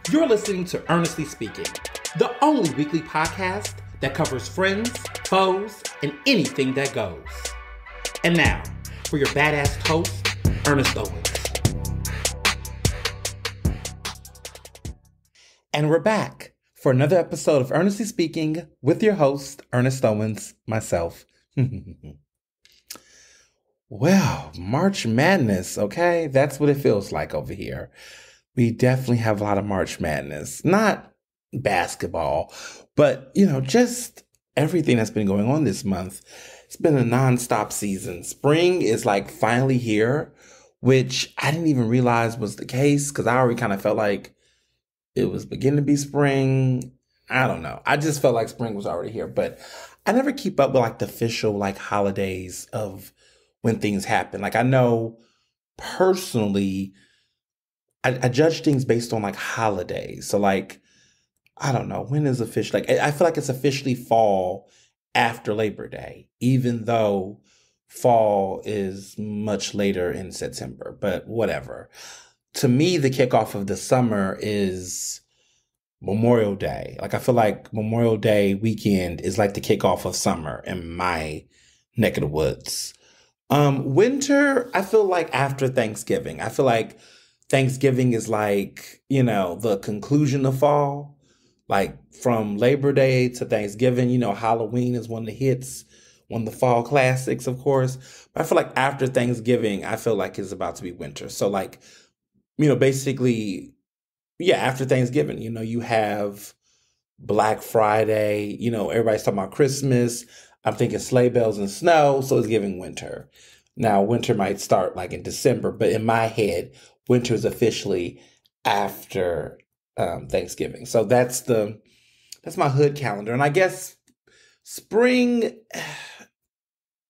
You're listening to Ernestly Speaking, the only weekly podcast that covers friends, foes, and anything that goes. And now, for your badass host, Ernest Owens. And we're back for another episode of Ernestly Speaking with your host, Ernest Owens, myself. Well, March Madness, okay? That's what it feels like over here. We definitely have a lot of March Madness. Not basketball, but, just everything that's been going on this month. It's been a nonstop season. Spring is like finally here, which I didn't even realize was the case because I already kind of felt like it was beginning to be spring. I don't know. I just felt like spring was already here, but I never keep up with like the official like holidays of when things happen. Like I know personally, I judge things based on like holidays. So like, I don't know, when is official? Like I feel like it's officially fall after Labor Day, even though fall is much later in September, but whatever. To me, the kickoff of the summer is Memorial Day. Like I feel like Memorial Day weekend is like the kickoff of summer in my neck of the woods. Winter, I feel like after Thanksgiving. I feel like Thanksgiving is like, the conclusion of fall. Like from Labor Day to Thanksgiving, Halloween is one of the hits, one of the fall classics, of course. But I feel like after Thanksgiving, I feel like it's about to be winter. So like, basically, after Thanksgiving, you have Black Friday, everybody's talking about Christmas. I'm thinking sleigh bells and snow, so it's giving winter. Now, winter might start like in December, but in my head, winter is officially after Thanksgiving. So that's my hood calendar. And I guess spring,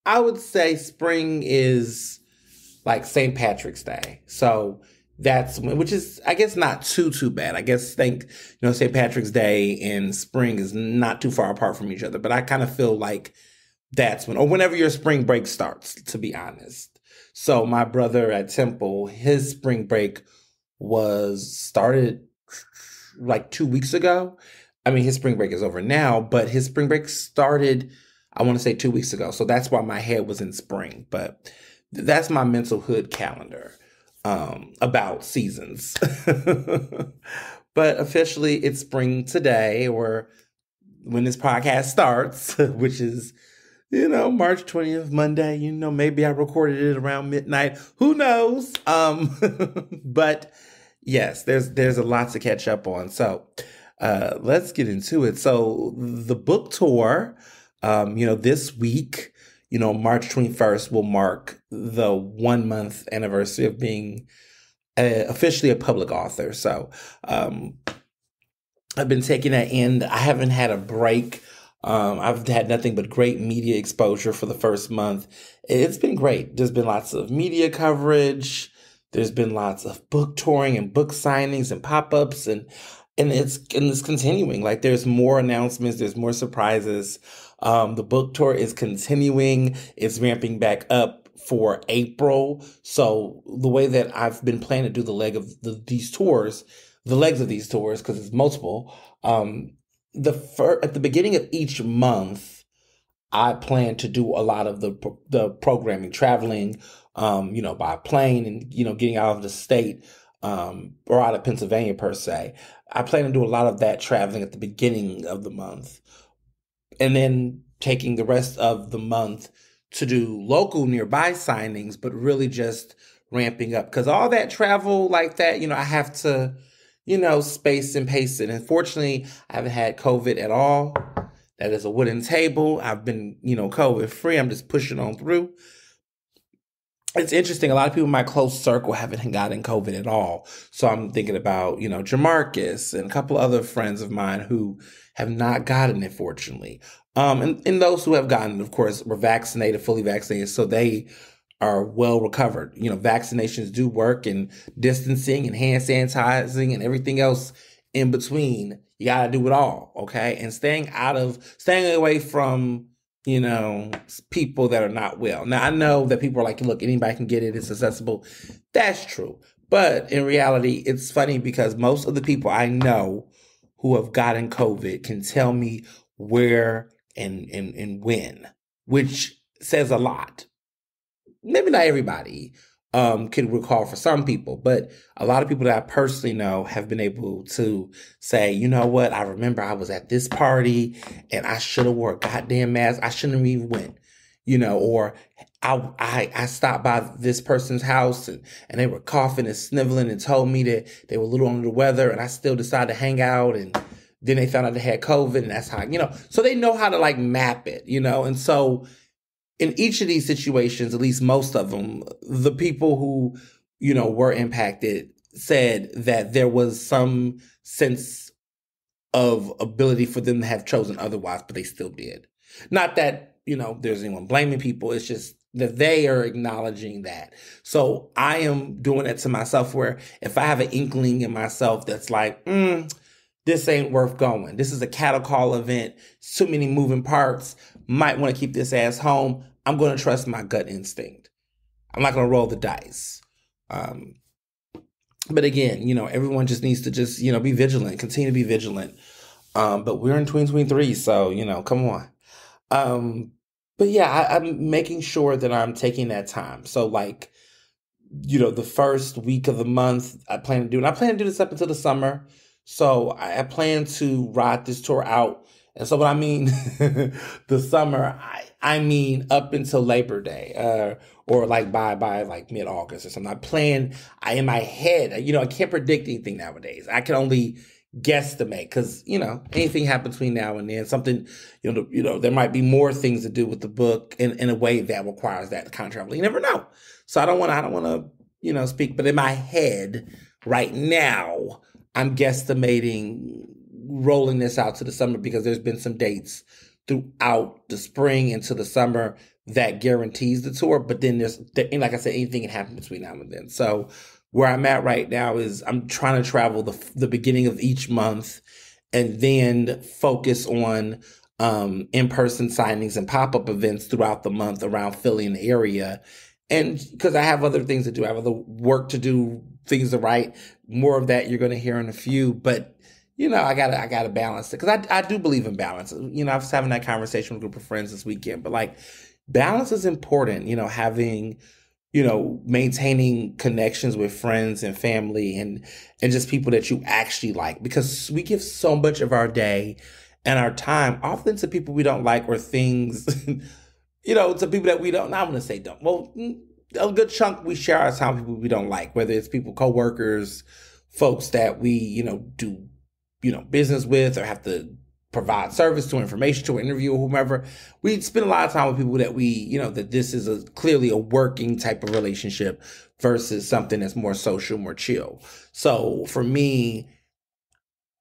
I would say spring is like St. Patrick's Day. So that's which is, I guess, not too bad. I guess St. Patrick's Day and spring is not too far apart from each other. But I kind of feel like that's when, or whenever your spring break starts, to be honest. So my brother at Temple, his spring break started like 2 weeks ago. I mean, his spring break is over now, but his spring break started, I want to say 2 weeks ago. So that's why my head was in spring. But that's my mental hood calendar about seasons. But officially it's spring today, or when this podcast starts, which is, March 20th, Monday. Maybe I recorded it around midnight. Who knows? But yes, there's a lot to catch up on. So let's get into it. So the book tour, this week, March 21st will mark the 1 month anniversary of being officially a public author. So I've been taking that in. I haven't had a break. I've had nothing but great media exposure for the first month. It's been great. There's been lots of media coverage. There's been lots of book touring and book signings and pop-ups, and it's continuing. Like there's more announcements, there's more surprises. The book tour is continuing. It's ramping back up for April. So the way that I've been planning to do the legs of these tours, because it's multiple, at the beginning of each month, I plan to do a lot of the programming, traveling, by plane and, getting out of the state, or out of Pennsylvania per se. I plan to do a lot of that traveling at the beginning of the month, and then taking the rest of the month to do local nearby signings, but really just ramping up. Because all that travel like that, I have to, space and pace it. And fortunately, I haven't had COVID at all. That is a wooden table. I've been, COVID free. I'm just pushing on through. It's interesting. A lot of people in my close circle haven't gotten COVID at all. So I'm thinking about, Jamarcus and a couple other friends of mine who have not gotten it, fortunately. And those who have gotten it, of course, were vaccinated, fully vaccinated. So they are well recovered. Vaccinations do work, and distancing and hand sanitizing and everything else in between. You got to do it all. Okay. And staying away from, people that are not well. Now, I know that people are like, look, anybody can get it. It's accessible. That's true. But in reality, it's funny because most of the people I know who have gotten COVID can tell me where and when, which says a lot. Maybe not everybody can recall for some people, but a lot of people that I personally know have been able to say, you know what, I remember I was at this party and I should have wore a goddamn mask. I shouldn't have even went, or I stopped by this person's house and they were coughing and sniveling and told me that they were a little under the weather and I still decided to hang out, and then they found out they had COVID, and that's how, so they know how to like map it, and so in each of these situations, at least most of them, the people who, were impacted said that there was some sense of ability for them to have chosen otherwise, but they still did. Not that, there's anyone blaming people. It's just that they are acknowledging that. So I am doing that to myself, where if I have an inkling in myself that's like, this ain't worth going. This is a cattle call event. Too many moving parts. Might want to keep this ass home. I'm going to trust my gut instinct. I'm not going to roll the dice. But again, everyone just needs to just, be vigilant, continue to be vigilant. But we're in 2023, so, come on. But yeah, I'm making sure that I'm taking that time. So like, the first week of the month, I plan to do this up until the summer. So I plan to ride this tour out. And so what I mean, the summer, I mean up until Labor Day, or like by like mid-August or something. In my head, I can't predict anything nowadays. I can only guesstimate because, anything happens between now and then. Something, there might be more things to do with the book in a way that requires that kind of travel. You never know. So I don't want to, speak, but in my head right now, I'm guesstimating rolling this out to the summer because there's been some dates throughout the spring into the summer that guarantees the tour. But then like I said, anything can happen between now and then. So where I'm at right now is I'm trying to travel the beginning of each month and then focus on in-person signings and pop-up events throughout the month around Philly and the area. And because I have other things to do, I have other work to do, things to write. More of that you're going to hear in a few, but I gotta balance it because I do believe in balance. I was having that conversation with a group of friends this weekend, but like balance is important. Having, maintaining connections with friends and family and just people that you actually like, because we give so much of our day and our time often to people we don't like or things, to people that we don't. I want to say don't. Well, a good chunk we share our time with people we don't like, whether it's people, coworkers, folks that we do business with or have to provide service to, information to, interview, or whomever. We spend a lot of time with people that we, that this is clearly a working type of relationship versus something that's more social, more chill. So for me,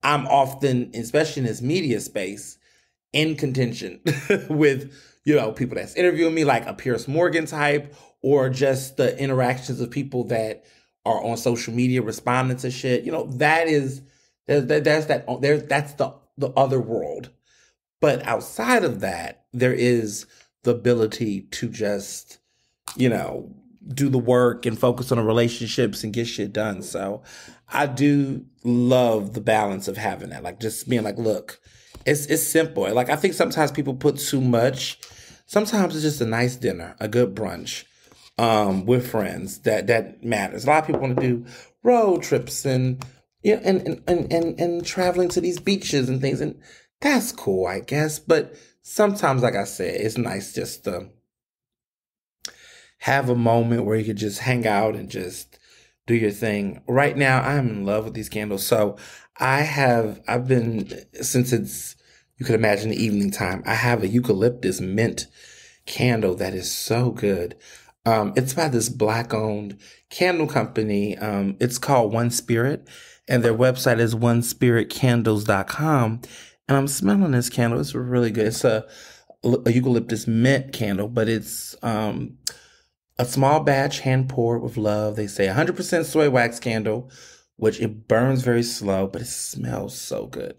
I'm often, especially in this media space, in contention with, people that's interviewing me, like a Pierce Morgan type, or just the interactions of people that are on social media responding to shit. That's the other world. But outside of that, there is the ability to just, do the work and focus on the relationships and get shit done. So I do love the balance of having that. Like just being like, look, it's simple. Like I think sometimes people put too much. Sometimes it's just a nice dinner, a good brunch with friends that matters. A lot of people want to do road trips and and traveling to these beaches and things, and that's cool, I guess. But sometimes, like I said, it's nice just to have a moment where you could just hang out and just do your thing. Right now, I'm in love with these candles. So I've been, since it's, you could imagine the evening time, I have a eucalyptus mint candle that is so good. It's by this Black-owned candle company. It's called One Spirit, and their website is onespiritcandles.com. And I'm smelling this candle. It's really good. It's a eucalyptus mint candle, but it's a small batch, hand poured with love. They say 100% soy wax candle, which it burns very slow, but it smells so good.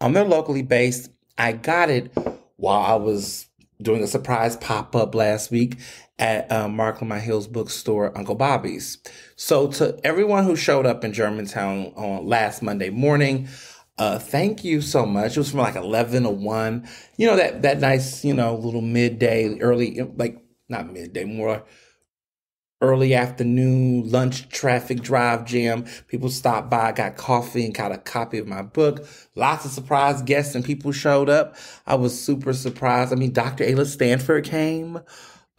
They're locally based. I got it while I was doing a surprise pop-up last week at Mark Lamont Hill's bookstore, Uncle Bobby's. So to everyone who showed up in Germantown on last Monday morning, thank you so much. It was from like 11 to 1. That nice, little midday, early, like not midday, more early afternoon lunch traffic drive jam. People stopped by, got coffee, and got a copy of my book. Lots of surprise guests and people showed up. I was super surprised. I mean, Dr. Ayla Stanford came,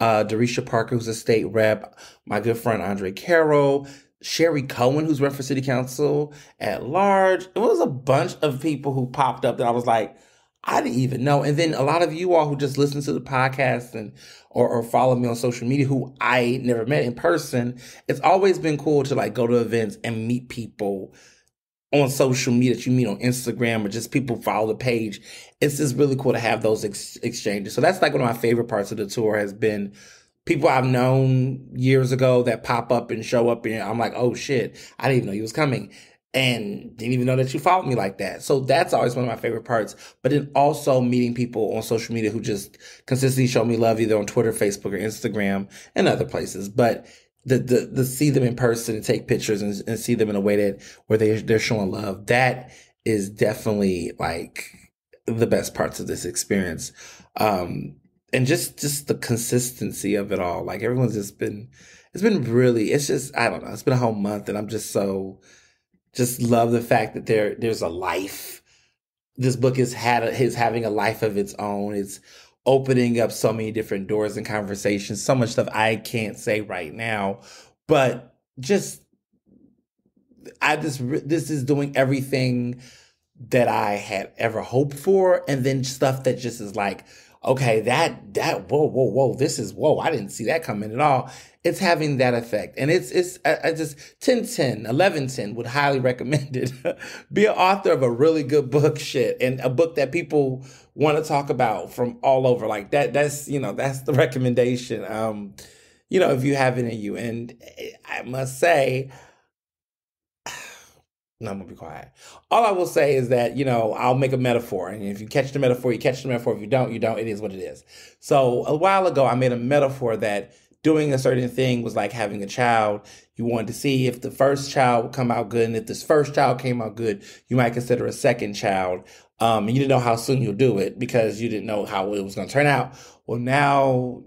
Darisha Parker, who's a state rep, my good friend Andre Carroll, Sherry Cohen, who's run for city council at large. It was a bunch of people who popped up that I was like, I didn't even know. And then a lot of you all who just listen to the podcast and or follow me on social media who I never met in person. It's always been cool to like go to events and meet people on social media that you meet on Instagram or just people follow the page. It's just really cool to have those exchanges. So that's like one of my favorite parts of the tour has been people I've known years ago that pop up and show up and I'm like, oh shit, I didn't even know he was coming. And didn't even know that you followed me like that. So that's always one of my favorite parts. But then also meeting people on social media who just consistently show me love either on Twitter, Facebook, or Instagram and other places. But the see them in person and take pictures and see them in a way that where they're showing love, that is definitely like the best parts of this experience. And just the consistency of it all. Like everyone's it's been really, it's just, I don't know, it's been a whole month and I'm just love the fact that there's a life. This book is having a life of its own. It's opening up so many different doors and conversations, so much stuff I can't say right now, but this is doing everything that I had ever hoped for. And then stuff that just is like, okay, whoa, this is, whoa, I didn't see that coming at all. It's having that effect. And I just 10 11 would highly recommend it. Be an author of a really good book, shit, and a book that people want to talk about from all over. Like that's the recommendation. If you have it in you. And I must say, no, I'm gonna be quiet. All I will say is that, I'll make a metaphor. And if you catch the metaphor, you catch the metaphor. If you don't, you don't. It is what it is. So a while ago, I made a metaphor that doing a certain thing was like having a child. You wanted to see if the first child would come out good. And if this first child came out good, you might consider a second child. And you didn't know how soon you'll do it because you didn't know how it was going to turn out. Well, now,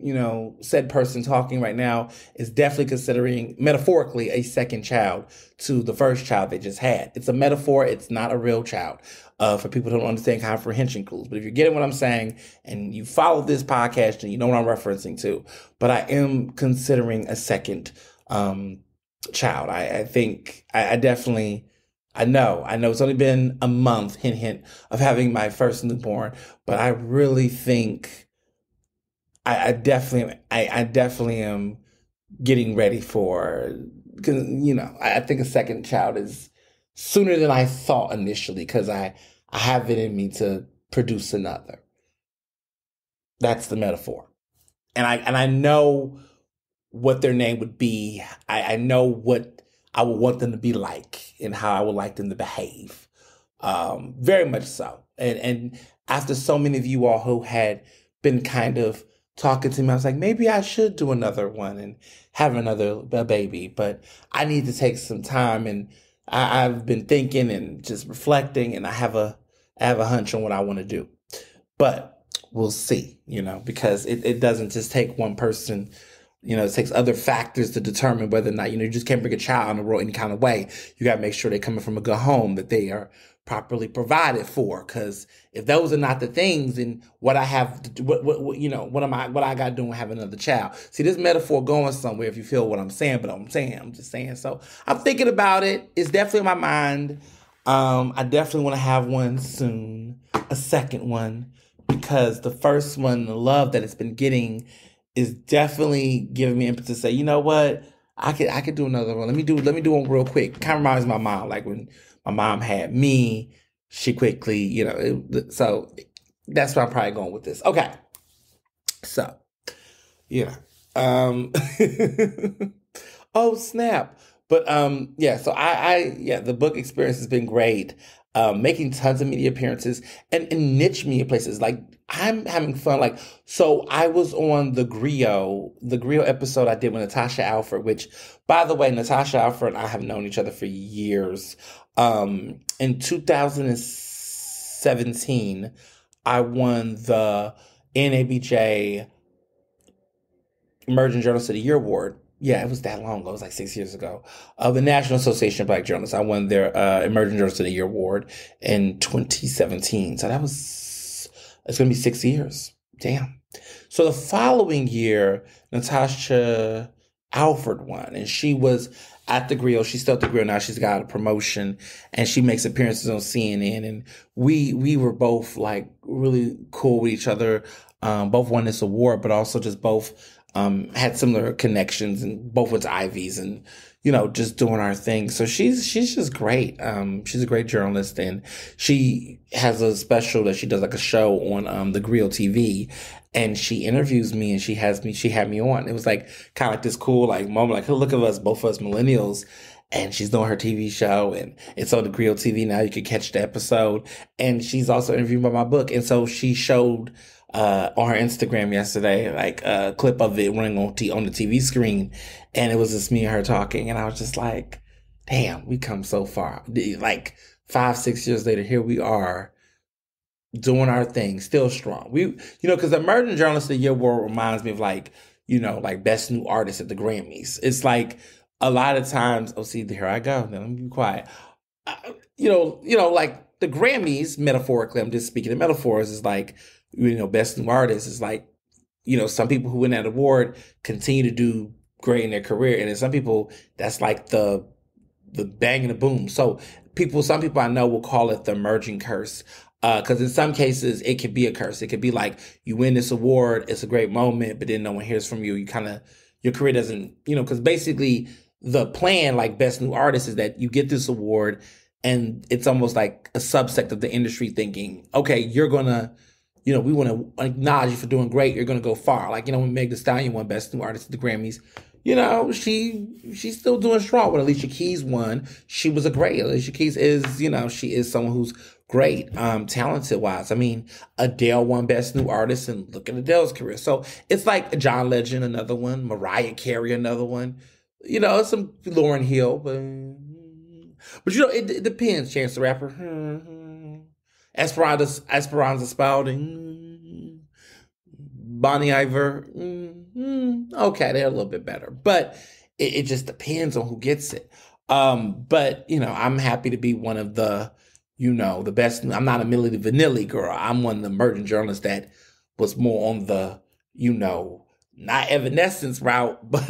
said person talking right now is definitely considering metaphorically a second child to the first child they just had. It's a metaphor. It's not a real child. For people who don't understand comprehension clues. But if you're getting what I'm saying and you follow this podcast and you know what I'm referencing to, but I am considering a second child. I think I definitely, I know it's only been a month, hint, of having my first newborn, but I really think I definitely am getting ready for, because, I think a second child is sooner than I thought initially, because I have it in me to produce another. That's the metaphor. And I know what their name would be. I know what I would want them to be like and how I would like them to behave. Very much so. And after so many of you all who had been kind of talking to me, I was like, maybe I should do another one and have another baby, but I need to take some time. And I've been thinking and just reflecting, and I have a hunch on what I want to do, but we'll see, because it doesn't just take one person. It takes other factors to determine whether or not, you just can't bring a child on the road any kind of way. You got to make sure they're coming from a good home, that they are properly provided for. Because if those are not the things, then what I have, what I got doing having another child? See, this metaphor going somewhere, if you feel what I'm saying, but I'm just saying. So I'm thinking about it. It's definitely in my mind. I definitely want to have one soon, a second one, because the first one, the love that it's been getting is definitely giving me impetus to say, you know what, I could do another one. Let me do one real quick. Kind of reminds my mom, like when my mom had me, she quickly, so that's where I'm probably going with this. Okay, so oh snap! But yeah, so the book experience has been great. making tons of media appearances and niche media places. Like I'm having fun. Like, so I was on the Griot episode I did with Natasha Alfred, which by the way, Natasha Alfred and I have known each other for years. In 2017, I won the NABJ Emerging Journalist of the Year Award. Yeah, it was that long ago. It was like 6 years ago. The National Association of Black Journalists. I won their Emerging Journalist of the Year Award in 2017. So it's going to be 6 years. Damn. So the following year, Natasha Alfred won, and she was at the Grill. She's still at the Grill now. She's got a promotion, and she makes appearances on CNN. And we were both like really cool with each other. Both won this award, but also just both had similar connections, and both went to Ivies, and just doing our thing. So she's just great. She's a great journalist, and she has a special that she does, like a show on the Grill TV, and she interviews me, and she had me on. It was like kind of like this cool like moment, like, hey, look at us, both of us millennials. And she's doing her TV show, and it's on the Grill TV now. You can catch the episode. And she's also interviewed about my book. And so she showed on her Instagram yesterday, like a clip of it running on the TV screen. And it was just me and her talking. And I was just like, damn, we come so far. Like 5-6 years later, here we are doing our thing, still strong. Because the Emerging Journalist of the Year Award reminds me of like Best New Artist at the Grammys. It's like, a lot of times, here I go. Now let me be quiet. Like the Grammys, metaphorically, I'm just speaking in metaphors, is like, Best New Artist is like, some people who win that award continue to do great in their career. And then some people, that's like the bang and the boom. So some people I know will call it the emerging curse. Because in some cases, it could be a curse. It could be like, you win this award, it's a great moment, but then no one hears from you. Your career doesn't, because basically, the plan, like Best New Artist, is that you get this award and it's almost like a subsect of the industry thinking, okay, you're going to, we want to acknowledge you for doing great. You're going to go far. Like, when Meg Thee Stallion won Best New Artist at the Grammys, she's still doing strong. When Alicia Keys won, she was a great. Alicia Keys is, she is someone who's great, talented wise. I mean, Adele won Best New Artist, and look at Adele's career. So it's like John Legend, another one, Mariah Carey, another one. Some Lauryn Hill, but it depends. Chance the Rapper, Esperanza Spalding, Bonnie Iver. Okay, they're a little bit better, but it just depends on who gets it. But I'm happy to be one of the, the best. I'm not a Milli Vanilli girl. I'm one of the emerging journalists that was more on the, not Evanescence route, but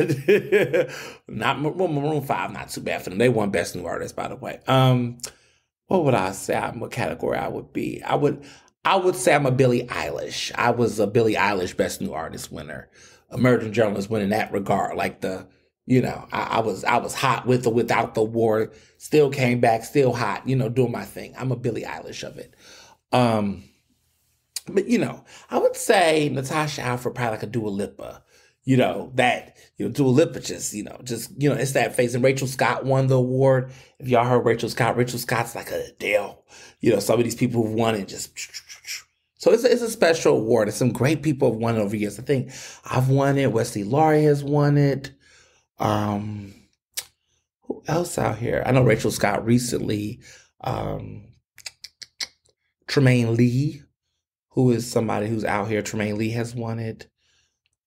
not Maroon 5, not too bad for them. They won Best New Artist, by the way. What would I say? What category I would be? I would say I'm a Billie Eilish. I was a Billie Eilish Best New Artist winner. Emerging journalist win in that regard. Like I was hot with or without the award, still came back, still hot, doing my thing. I'm a Billie Eilish of it. But, I would say Natasha Alfred probably like a Dua Lipa, Dua Lipa just, it's that phase. And Rachel Scott won the award. If y'all heard Rachel Scott's like a Adele. Some of these people who've won it just. So it's a special award. And some great people have won it over years. I think I've won it. Wesley Laurie has won it. Who else out here? I know Rachel Scott recently. Tremaine Lee, who is somebody who's out here. Tremaine Lee has won it.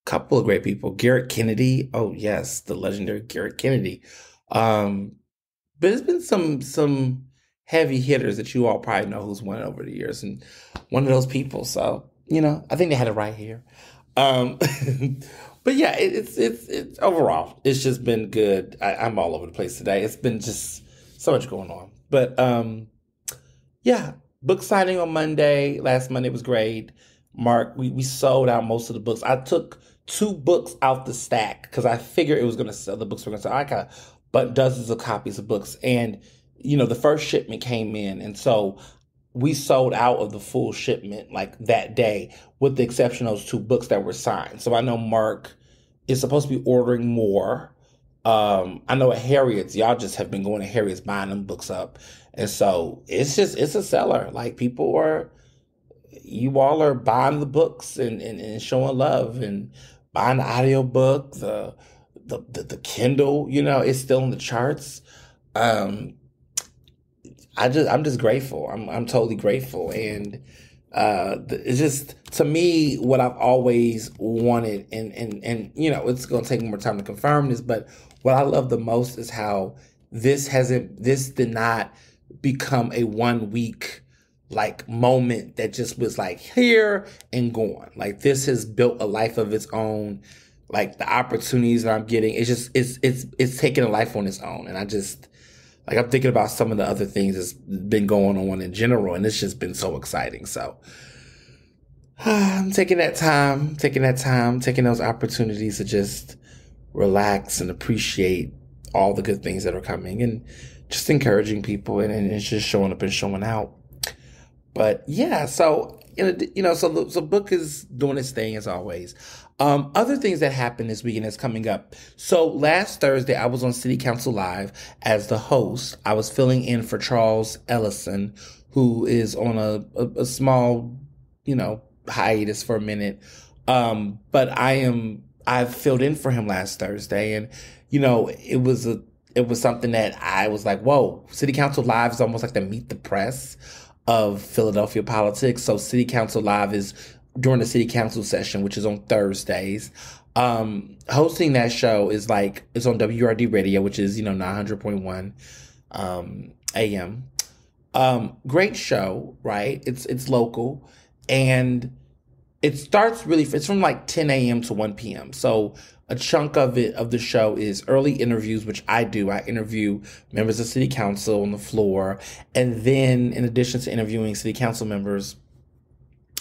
Couple of great people. Garrett Kennedy. Oh, yes, the legendary Garrett Kennedy. But it's been some heavy hitters that you all probably know who's won it over the years. And one of those people. So, I think they had it right here. But yeah, it's overall, it's just been good. I'm all over the place today. It's been just so much going on. But yeah, book signing on Monday. Last Monday was great. Mark, we sold out most of the books. I took 2 books out the stack because I figured it was going to sell. The books were going to sell. I got dozens of copies of books. And, the first shipment came in. And so we sold out of the full shipment like that day, with the exception of those 2 books that were signed. So I know Mark is supposed to be ordering more. I know at Harriet's, y'all just have been going to Harriet's buying them books up. And so it's a seller. Like you all are buying the books and showing love and buying the audiobook, the Kindle, it's still in the charts. Um, I'm just grateful. I'm totally grateful. And it's just, to me, what I've always wanted, and it's going to take more time to confirm this, but what I love the most is how this did not become a 1 week like moment that just was like here and gone. Like, this has built a life of its own. Like, the opportunities that I'm getting, it's taking a life on its own. And I'm thinking about some of the other things that's been going on in general, and it's just been so exciting. So I'm taking those opportunities to just relax and appreciate all the good things that are coming, and just encouraging people, and it's just showing up and showing out. But yeah, so so the book is doing its thing as always. Other things that happened this weekend that's coming up. So last Thursday, I was on City Council Live as the host. I was filling in for Charles Ellison, who is on a small, hiatus for a minute. But I filled in for him last Thursday, and it was something that I was like, whoa. City Council Live is almost like the Meet the Press of Philadelphia politics. So City Council Live is during the city council session, which is on Thursdays. Hosting that show is it's on WRD radio, which is, 900.1 AM. Great show, right? It's local, and it starts it's from 10 a.m. to 1 p.m. So a chunk of the show is early interviews, which I do. I interview members of city council on the floor. And then, in addition to interviewing city council members,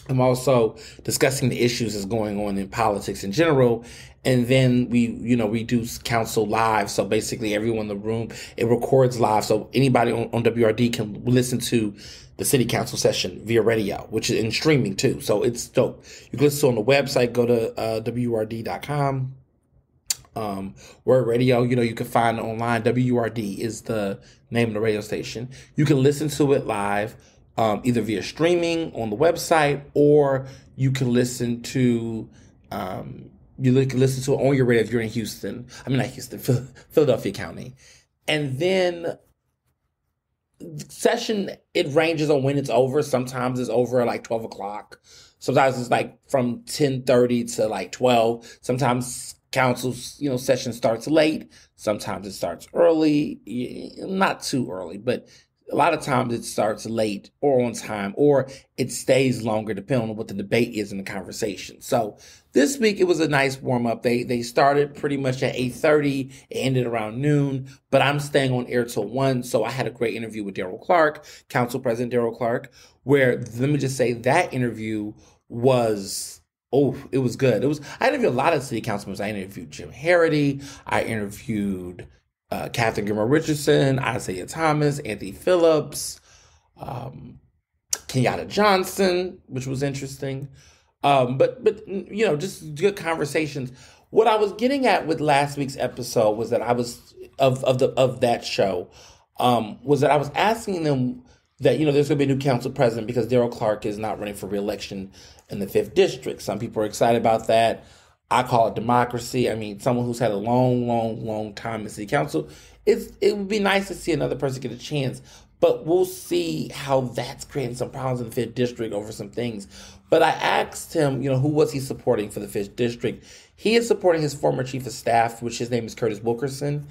I'm also discussing the issues that's going on in politics in general. And then we do council live. So basically everyone in the room, it records live. So anybody on WRD can listen to the city council session via radio, which is in streaming too. So it's dope. You can listen on the website, go to WRD.com. Word Radio, you can find it online. WRD is the name of the radio station. You can listen to it live, either via streaming on the website, or you can listen to it on your radio if you're in Houston. I mean, not Houston, Philadelphia County. And then session, it ranges on when it's over. Sometimes it's over at 12 o'clock. Sometimes it's from 10:30 to 12. Sometimes council's, session starts late. Sometimes it starts early, not too early, but a lot of times it starts late or on time, or it stays longer depending on what the debate is in the conversation. So this week it was a nice warm up. They started pretty much at 8:30. It ended around noon, but I'm staying on air till 1. So I had a great interview with Darryl Clark, Council President Darryl Clark, where, let me just say, that interview was, it was good. I interviewed a lot of city council members. I interviewed Jim Harity. I interviewed Catherine Gilmore Richardson, Isaiah Thomas, Anthony Phillips, Kenyatta Johnson, which was interesting. But just good conversations. What I was getting at with last week's episode was that I was of that show, was that I was asking them that, there's going to be a new council president because Darryl Clark is not running for re-election in the 5th district. Some people are excited about that. I call it democracy. I mean, someone who's had a long, long, long time in city council, it would be nice to see another person get a chance. But we'll see how that's creating some problems in the 5th district over some things. But I asked him, who was he supporting for the 5th district? He is supporting his former chief of staff, which his name is Curtis Wilkerson.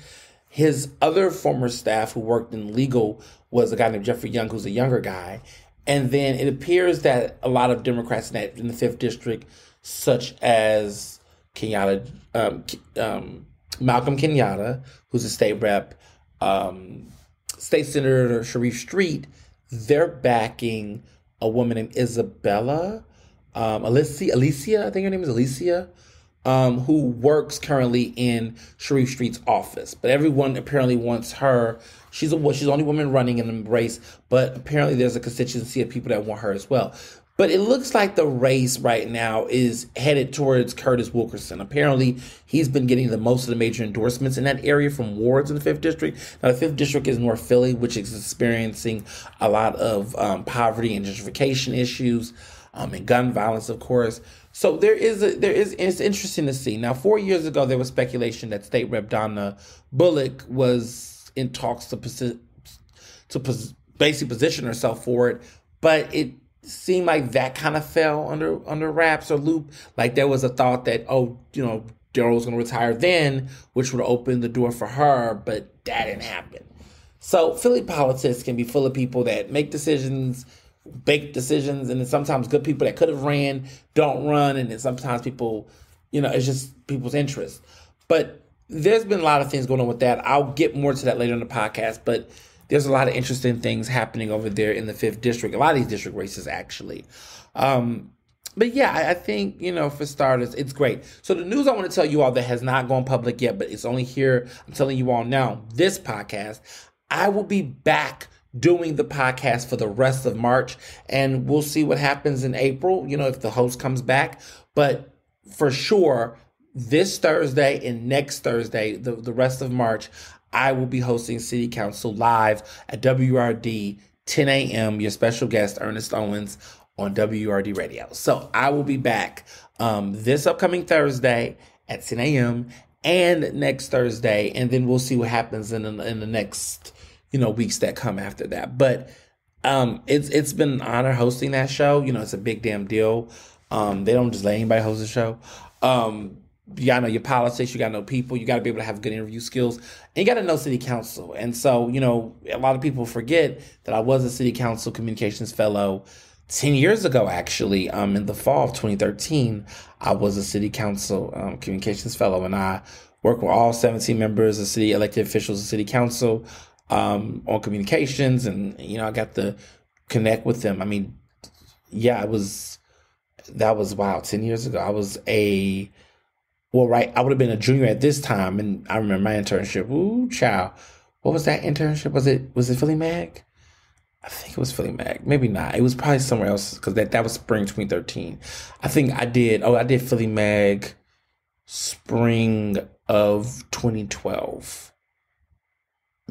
His other former staff who worked in legal was a guy named Jeffrey Young, who's a younger guy. And then it appears that a lot of Democrats in the 5th district, such as Malcolm Kenyatta, who's a state rep, State Senator Sharif Street, they're backing a woman named Isabella, Alicia, I think her name is Alicia, who works currently in Sharif Street's office. But everyone apparently wants her. She's the only woman running in the race, but apparently there's a constituency of people that want her as well. But it looks like the race right now is headed towards Curtis Wilkerson. Apparently, he's been getting the most of the major endorsements in that area from wards in the 5th District. Now, the 5th District is North Philly, which is experiencing a lot of poverty and gentrification issues and gun violence, of course. So it's interesting to see. Now, 4 years ago, there was speculation that State Rep Donna Bullock was in talks to basically position herself for it, but it seemed like that kind of fell under wraps or loop. Like there was a thought that, Daryl was going to retire then, which would open the door for her, but that didn't happen. So Philly politics can be full of people that make decisions, bake decisions, and then sometimes good people that could have ran don't run, and then sometimes people, it's just people's interest. But there's been a lot of things going on with that. I'll get more to that later in the podcast, but there's a lot of interesting things happening over there in the 5th District, a lot of these district races, actually. But yeah, I think, for starters, it's great. So the news I want to tell you all that has not gone public yet, but it's only here, I'm telling you all now, this podcast, I will be back doing the podcast for the rest of March, and we'll see what happens in April, if the host comes back. But for sure, this Thursday and next Thursday, the rest of March, I will be hosting City Council live at WRD 10 a.m. Your special guest, Ernest Owens, on WRD Radio. So I will be back this upcoming Thursday at 10 a.m. and next Thursday, and then we'll see what happens in the next weeks that come after that. But it's been an honor hosting that show. It's a big damn deal. They don't just let anybody host a show. You got to know your politics. You got to know people. You got to be able to have good interview skills. And you got to know city council. And so, a lot of people forget that I was a city council communications fellow 10 years ago, actually. In the fall of 2013, I was a city council communications fellow. And I worked with all 17 members of city elected officials of city council on communications. And, I got to connect with them. I mean, yeah, that was, wow, 10 years ago. I was I would have been a junior at this time, and I remember my internship. Ooh, child. What was that internship? Was it Philly Mag? I think it was Philly Mag. Maybe not. It was probably somewhere else, because that was spring 2013. I think I did Philly Mag spring of 2012.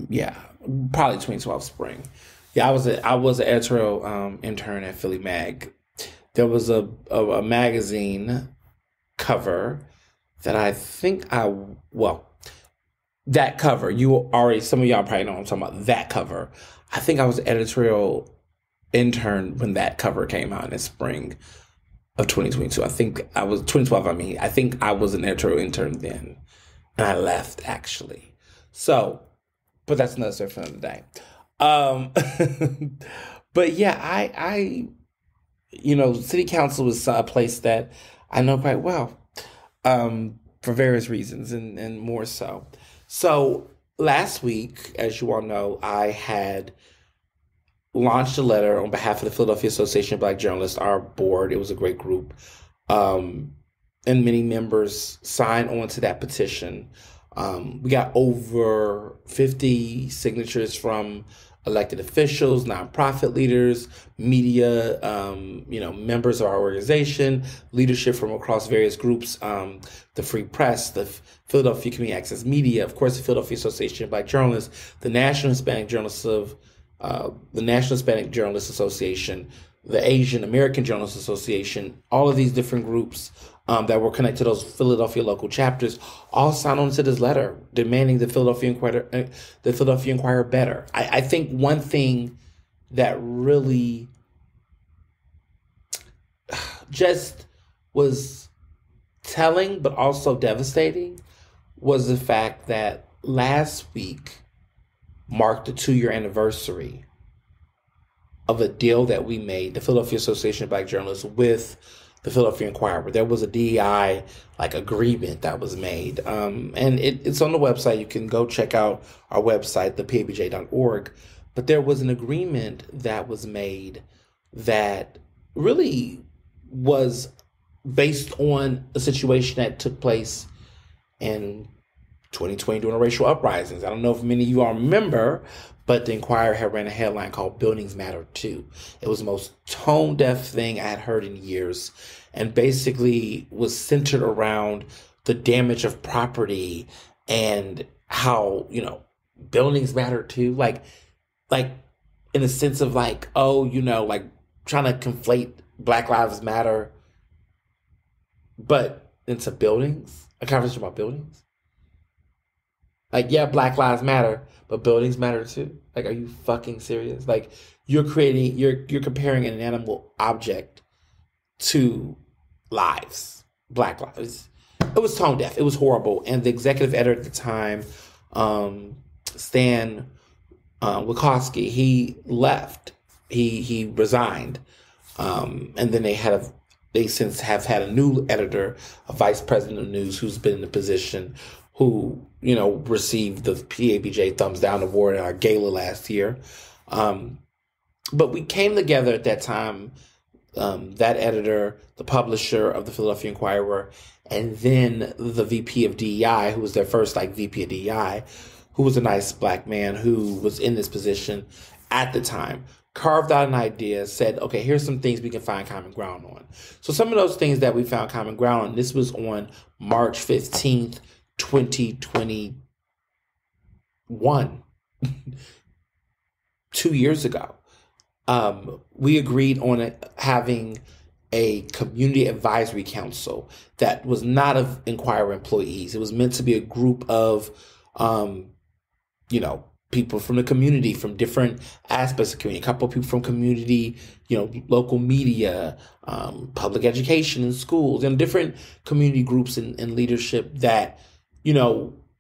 Yeah, probably 2012 spring. Yeah, I was an editorial intern at Philly Mag. There was a magazine cover that I think that cover, some of y'all probably know what I'm talking about, that cover. I think I was an editorial intern when that cover came out in the spring of 2022. I think I was, 2012, I think I was an editorial intern then, and I left, actually. So, but that's another story for another day. But yeah, I city council is a place that I know quite well. For various reasons and more so. So last week, as you all know, I had launched a letter on behalf of the Philadelphia Association of Black Journalists, our board. It was a great group. And many members signed on to that petition. We got over 50 signatures from elected officials, nonprofit leaders, media, members of our organization, leadership from across various groups, the Free Press, the Philadelphia Community Access Media, of course, the Philadelphia Association of Black Journalists, the National Hispanic Journalists Association, the Asian American Journalists Association, all of these different groups that were connected to those Philadelphia local chapters, all signed on to this letter demanding the Philadelphia Inquirer better. I think one thing that really just was telling but also devastating was the fact that last week marked the 2-year anniversary of a deal that we made, the Philadelphia Association of Black Journalists, with the Philadelphia Inquirer. There was a DEI agreement that was made. And it's on the website. You can go check out our website, thepabj.org. But there was an agreement that was made that really was based on a situation that took place in 2020 during the racial uprisings. I don't know if many of you all remember, but the Inquirer had ran a headline called Buildings Matter Too. It was the most tone deaf thing I had heard in years, and basically was centered around the damage of property and how, buildings matter too. Like in a sense of like, oh, like trying to conflate Black Lives Matter, but into buildings, a conversation about buildings. Like, yeah, Black Lives Matter, but buildings matter too. Like, are you fucking serious? Like, you're comparing an animal object to lives, Black lives. It was tone deaf. It was horrible. And the executive editor at the time, Stan Wachowski, he left. He resigned. And then they since have had a new editor, a vice president of news, who's been in the position, who, received the PABJ Thumbs Down Award at our gala last year. But we came together at that time, that editor, the publisher of the Philadelphia Inquirer, and then the VP of DEI, who was their first VP of DEI, who was a nice Black man who was in this position at the time, carved out an idea, said, okay, here's some things we can find common ground on. So some of those things that we found common ground on, this was on March 15th, 2021, 2 years ago. We agreed on having a community advisory council that was not of Inquirer employees. It was meant to be a group of, people from the community, from different aspects of the community, a couple of people from community, local media, public education in schools, and different community groups and leadership that,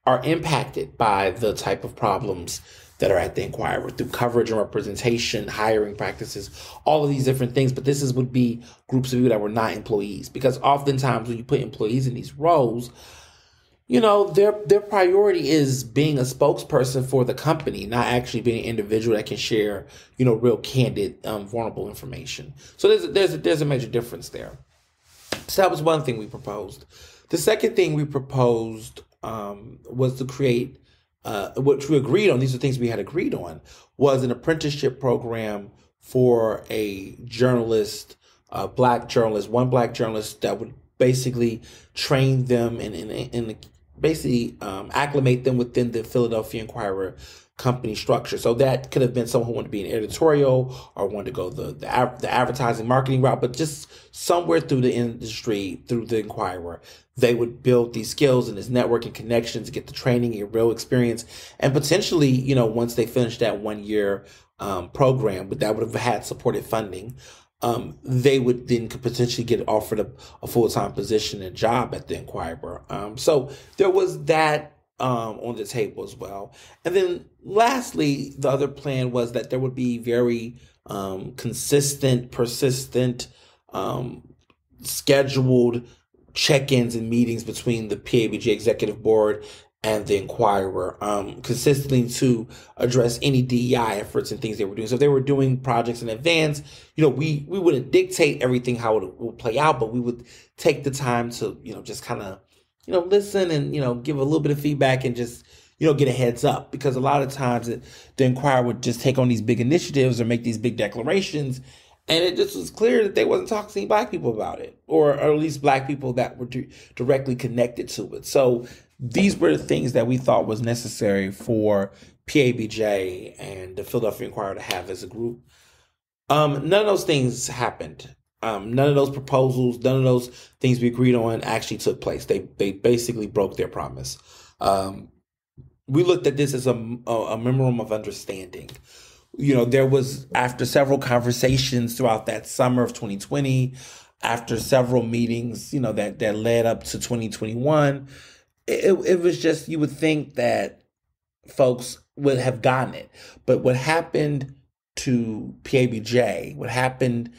are impacted by the type of problems that are at the Inquirer through coverage and representation, hiring practices, all of these different things. But would be groups of people that were not employees, because oftentimes when you put employees in these roles, their priority is being a spokesperson for the company, not actually being an individual that can share, real candid, vulnerable information. So there's a major difference there. So that was one thing we proposed. The second thing we proposed was to create, which we agreed on, these are things we had agreed on, was an apprenticeship program for a journalist, Black journalist, one Black journalist that would basically train them and basically acclimate them within the Philadelphia Inquirer company structure. So that could have been someone who wanted to be an editorial or wanted to go the advertising marketing route, but just somewhere through the industry, through the Inquirer, they would build these skills and this networking connections, get the training, get real experience, and potentially, once they finish that 1 year program, but that would have had supported funding, they would then could potentially get offered a full-time position and job at the Inquirer. So there was that on the table as well. And then lastly, the other plan was that there would be very consistent, persistent, scheduled check-ins and meetings between the PABJ executive board and the Inquirer, consistently to address any DEI efforts and things they were doing. So if they were doing projects in advance, we wouldn't dictate everything how it would play out, but we would take the time to, just kind of, listen and, give a little bit of feedback and just, get a heads up. Because a lot of times the Inquirer would just take on these big initiatives or make these big declarations, and it just was clear that they wasn't talking to any Black people about it, or at least Black people that were directly connected to it. So these were the things that we thought was necessary for PABJ and the Philadelphia Inquirer to have as a group. None of those things happened. None of those proposals, none of those things we agreed on actually took place. They basically broke their promise. We looked at this as a memorandum of understanding. There was, after several conversations throughout that summer of 2020, after several meetings, that led up to 2021, it was just, you would think that folks would have gotten it. But what happened to PABJ, what happened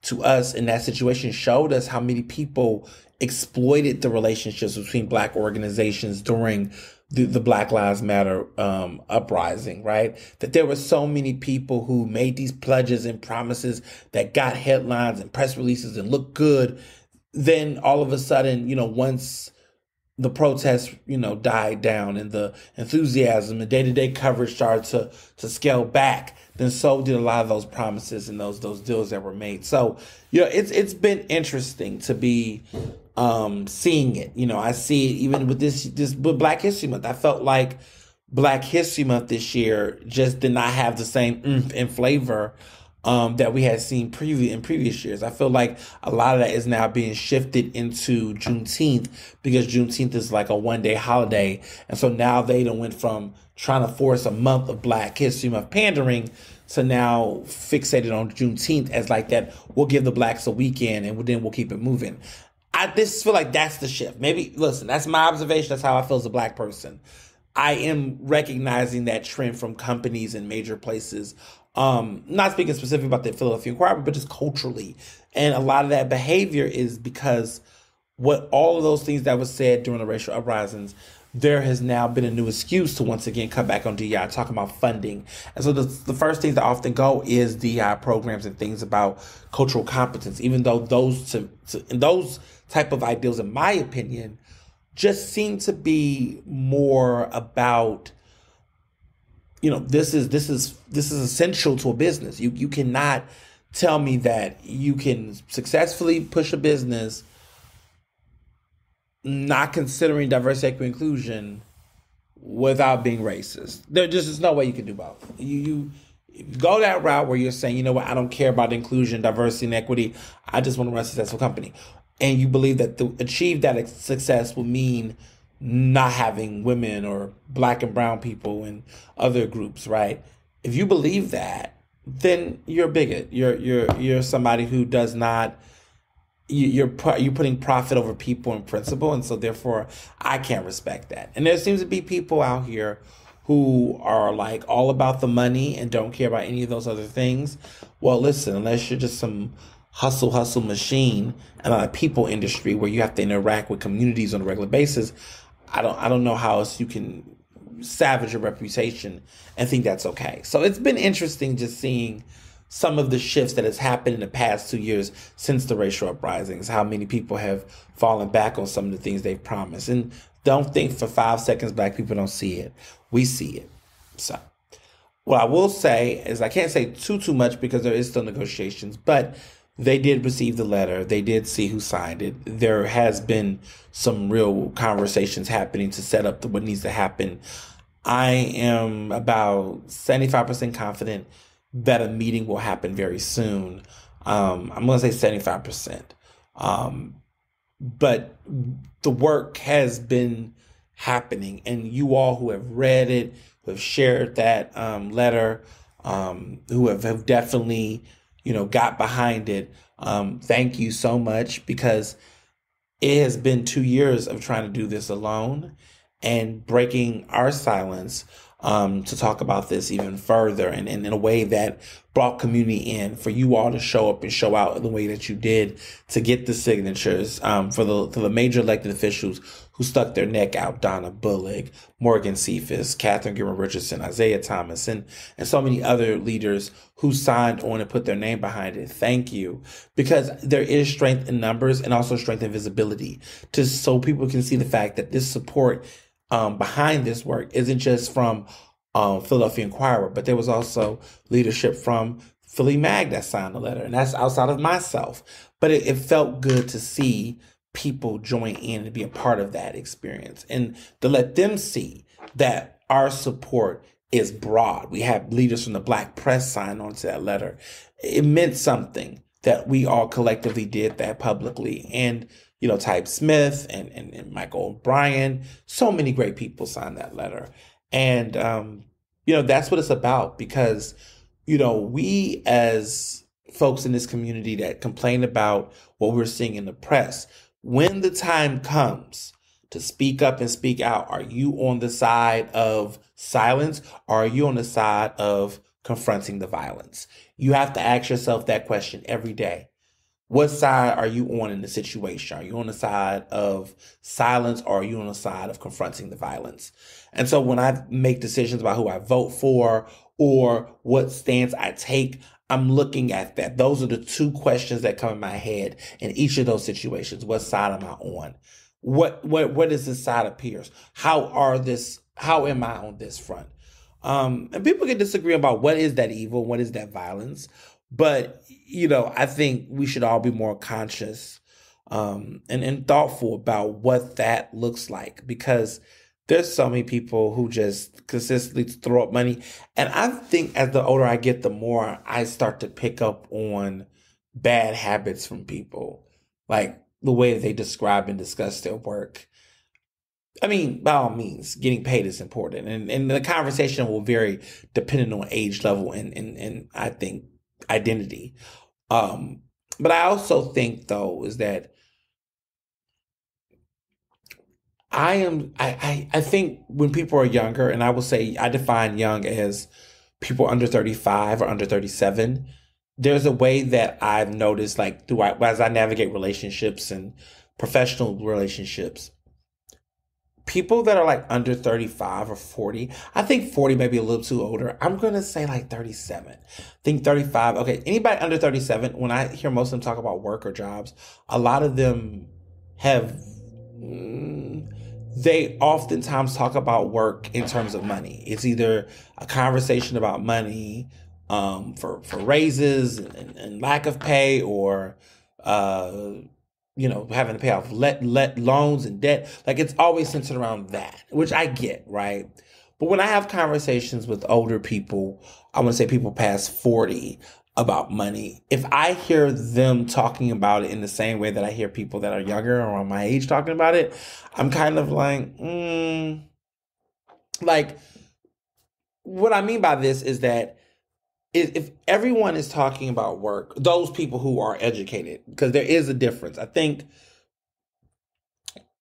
to us in that situation, showed us how many people exploited the relationships between Black organizations during the Black Lives Matter uprising, right? That there were so many people who made these pledges and promises that got headlines and press releases and looked good. Then all of a sudden, once the protests, died down and the enthusiasm, the day-to-day coverage started to scale back, then so did a lot of those promises and those deals that were made. So, it's been interesting to be seeing it. I see it even with this with Black History Month. I felt like Black History Month this year just did not have the same oomph and flavor that we had seen in previous years. I feel like a lot of that is now being shifted into Juneteenth because Juneteenth is like a one-day holiday. And so now they done went from trying to force a month of Black History Month pandering to now fixated on Juneteenth as like that, we'll give the Blacks a weekend and then we'll keep it moving. I just feel like that's the shift. Maybe, listen, that's my observation. That's how I feel as a Black person. I am recognizing that trend from companies in major places. Not speaking specifically about the Philadelphia Inquirer, but just culturally. And a lot of that behavior is because what all of those things that was said during the racial uprisings, there has now been a new excuse to once again come back on DEI, talking about funding. And so the first things that often go is DEI programs and things about cultural competence, even though those type of ideals, in my opinion, just seem to be more about, this is essential to a business. You cannot tell me that you can successfully push a business not considering diversity, equity, inclusion without being racist. There just is no way you can do both. You go that route where you're saying, I don't care about inclusion, diversity, and equity. I just want to run a successful company. And you believe that to achieve that success will mean not having women or Black and brown people and other groups, right? If you believe that, then you're a bigot. You're somebody who does not. You're putting profit over people and principle, and so therefore I can't respect that. And there seems to be people out here who are like all about the money and don't care about any of those other things. Well, listen, unless you're just some hustle machine and a people industry where you have to interact with communities on a regular basis, I don't know how else you can savage your reputation and think that's okay. So it's been interesting just seeing some of the shifts that has happened in the past 2 years since the racial uprisings, how many people have fallen back on some of the things they've promised. And don't think for 5 seconds Black people don't see it. We see it. So what I will say is I can't say too much because there is still negotiations, but they did receive the letter. They did see who signed it. There has been some real conversations happening to set up what needs to happen. I am about 75% confident that a meeting will happen very soon. I'm going to say 75%. But the work has been happening, and you all who have read it, who have shared that letter, who have definitely, got behind it. Thank you so much, because it has been 2 years of trying to do this alone and breaking our silence to talk about this even further and in a way that brought community in, for you all to show up and show out in the way that you did to get the signatures for the major elected officials who stuck their neck out: Donna Bullock, Morgan Cephas, Catherine Gilmer Richardson, Isaiah Thomas, and so many other leaders who signed on and put their name behind it. Thank you, because there is strength in numbers and also strength in visibility, just so people can see the fact that this support behind this work isn't just from Philadelphia Inquirer, but there was also leadership from Philly Mag that signed the letter, and that's outside of myself. But it felt good to see people join in and be a part of that experience, and to let them see that our support is broad. We have leaders from the Black press sign on to that letter. It meant something that we all collectively did that publicly, and Type Smith and Michael O'Brien, so many great people signed that letter. And, that's what it's about, because, we as folks in this community that complain about what we're seeing in the press, when the time comes to speak up and speak out, are you on the side of silence, or are you on the side of confronting the violence? You have to ask yourself that question every day. What side are you on in the situation? Are you on the side of silence, or are you on the side of confronting the violence? And so when I make decisions about who I vote for or what stance I take, I'm looking at that. Those are the two questions that come in my head in each of those situations. What side am I on? what is this side of peers? How am I on this front? And people can disagree about what is that evil, what is that violence. But, I think we should all be more conscious and thoughtful about what that looks like, because there's so many people who just consistently throw up money. And I think as the older I get, the more I start to pick up on bad habits from people, like the way that they describe and discuss their work. I mean, by all means, getting paid is important, and the conversation will vary depending on age level and I think identity. But I also think though is that I think when people are younger, and I will say I define young as people under 35 or under 37, there's a way that I've noticed, like as I navigate relationships and professional relationships, people that are like under 35 or 40, I think 40 may be a little too older. I'm going to say like 37. I think 35. Okay. Anybody under 37, when I hear most of them talk about work or jobs, a lot of them have, they oftentimes talk about work in terms of money. It's either a conversation about money, for raises and lack of pay, or, having to pay off let loans and debt. Like, it's always centered around that, which I get, right? But when I have conversations with older people, I want to say people past 40 about money, if I hear them talking about it in the same way that I hear people that are younger or around my age talking about it, I'm kind of like, like, what I mean by this is that if everyone is talking about work, those people who are educated, because there is a difference. I think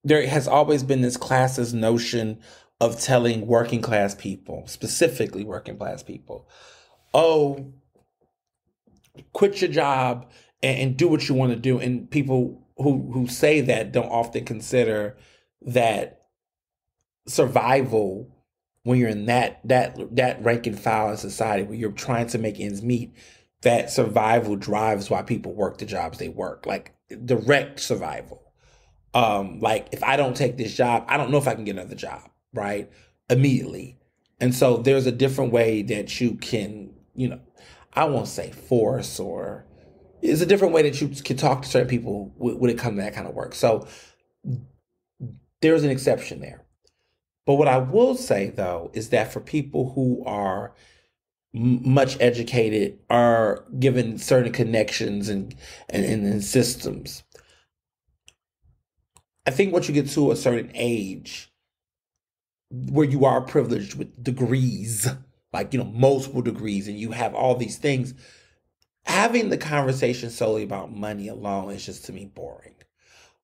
there has always been this classist notion of telling working class people, specifically working class people, oh, quit your job and do what you want to do. And people who say that don't often consider that survival, when you're in that rank and file in society, where you're trying to make ends meet, that survival drives why people work the jobs they work, like direct survival. Like, if I don't take this job, I don't know if I can get another job, right? Immediately. And so there's a different way that you can, I won't say force, or it's a different way that you can talk to certain people when it comes to that kind of work. So there's an exception there. But what I will say, though, is that for people who are much educated, are given certain connections and systems, I think once you get to a certain age where you are privileged with degrees, like, multiple degrees, and you have all these things, having the conversation solely about money alone is just, to me, boring.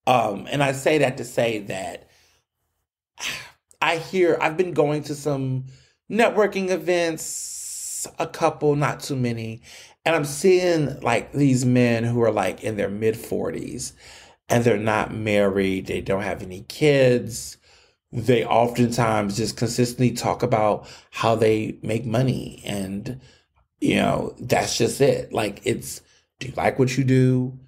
And I say that to say that I've been going to some networking events, a couple, not too many, and I'm seeing like these men who are like in their mid 40s, and they're not married, they don't have any kids. They oftentimes just consistently talk about how they make money, and that's just it. Like, it's, do you like what you do?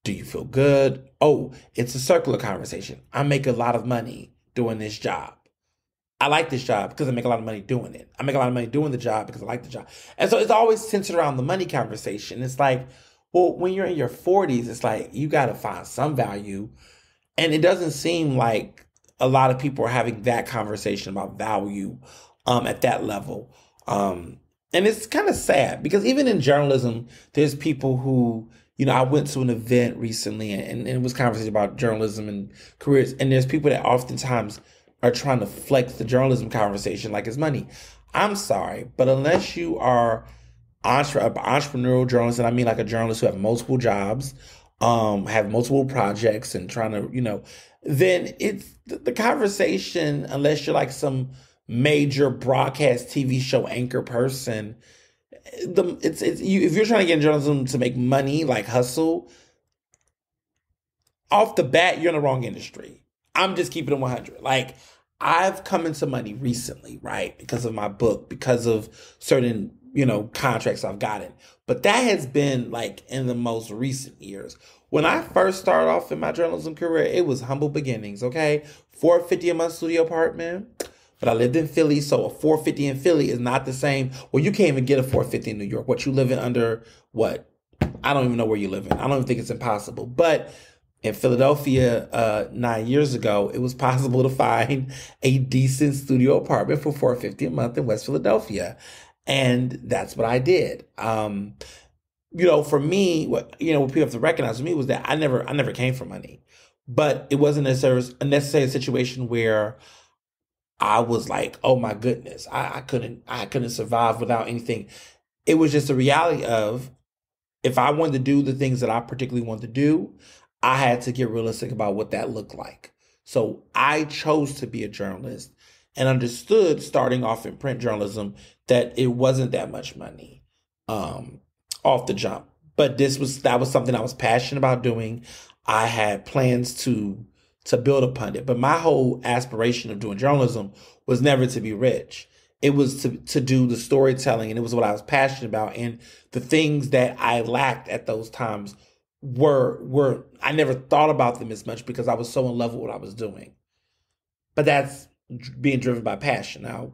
Do you feel good? Oh, it's a circular conversation. I make a lot of money doing this job. I like this job because I make a lot of money doing it. I make a lot of money doing the job because I like the job. And so it's always centered around the money conversation. It's like, well, when you're in your 40s, it's like you got to find some value. And it doesn't seem like a lot of people are having that conversation about value at that level. And it's kind of sad, because even in journalism, there's people who, I went to an event recently, and it was conversation about journalism and careers. And there's people that oftentimes are trying to flex the journalism conversation like it's money. I'm sorry, but unless you are entrepreneurial journalist, and I mean like a journalist who have multiple jobs, have multiple projects, and trying to, then it's the conversation, unless you're like some major broadcast TV show anchor person, if you're trying to get in journalism to make money, like hustle, off the bat, you're in the wrong industry. I'm just keeping it 100. Like, I've come into money recently, right? Because of my book, because of certain, contracts I've gotten. But that has been like in the most recent years. When I first started off in my journalism career, it was humble beginnings, okay? 450 a month studio apartment. But I lived in Philly, so a 450 in Philly is not the same. Well, you can't even get a 450 in New York. What, you live in under what? I don't even know where you live in. I don't even think it's impossible. But in Philadelphia 9 years ago, it was possible to find a decent studio apartment for 450 a month in West Philadelphia. And that's what I did. For me, what people have to recognize with me was that I never came for money. But it wasn't a necessary situation where I was like, oh my goodness, I couldn't survive without anything. It was just a reality of, if I wanted to do the things that I particularly wanted to do, I had to get realistic about what that looked like. So I chose to be a journalist and understood, starting off in print journalism, that it wasn't that much money off the jump. But that was something I was passionate about doing. I had plans to build upon it. But my whole aspiration of doing journalism was never to be rich. It was to do the storytelling, and it was what I was passionate about. And the things that I lacked at those times were I never thought about them as much because I was so in love with what I was doing. But that's being driven by passion. Now,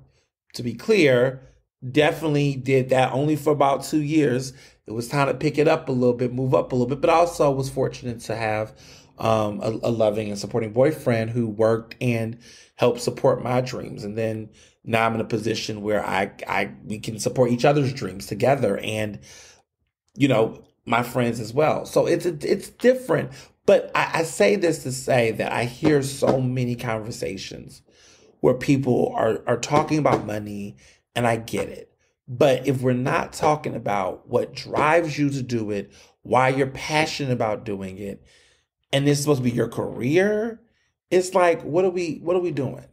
to be clear, definitely did that only for about 2 years. It was time to pick it up a little bit, move up a little bit, but also was fortunate to have a loving and supporting boyfriend who worked and helped support my dreams. And then now I'm in a position where we can support each other's dreams together, and my friends as well. So it's different. But I say this to say that I hear so many conversations where people are talking about money, and I get it. But if we're not talking about what drives you to do it, why you're passionate about doing it, and this is supposed to be your career, it's like, what are we doing?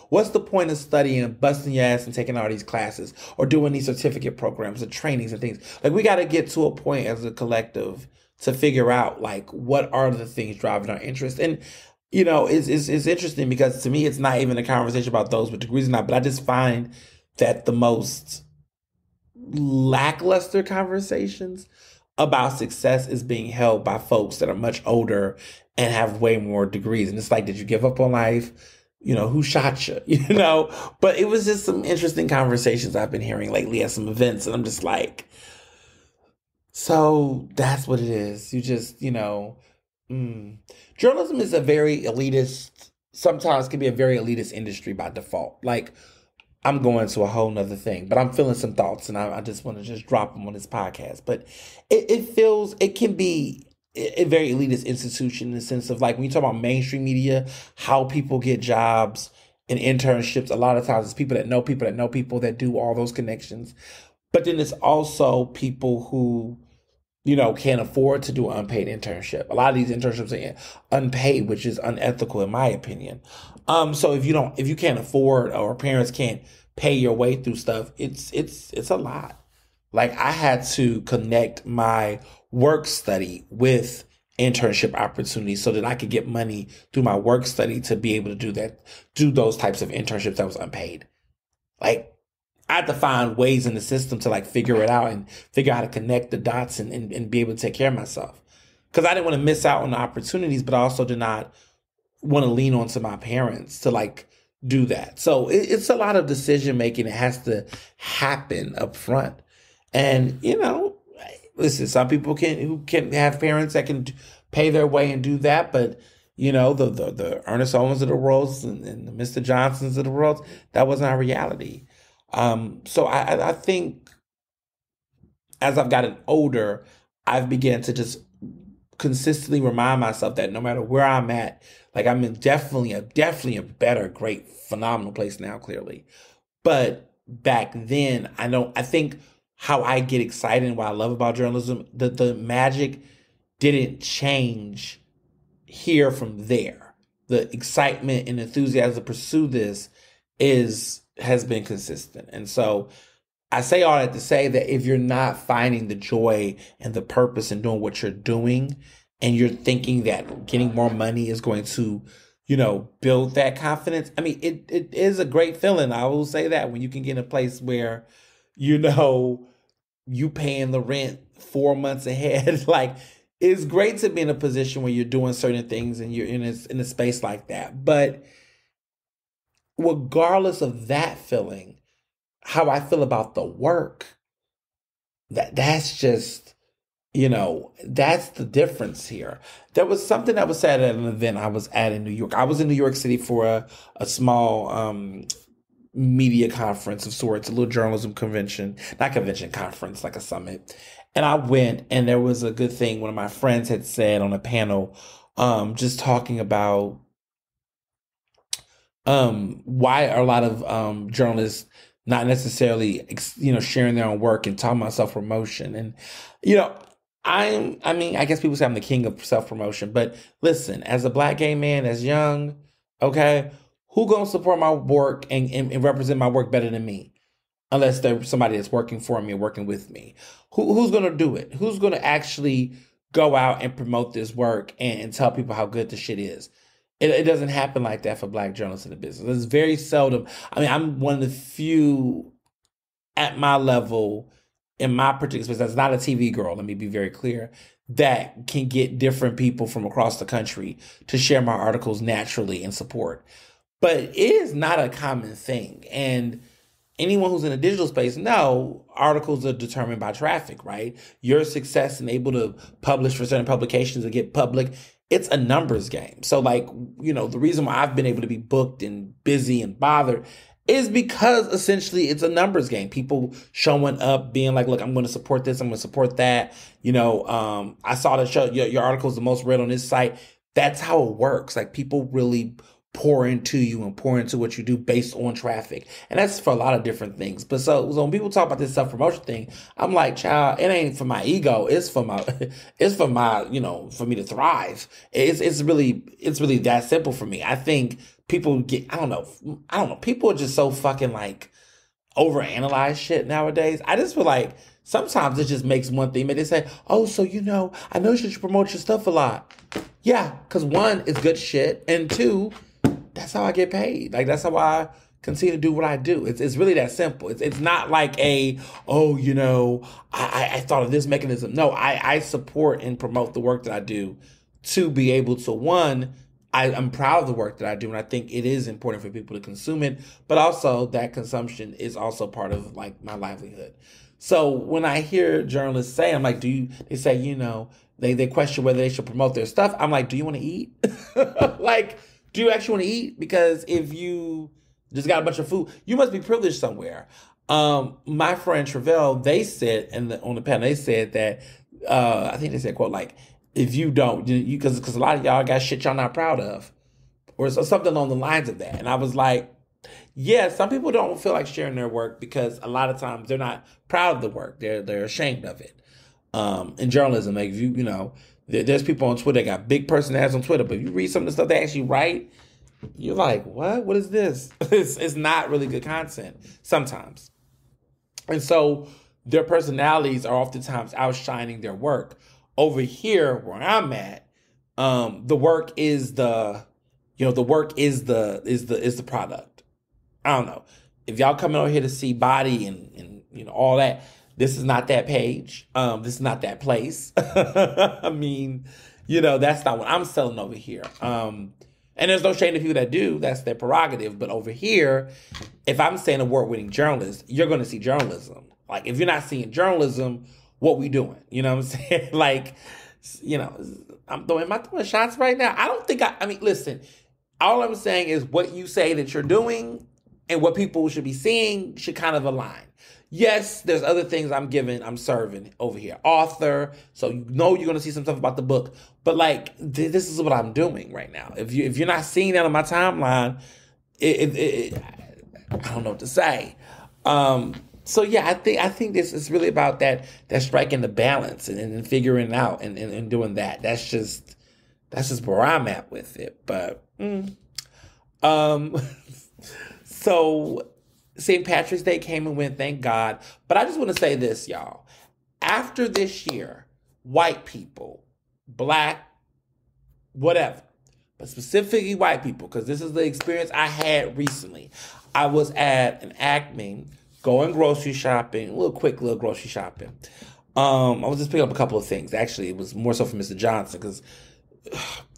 What's the point of studying and busting your ass and taking all these classes or doing these certificate programs and trainings and things? Like, we got to get to a point as a collective to figure out, like, what are the things driving our interest. And it's interesting because to me, it's not even a conversation about those with degrees or not, but I just find that the most lackluster conversations about success is being held by folks that are much older and have way more degrees. And it's like, did you give up on life? Who shot you? But it was just some interesting conversations I've been hearing lately at some events. And I'm just like, so that's what it is. You just, journalism is a very elitist, sometimes can be a very elitist industry by default. Like, I'm going to a whole nother thing, but I'm feeling some thoughts, and I just want to just drop them on this podcast. But it can be a very elitist institution in the sense of, like, when you talk about mainstream media, how people get jobs and internships, a lot of times it's people that know people that know people that do all those connections. But then it's also people who, can't afford to do an unpaid internship. A lot of these internships are unpaid, which is unethical in my opinion. So if you can't afford, or parents can't pay your way through stuff, it's a lot. Like, I had to connect my work study with internship opportunities so that I could get money through my work study to be able to do those types of internships that was unpaid. Like, I had to find ways in the system to, like, figure it out and figure out how to connect the dots and be able to take care of myself. Because I didn't want to miss out on the opportunities, but I also did not want to lean on to my parents to, like, do that. So it's a lot of decision making that has to happen up front. And, listen, some people can have parents that can pay their way and do that, but the Ernest Owens of the world and the Mr. Johnsons of the world, that wasn't our reality. So I think as I've gotten older, I've began to just consistently remind myself that no matter where I'm at, like, I'm in definitely a better, great, phenomenal place now, clearly. But back then, I think how I get excited and what I love about journalism, the magic didn't change here from there. The excitement and enthusiasm to pursue this has been consistent. And so I say all that to say that if you're not finding the joy and the purpose in doing what you're doing, and you're thinking that getting more money is going to, build that confidence, I mean, it is a great feeling. I will say that when you can get in a place where, you paying the rent 4 months ahead. Like, it's great to be in a position where you're doing certain things and you're in a space like that. But regardless of that feeling, how I feel about the work, that's just, that's the difference here. There was something that was said at an event I was at in New York. I was in New York City for a small media conference of sorts, a little journalism convention, not convention, conference, like a summit. And I went, and there was a good thing one of my friends had said on a panel, just talking about why are a lot of journalists not necessarily, sharing their own work and talking about self-promotion. And, I guess people say I'm the king of self-promotion, but listen, as a Black gay man, as young, okay, who gonna support my work and represent my work better than me? Unless there's somebody that's working for me or working with me. Who's gonna do it? Who's gonna actually go out and promote this work and tell people how good the shit is? It doesn't happen like that for Black journalists in the business. It's very seldom. I'm one of the few at my level, in my particular space, that's not a TV girl, let me be very clear, that can get different people from across the country to share my articles naturally and support. But it is not a common thing. And anyone who's in a digital space, articles are determined by traffic, right? Your success and able to publish for certain publications and get public, it's a numbers game. So the reason why I've been able to be booked and busy and bothered is because essentially it's a numbers game. People showing up, being like, look, I'm going to support this, I'm going to support that. I saw the show, your article is the most read on this site. That's how it works. Like, people really pour into you and pour into what you do based on traffic. And that's for a lot of different things. But so when people talk about this self-promotion thing, I'm like, child, it ain't for my ego. It's for my, for me to thrive. It's really that simple for me. I think people get, I don't know. People are just so fucking overanalyze shit nowadays. I just feel like sometimes it just makes one thing. They say, oh, so I know you should promote your stuff a lot. Yeah, because one, it's good shit. And two, that's how I get paid. That's how I continue to do what I do. It's really that simple. It's not like I thought of this mechanism. No, I support and promote the work that I do to be able to, one, I'm proud of the work that I do, and I think it is important for people to consume it, but also that consumption is also part of my livelihood. So when I hear journalists say, I'm like, they say, they question whether they should promote their stuff. I'm like, do you want to eat? Do you actually want to eat? Because if you just got a bunch of food, you must be privileged somewhere. My friend Travell, they said, on the panel, they said that, I think they said, quote, if you don't, because a lot of y'all got shit y'all not proud of, or something along the lines of that. And I was like, yeah, some people don't feel like sharing their work because a lot of times they're not proud of the work. They're ashamed of it. In journalism, if there's people on Twitter that got big personalities on Twitter, but if you read some of the stuff they actually write, you're like, what? What is this? It's not really good content sometimes. And so their personalities are oftentimes outshining their work. Over here, where I'm at, the work is the product. I don't know. If y'all coming over here to see body and all that, this is not that page. This is not that place. I mean, that's not what I'm selling over here. And there's no shame to people that do. That's their prerogative. But over here, if I'm saying award-winning journalist, you're going to see journalism. If you're not seeing journalism, what we doing? You know what I'm saying? Am I throwing shots right now? I don't think listen, all I'm saying is what you say that you're doing and what people should be seeing should kind of align. Yes, there's other things I'm serving over here. Author, so you're going to see some stuff about the book. But this is what I'm doing right now. If you're not seeing that on my timeline, I don't know what to say. So yeah, I think this is really about that striking the balance and figuring it out and doing that. That's just where I'm at with it. But so St. Patrick's Day came and went, thank God. But I just want to say this, y'all. After this year, white people, Black, whatever, but specifically white people, because this is the experience I had recently. I was at an Acme going grocery shopping, a little quick little grocery shopping. I was just picking up a couple of things. Actually, it was more so for Mr. Johnson because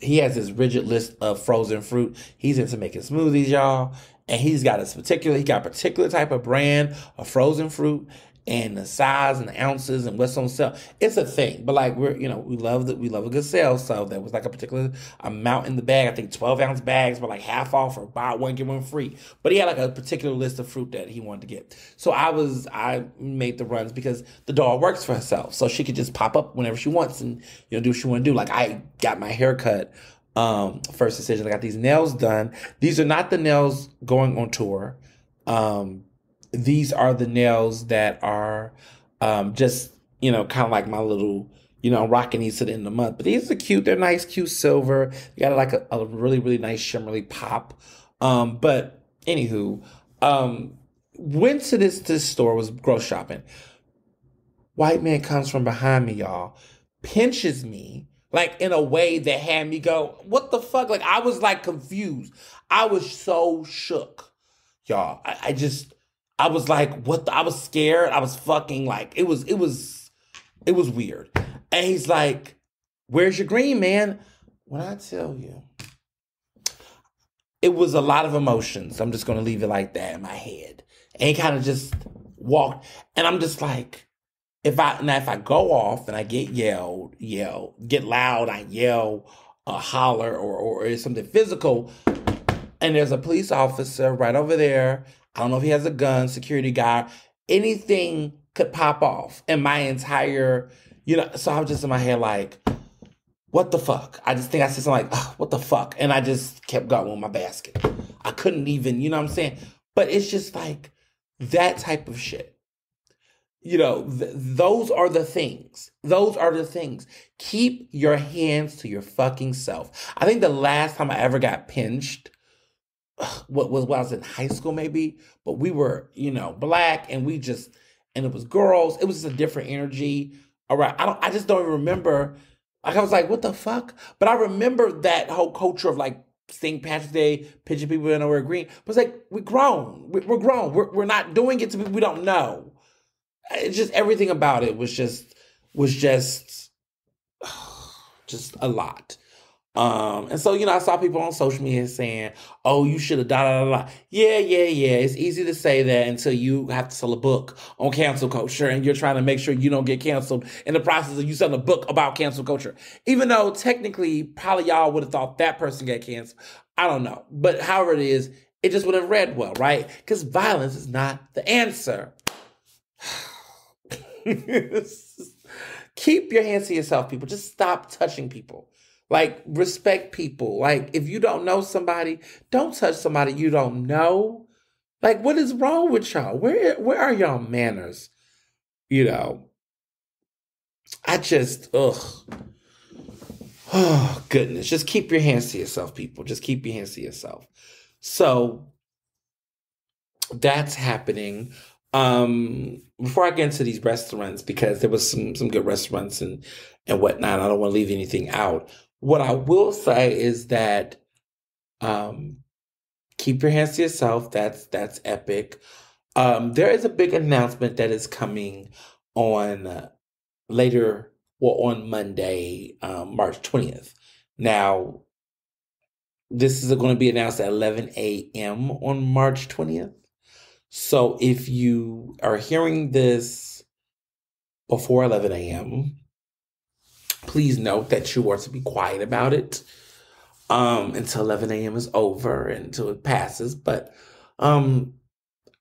he has this rigid list of frozen fruit. He's into making smoothies, y'all. And he got a particular type of brand of frozen fruit and the size and the ounces and what's on sale. It's a thing. But like we love a good sale. So there was like a particular amount in the bag. I think 12-ounce bags were like half off or buy one, get one free. But he had like a particular list of fruit that he wanted to get. So I made the runs because the dog works for herself. So she could just pop up whenever she wants and do what she want to do. Like I got my hair cut. First decision. I got these nails done. These are not the nails going on tour. These are the nails that are just, kind of like my little, rocking these to the end of the month. But these are cute. They're nice, cute silver. They got like a really, really nice shimmery pop. But anywho, went to this store, was grocery shopping. White man comes from behind me, y'all, pinches me like in a way that had me go, what the fuck? Like I was like confused. I was so shook, y'all. I was like, I was scared. I was fucking like, it was weird. And he's like, where's your green, man? When I tell you, it was a lot of emotions. I'm just going to leave it like that in my head. And he kind of just walked. And I'm just like, if I go off and I get get loud, I yell, holler, or it's something physical, and there's a police officer right over there, I don't know if he has a gun, security guard, anything could pop off. And my entire, so I was just in my head like, what the fuck? I just think I said something like, oh, what the fuck? And I just kept going with my basket. I couldn't even, you know what I'm saying? But it's just like that type of shit. Those are the things. Those are the things. Keep your hands to your fucking self. I think the last time I ever got pinched what was when I was in high school maybe, but we were, black and and it was girls. It was just a different energy. All right. I just don't even remember. Like I was like, what the fuck? But I remember that whole culture of like St. Patrick's Day, pinching people in wear green. But it's like, we're grown. We're grown. We're not doing it to people we don't know. It's just everything about it was just a lot. And so, I saw people on social media saying, oh, you should have da. Yeah. It's easy to say that until you have to sell a book on cancel culture and you're trying to make sure you don't get canceled in the process of you selling a book about cancel culture. Even though technically probably y'all would have thought that person got canceled. I don't know. But however it is, it just would have read well, right? Because violence is not the answer. Keep your hands to yourself, people. Just stop touching people. Like, respect people. Like, if you don't know somebody, don't touch somebody you don't know. Like, what is wrong with y'all? Where are y'all manners? I just, Oh, goodness. Just keep your hands to yourself, people. Just keep your hands to yourself. So, that's happening. Before I get into these restaurants, because there was some good restaurants and whatnot, I don't want to leave anything out. What I will say is that keep your hands to yourself. That's epic. There is a big announcement that is coming on on Monday, March 20th. Now, this is going to be announced at 11 a.m. on March 20th. So if you are hearing this before 11 a.m., please note that you are to be quiet about it until 11 a.m. is over, until it passes. But I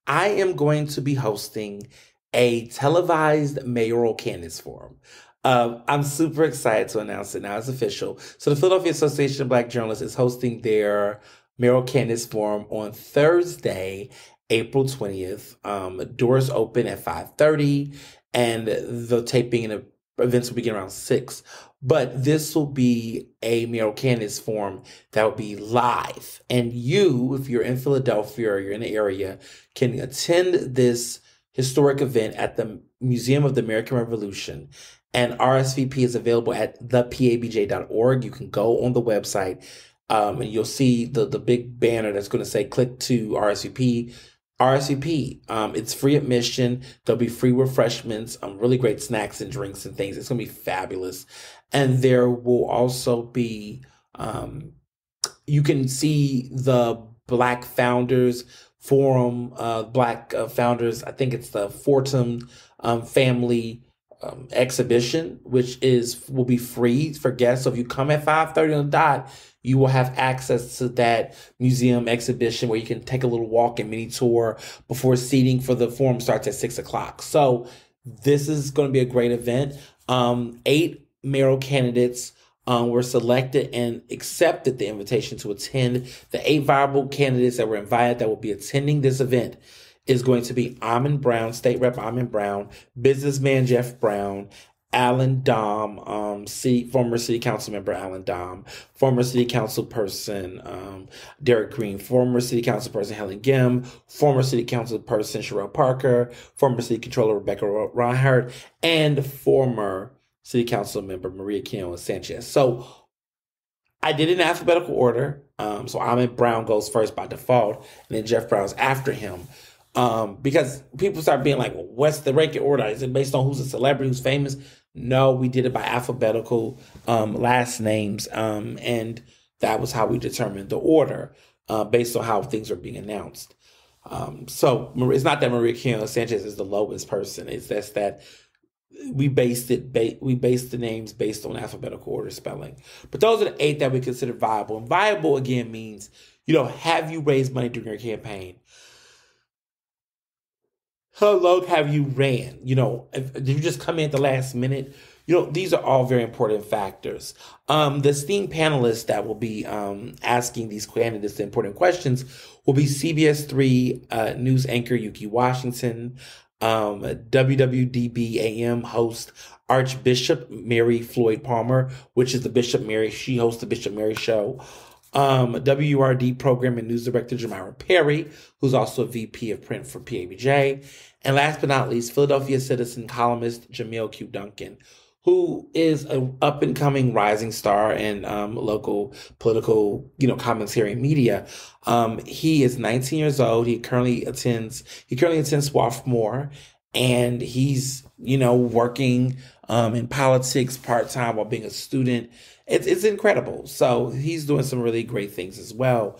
am going to be hosting a televised mayoral candidates forum. I'm super excited to announce it now. It's official. So the Philadelphia Association of Black Journalists is hosting their mayoral candidates forum on Thursday, April 20th. Doors open at 5:30, and the taping and the events will begin around 6. But this will be a mayoral candidates forum that will be live. And you, if you're in Philadelphia or you're in the area, can attend this historic event at the Museum of the American Revolution. And RSVP is available at thepabj.org. You can go on the website and you'll see the big banner that's going to say click to RSVP. RSVP. It's free admission. There'll be free refreshments, really great snacks and drinks and things. It's going to be fabulous. And there will also be, you can see the Black Founders Forum, Black Founders, I think it's the Fortum Family exhibition, which will be free for guests. So if you come at 5:30 on the dot, you will have access to that museum exhibition where you can take a little walk and mini tour before seating for the forum starts at 6 o'clock. So this is going to be a great event. 8 mayoral candidates were selected and accepted the invitation to attend. The 8 viable candidates that were invited that will be attending this event is going to be Almond Brown, State Rep Almond Brown, Businessman Jeff Brown, Alan Dom, former City Council member Alan Dom, former City Council person Derek Green, former City Council person Helen Gim, former City Council person Sherelle Parker, former City Controller Rebecca Reinhardt, and former City Council member Maria Quinoa Sanchez. So I did it in alphabetical order. So Almond Brown goes first by default, and then Jeff Brown's after him. Because people start being like, well, what's the ranking order? Is it based on who's a celebrity, who's famous? No, we did it by alphabetical last names. And that was how we determined the order based on how things are being announced. So it's not that Maria Quinoa Sanchez is the lowest person. It's just that we based the names based on alphabetical order spelling. But those are the 8 that we consider viable. And viable, again, means, have you raised money during your campaign? How long have you ran? Did you just come in at the last minute? These are all very important factors. The esteemed panelists that will be asking these candidates the important questions will be CBS 3 news anchor Yuki Washington, WWDB AM host Archbishop Mary Floyd Palmer, which is the Bishop Mary. She hosts the Bishop Mary Show. WURD program and news director Jamira Perry, who's also a VP of print for PABJ. And last but not least, Philadelphia Citizen columnist Jamil Q. Duncan, who is an up-and-coming rising star in local political, commentary and media. He is 19 years old. He currently attends Swarthmore, and he's, working in politics part-time while being a student. It's incredible. So he's doing some really great things as well.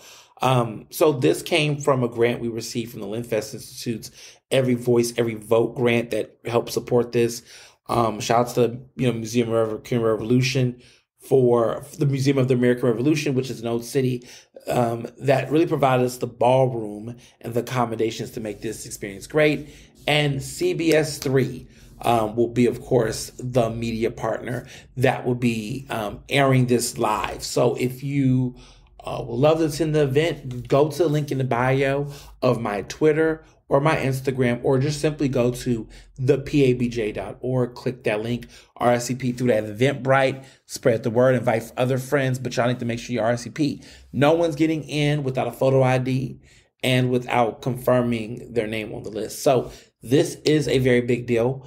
So this came from a grant we received from the Linfest Institute's Every Voice, Every Vote grant that helped support this. Shout out to the Museum of the American Revolution for the Museum of the American Revolution, which is an old city that really provided us the ballroom and the accommodations to make this experience great. And CBS 3 will be, of course, the media partner that will be airing this live. So if you would love to attend the event, go to the link in the bio of my Twitter or my Instagram, or just simply go to thepabj.org, click that link, RSVP through that Eventbrite, spread the word, invite other friends, but y'all need to make sure you RSVP. No one's getting in without a photo ID and without confirming their name on the list. So this is a very big deal.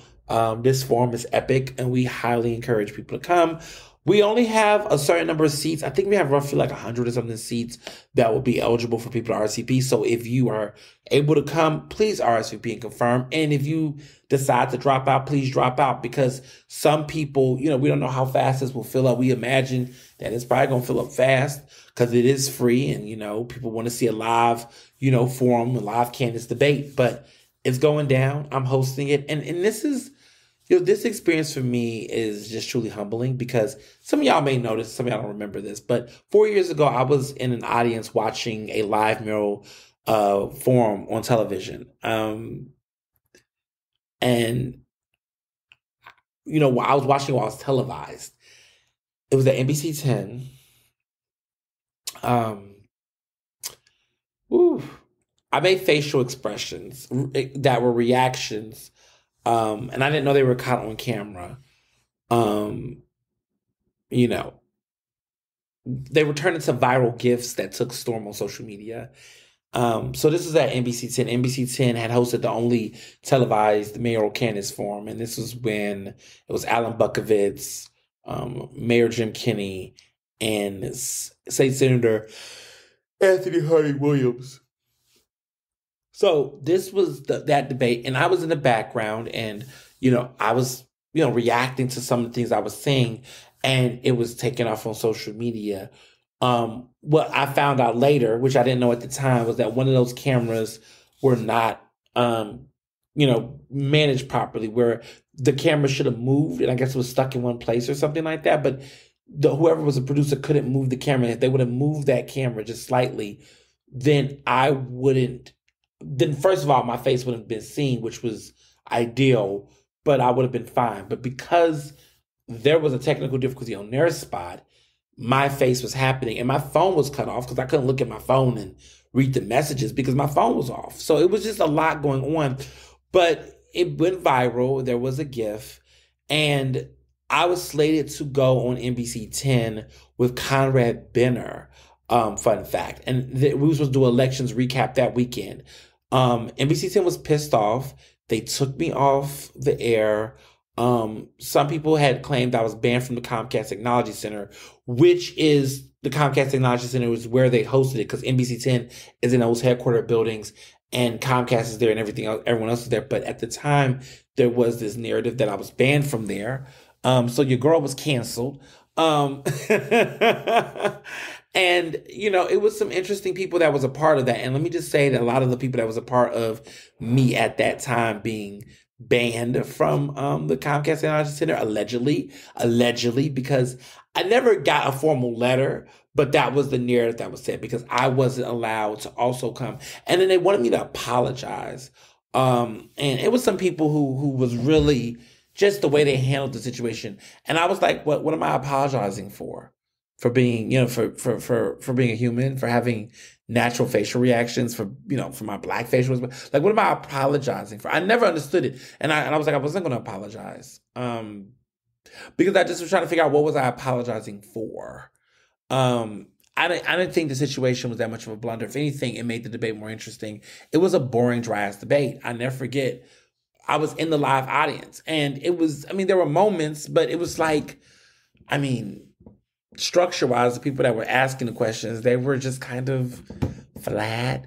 This forum is epic, and we highly encourage people to come. We only have a certain number of seats. I think we have roughly like 100 or something seats that will be eligible for people to RSVP. So if you are able to come, please RSVP and confirm. And if you decide to drop out, please drop out, because some people, we don't know how fast this will fill up. We imagine that it's probably going to fill up fast because it is free, and, people want to see a live, forum, a live candidates debate, but it's going down. I'm hosting it. And this is, this experience for me is just truly humbling, because some of y'all may notice, some of y'all don't remember this, but 4 years ago, I was in an audience watching a live mural forum on television. And, I was watching while it was televised. It was at NBC 10. I made facial expressions that were reactions. And I didn't know they were caught on camera. They were turned into viral GIFs that took storm on social media. So this is at NBC 10. NBC 10 had hosted the only televised mayoral candidates forum. And this was when it was Alan Buckovitz, Mayor Jim Kenney, and State Senator Anthony Harding Williams. So this was that debate, and I was in the background, and I was reacting to some of the things I was seeing, and it was taken off on social media. What I found out later, which I didn't know at the time, was that one of those cameras were not, managed properly, where the camera should have moved, and I guess it was stuck in one place or something like that. But whoever was a producer couldn't move the camera. If they would have moved that camera just slightly, then I wouldn't. Then first of all, my face wouldn't have been seen, which was ideal, but I would have been fine. But because there was a technical difficulty on their spot, my face was happening, and my phone was cut off because I couldn't look at my phone and read the messages because my phone was off. So it was just a lot going on. But it went viral. There was a GIF, and I was slated to go on NBC 10 with Conrad Benner. Fun fact. And we were supposed to do elections recap that weekend. NBC 10 was pissed off. They took me off the air. Some people had claimed I was banned from the Comcast Technology Center, which is the Comcast Technology Center was where they hosted it, because NBC 10 is in those headquarter buildings and Comcast is there and everything else, everyone else is there. But at the time, there was this narrative that I was banned from there. So your girl was canceled. And, it was some interesting people that was a part of that. And let me just say that a lot of the people that was a part of me at that time being banned from the Comcast Technology Center, allegedly, because I never got a formal letter, but that was the narrative that was said, because I wasn't allowed to also come. And then they wanted me to apologize. And it was some people who was really just the way they handled the situation. And I was like, what am I apologizing for? For being, for being a human, for having natural facial reactions, for my black facial, like, what am I apologizing for? I never understood it, and I was like, I wasn't going to apologize, because I just was trying to figure out what was I apologizing for. I didn't think the situation was that much of a blunder. If anything, it made the debate more interesting. It was a boring, dry ass debate. I never forget. I was in the live audience, and it was. I mean, there were moments, but it was like, structure-wise, the people that were asking the questions, they were just kind of flat,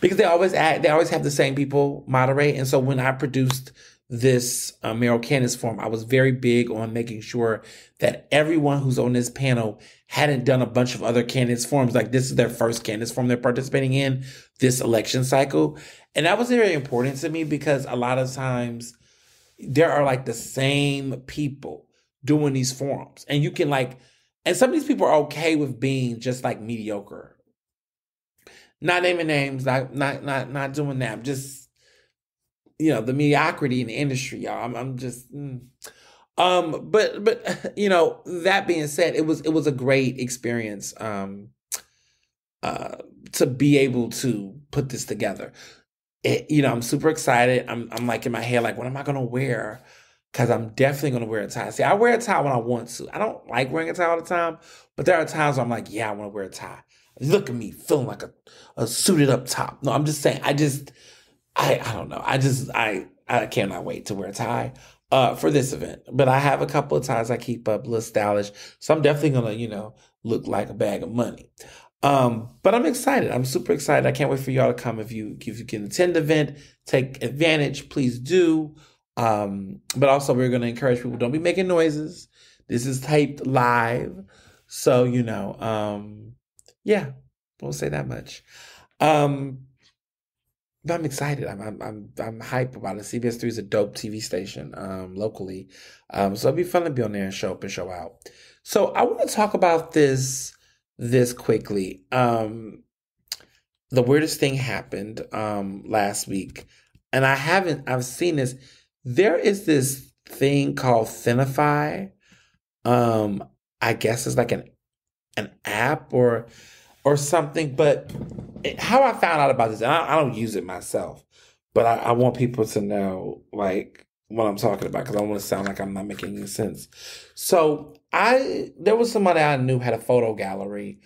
because they always have the same people moderate. And so when I produced this Mayoral Candace forum, I was very big on making sure that everyone who's on this panel hadn't done a bunch of other candidates forums. Like, this is their first candidates forum they're participating in this election cycle. And that was very important to me, because a lot of times there are like the same people doing these forums, and you can and some of these people are okay with being just like mediocre. Not naming names, not doing that. I'm just, the mediocrity in the industry, y'all. I'm just, but that being said, it was a great experience, to be able to put this together. I'm super excited. I'm like in my head, like, what am I gonna wear? Because I'm definitely going to wear a tie. See, I wear a tie when I want to. I don't like wearing a tie all the time, but there are times where I'm like, yeah, I want to wear a tie. Look at me feeling like a suited up top. No, I'm just saying, I don't know. I cannot wait to wear a tie for this event. But I have a couple of ties I keep up, a little stylish. So I'm definitely going to, look like a bag of money. But I'm excited. I'm super excited. I can't wait for y'all to come. If you can attend the event, take advantage, please do. But also, we're going to encourage people, don't be making noises. This is taped live. So, yeah, won't say that much. But I'm excited. I'm hype about it. CBS 3 is a dope TV station, locally. So it'll be fun to be on there and show up and show out. So I want to talk about this quickly. The weirdest thing happened, last week, and I've seen this. There is this thing called Thinify. I guess it's like an app or something. But how I found out about this, and I don't use it myself, but I want people to know like what I'm talking about, because I want to sound like I'm not making any sense. So there was somebody I knew had a photo gallery.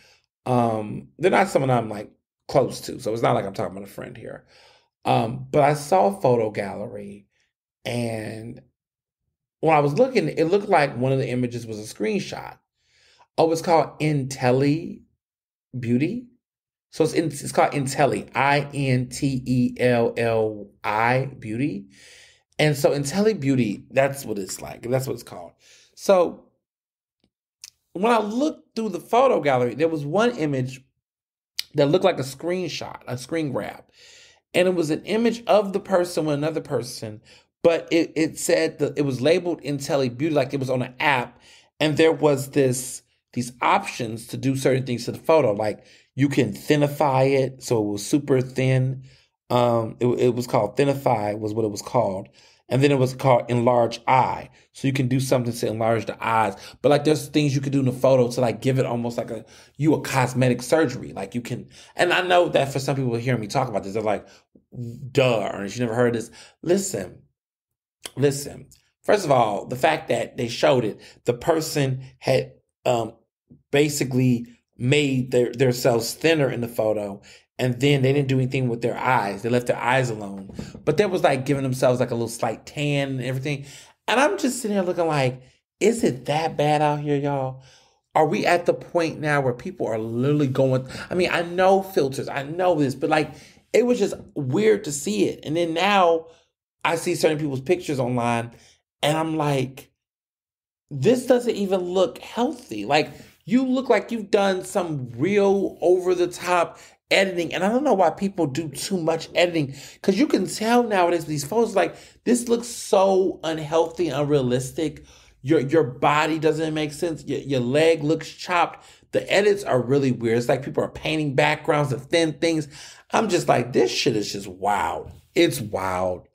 They're not someone I'm like close to, so it's not like I'm talking about a friend here. But I saw a photo gallery. And when I was looking, it looked like one of the images was a screenshot. Oh, it's called Intelli Beauty. So it's called Intelli, Intelli Beauty. And so Intelli Beauty, that's what it's like. That's what it's called. So when I looked through the photo gallery, there was one image that looked like a screenshot, a screen grab. And it was an image of the person with another person, but it said that it was labeled Intelli Beauty, like it was on an app. And there was these options to do certain things to the photo. Like you can thinify it, so it was super thin. It was called Thinify, was what it was called. And then it was called Enlarge Eye. So you can do something to enlarge the eyes. But like there's things you could do in the photo to like give it almost like a cosmetic surgery. Like you can, and I know that for some people hearing me talk about this, they're like, duh, Ernest, you never heard this. Listen. First of all, the fact that they showed it, the person had basically made themselves thinner in the photo, and then they didn't do anything with their eyes. They left their eyes alone. But there was like giving themselves like a little slight tan and everything. And I'm just sitting there looking like, is it that bad out here, y'all? Are we at the point now where people are literally going? I mean, I know filters, I know this, but like it was just weird to see it. And then now I see certain people's pictures online, and I'm like, this doesn't even look healthy. Like you look like you've done some real over the top editing. And I don't know why people do too much editing, because you can tell nowadays these photos, like this looks so unhealthy, unrealistic. Your body doesn't make sense. Your leg looks chopped. The edits are really weird. It's like people are painting backgrounds of thin things. I'm just like, this shit is just wild. It's wild.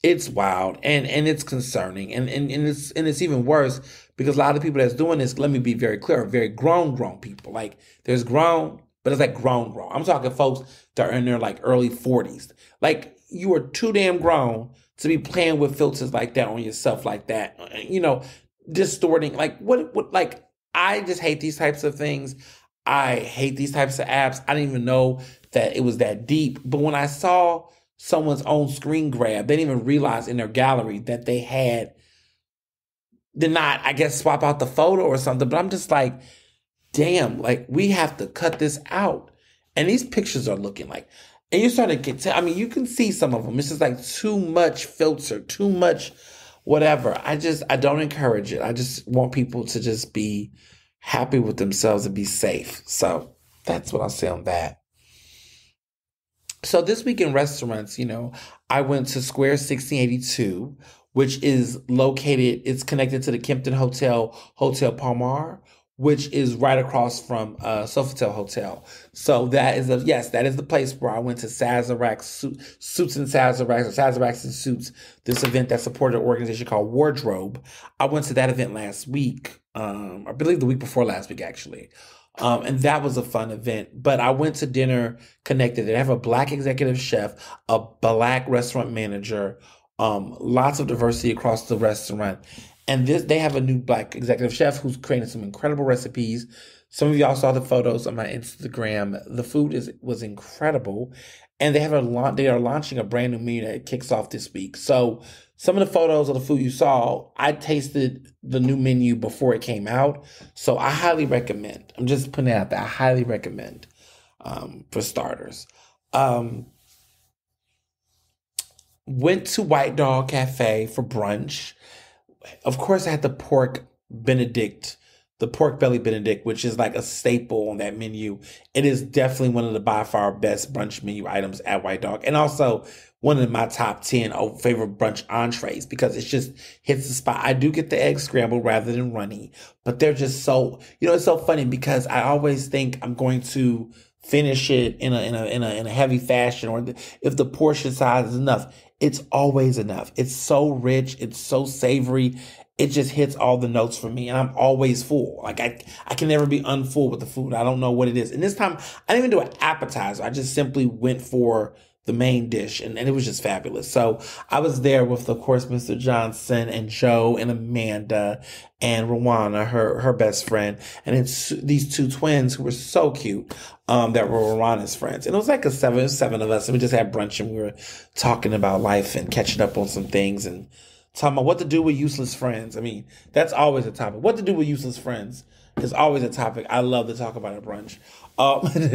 It's wild, and it's concerning, and it's even worse because a lot of people that's doing this, let me be very clear, are very grown people. Like there's grown, but it's like grown. I'm talking folks that are in their like early 40s. Like you are too damn grown to be playing with filters like that on yourself, like that, distorting. Like what? Like I just hate these types of things. I hate these types of apps. I didn't even know that it was that deep, but when I saw someone's own screen grab, they didn't even realize in their gallery that they did not, I guess, swap out the photo or something. But I'm just like, damn, like we have to cut this out. And these pictures are looking like, and you start to get to, I mean, you can see some of them. It's just like too much filter, too much whatever. I don't encourage it. I just want people to just be happy with themselves and be safe. So that's what I'll say on that. So this week in restaurants, I went to Square 1682, which is located, it's connected to the Kimpton Hotel, Hotel Palmar, which is right across from Sofitel Hotel. So that is the place where I went to Sazerac Suits and Sazeracs, or Sazeracs and Suits, this event that supported an organization called Wardrobe. I went to that event last week, I believe the week before last week, actually. And that was a fun event. But I went to dinner connected. They have a Black executive chef, a Black restaurant manager, lots of diversity across the restaurant. And they have a new Black executive chef who's creating some incredible recipes. Some of y'all saw the photos on my Instagram. The food was incredible. And they are launching a brand new menu that kicks off this week. So some of the photos of the food you saw, I tasted the new menu before it came out. So I highly recommend. I'm just putting it out there. I highly recommend for starters. Went to White Dog Cafe for brunch. Of course, I had the pork belly Benedict, which is like a staple on that menu. It is definitely one of the by far best brunch menu items at White Dog. And also one of my top 10 favorite brunch entrees, because it just hits the spot. I do get the egg scrambled rather than runny, but they're just so, it's so funny because I always think I'm going to finish it in a heavy fashion, or if the portion size is enough. It's always enough. It's so rich. It's so savory. It just hits all the notes for me, and I'm always full. Like I can never be unfull with the food. I don't know what it is. And this time I didn't even do an appetizer. I just simply went for the main dish, and it was just fabulous. So I was there with, of course, Mr. Johnson and Joe and Amanda and Rwana, her best friend, and it's these two twins who were so cute, that were Rwana's friends. And it was like seven of us, and we just had brunch, and we were talking about life and catching up on some things and talking about what to do with useless friends. I mean, that's always a topic. What to do with useless friends. is always a topic I love to talk about at brunch.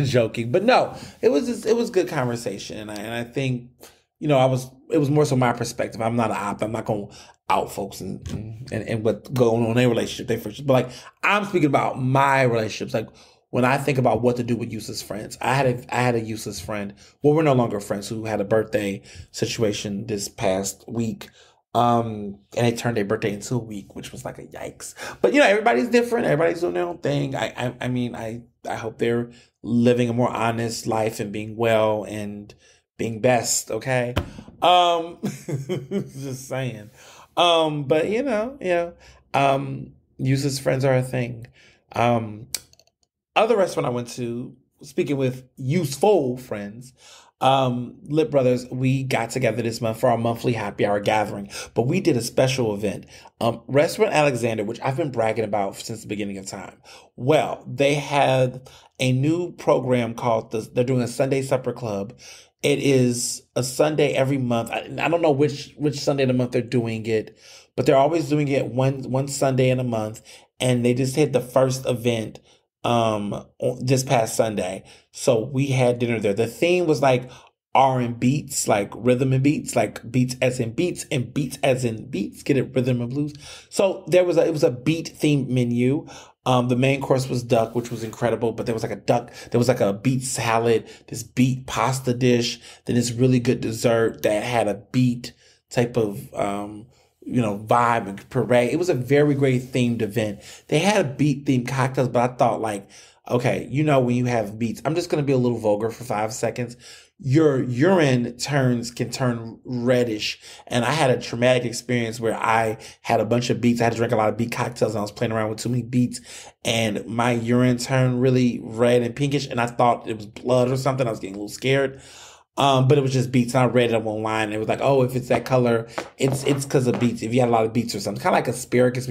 Joking, but no, it was good conversation, and I think it was more so my perspective. I'm not an op. I'm not going to out folks and what going on in their relationship. They first, but like I'm speaking about my relationships. Like when I think about what to do with useless friends, I had a useless friend. Well, we're no longer friends who had a birthday situation this past week. And they turned their birthday into a week, which was like a yikes. But everybody's different. Everybody's doing their own thing. I mean, I hope they're living a more honest life and being well and being best. Okay. Just saying. But useless friends are a thing. Other restaurant I went to, speaking with useful friends, Lip Brothers, we got together this month for our monthly happy hour gathering, but we did a special event. Restaurant Alexander, which I've been bragging about since the beginning of time. Well, they had a new program called they're doing a Sunday Supper Club. It is a Sunday every month. I don't know which Sunday of the month they're doing it, but they're always doing it one Sunday in a month. And they just had the first event this past Sunday. So we had dinner there. The theme was like R and beats, like rhythm and beats, like beats as in beats and beats as in beats. Get it? Rhythm and blues. So it was a beat themed menu. The main course was duck, which was incredible, but there was like a duck, there was like a beet salad, this beet pasta dish, then this really good dessert that had a beet type of, vibe and parade. It was a very great themed event. They had a beet themed cocktails, but I thought like, okay, when you have beets, I'm just going to be a little vulgar for 5 seconds. Your urine can turn reddish. And I had a traumatic experience where I had a bunch of beets. I had to drink a lot of beet cocktails and I was playing around with too many beets and my urine turned really red and pinkish. And I thought it was blood or something. I was getting a little scared. But it was just beets. And I read it online. And it was like, oh, if it's that color, it's because of beets. If you had a lot of beets or something, kind of like asparagus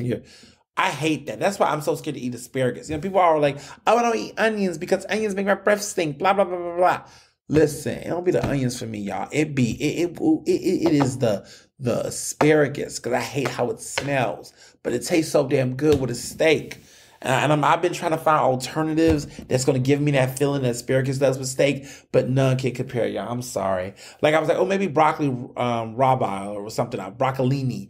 I hate that. That's why I'm so scared to eat asparagus. People are like, oh, I don't eat onions because onions make my breath stink, blah, blah, blah, blah, blah. Listen, it don't be the onions for me, y'all. It is the asparagus because I hate how it smells, but it tastes so damn good with a steak. And I've been trying to find alternatives that's going to give me that feeling that asparagus does with steak, but none can compare, y'all. I'm sorry. Like I was like, oh, maybe broccoli rabi or something, broccolini.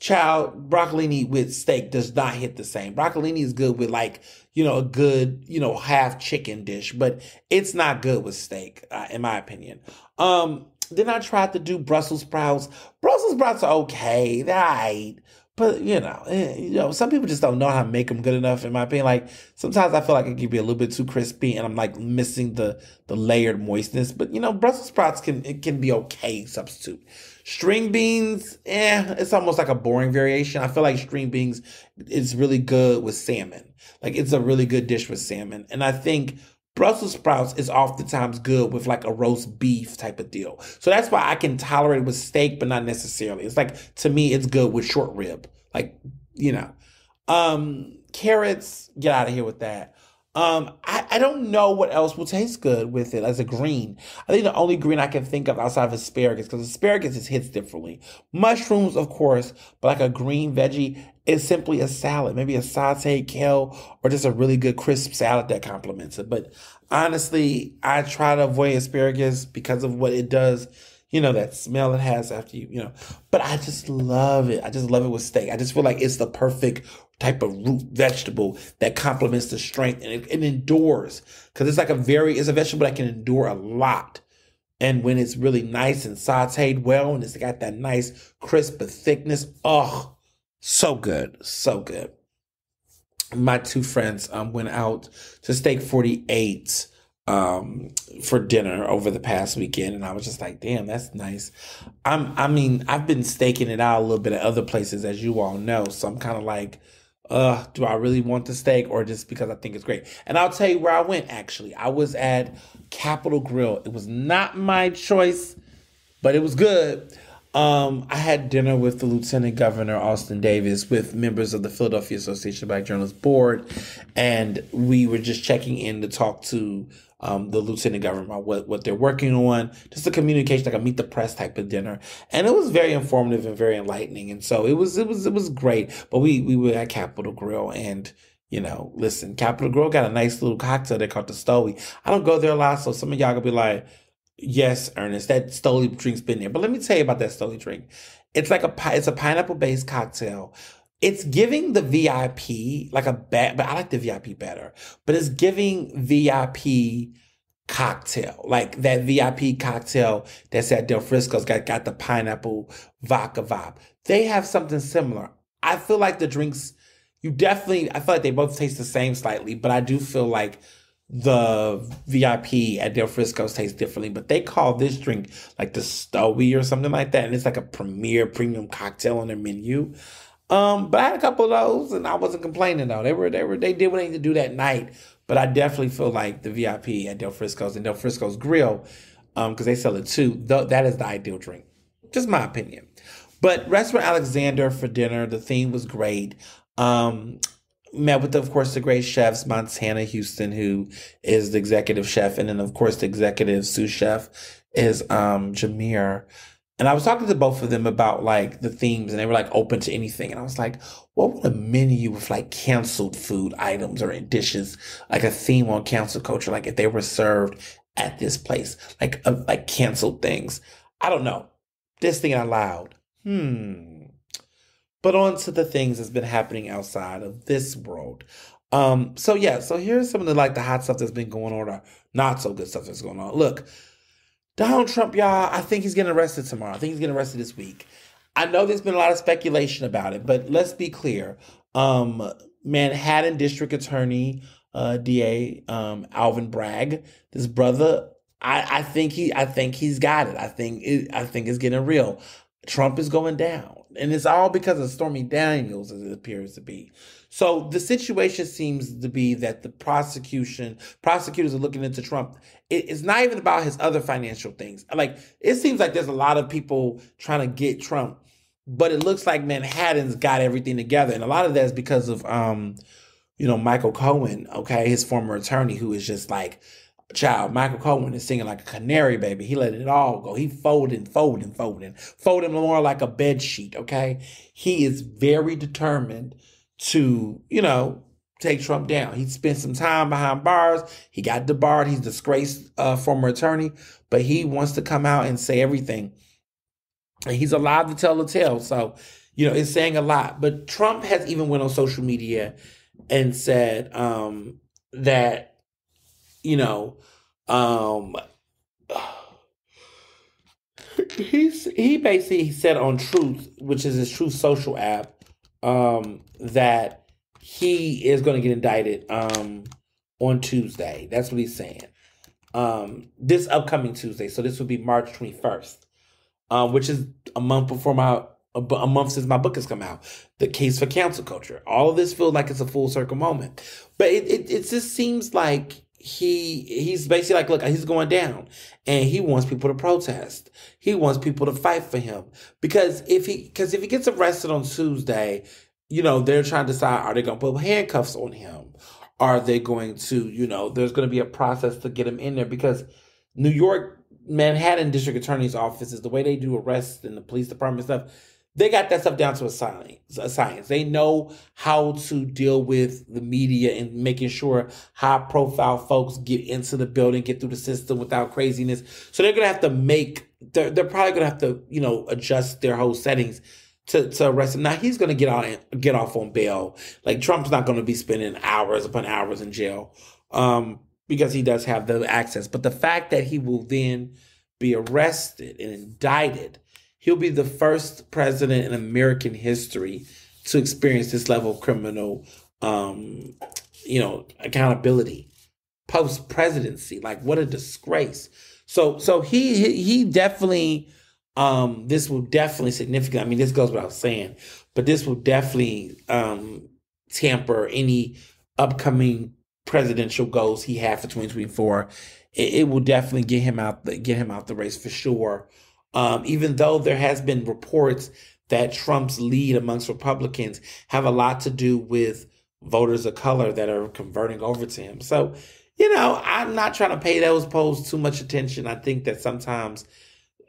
Child, broccolini with steak does not hit the same. Broccolini is good with like, a good, half chicken dish, but it's not good with steak, in my opinion. Then I tried to do Brussels sprouts. Brussels sprouts are okay. They're all right. But, some people just don't know how to make them good enough, in my opinion. Like, sometimes I feel like it can be a little bit too crispy and I'm like missing the layered moistness. But, Brussels sprouts can be okay substitute. String beans, it's almost like a boring variation. I feel like string beans is really good with salmon. Like, it's a really good dish with salmon. And I think Brussels sprouts is oftentimes good with like a roast beef type of deal. So that's why I can tolerate it with steak, but not necessarily. It's like, to me, it's good with short rib. Like, carrots, get out of here with that. I don't know what else will taste good with it as a green. I think the only green I can think of outside of asparagus, because asparagus just hits differently. Mushrooms, of course, but like a green veggie is simply a salad, maybe a sauteed kale or just a really good crisp salad that complements it. But honestly, I try to avoid asparagus because of what it does. That smell it has after but I just love it. I just love it with steak. I just feel like it's the perfect type of root vegetable that complements the strength and it endures because it's a vegetable that can endure a lot. And when it's really nice and sauteed well and it's got that nice crisp thickness, oh, so good. So good. My two friends went out to Steak 48 for dinner over the past weekend, and I was just like, damn, that's nice. I've been staking it out a little bit at other places, as you all know, so I'm kind of like, do I really want the steak or just because I think it's great? And I'll tell you where I went, actually. I was at Capitol Grill. It was not my choice, but it was good. I had dinner with the Lieutenant Governor, Austin Davis, with members of the Philadelphia Association of Black Journalists Board, and we were just checking in to talk to the Lieutenant Governor about what they're working on, just a communication, like a meet the press type of dinner. And it was very informative and very enlightening. And so it was great. But we were at Capitol Grill and Listen, Capitol Grove got a nice little cocktail they called the Stoli. I don't go there a lot, so some of y'all gonna be like, yes, Ernest, that Stoli drink's been there. But let me tell you about that Stoli drink. It's like it's a pineapple based cocktail. It's giving the VIP like a bad, but I like the VIP better. But it's giving VIP cocktail, like that VIP cocktail that's at Del Frisco's got the pineapple vodka vibe. They have something similar. I feel like the drinks, I feel like they both taste the same slightly, but I do feel like the VIP at Del Frisco's tastes differently. But they call this drink like the Stowie or something like that, and it's like a premier premium cocktail on their menu. But I had a couple of those, and I wasn't complaining though. They did what they needed to do that night. But I definitely feel like the VIP at Del Frisco's and Del Frisco's Grill, because they sell it too. That is the ideal drink, just my opinion. But Restaurant Alexander for dinner, the theme was great. Met with, of course, the great chefs, Montana Houston, who is the executive chef, and then, of course, the executive sous chef is Jameer. And I was talking to both of them about like the themes, and they were like open to anything. And I was like, what would a menu with like canceled food items or dishes, like a theme on cancel culture, like if they were served at this place, like canceled things? I don't know. Just thinking out loud. But on to the things that's been happening outside of this world. So here's some of the hot stuff that's been going on, or not so good stuff that's going on. Look, Donald Trump, y'all, I think he's getting arrested tomorrow. I think he's getting arrested this week. I know there's been a lot of speculation about it, but let's be clear. Manhattan District Attorney, DA, Alvin Bragg, this brother, I think he's got it. I think it's getting real. Trump is going down. And it's all because of Stormy Daniels, as it appears to be. So the situation seems to be that the prosecutors are looking into Trump. It's not even about his other financial things. Like, it seems like there's a lot of people trying to get Trump, but it looks like Manhattan's got everything together. And a lot of that is because of, Michael Cohen, okay, his former attorney, who is just like, Michael Cohen is singing like a canary, baby. He let it all go. He folding more like a bed sheet, okay? He is very determined to, take Trump down. He spent some time behind bars. He got debarred. He's disgraced former attorney, but he wants to come out and say everything. And he's alive to tell the tale. So, it's saying a lot. But Trump has even went on social media and said that, he basically said on Truth, which is his Truth social app, that he is going to get indicted on Tuesday. That's what he's saying. This upcoming Tuesday. So this would be March 21st, which is a month since my book has come out. The Case for Cancel Culture. All of this feels like it's a full circle moment. But it just seems like he's basically like, look, he's going down, and he wants people to protest. He wants people to fight for him, because if he gets arrested on Tuesday, they're trying to decide, are they going to put handcuffs on him? Are they going to, there's going to be a process to get him in there, because New York, Manhattan District Attorney's Office is the way they do arrests in the police department stuff. They got that stuff down to a science. They know how to deal with the media and making sure high-profile folks get into the building, get through the system without craziness. So they're going to have to they're probably going to have to, adjust their whole settings to arrest him. Now, he's going to get off on bail. Like, Trump's not going to be spending hours upon hours in jail because he does have the access. But the fact that he will then be arrested and indicted, he'll be the first president in American history to experience this level of criminal, accountability post-presidency. Like, what a disgrace. So he definitely, this will definitely significant. I mean, this goes without saying, but this will definitely tamper any upcoming presidential goals he had for 2024. It will definitely get him out the race for sure. Even though there has been reports that Trump's lead amongst Republicans have a lot to do with voters of color that are converting over to him. So, I'm not trying to pay those polls too much attention. I think that sometimes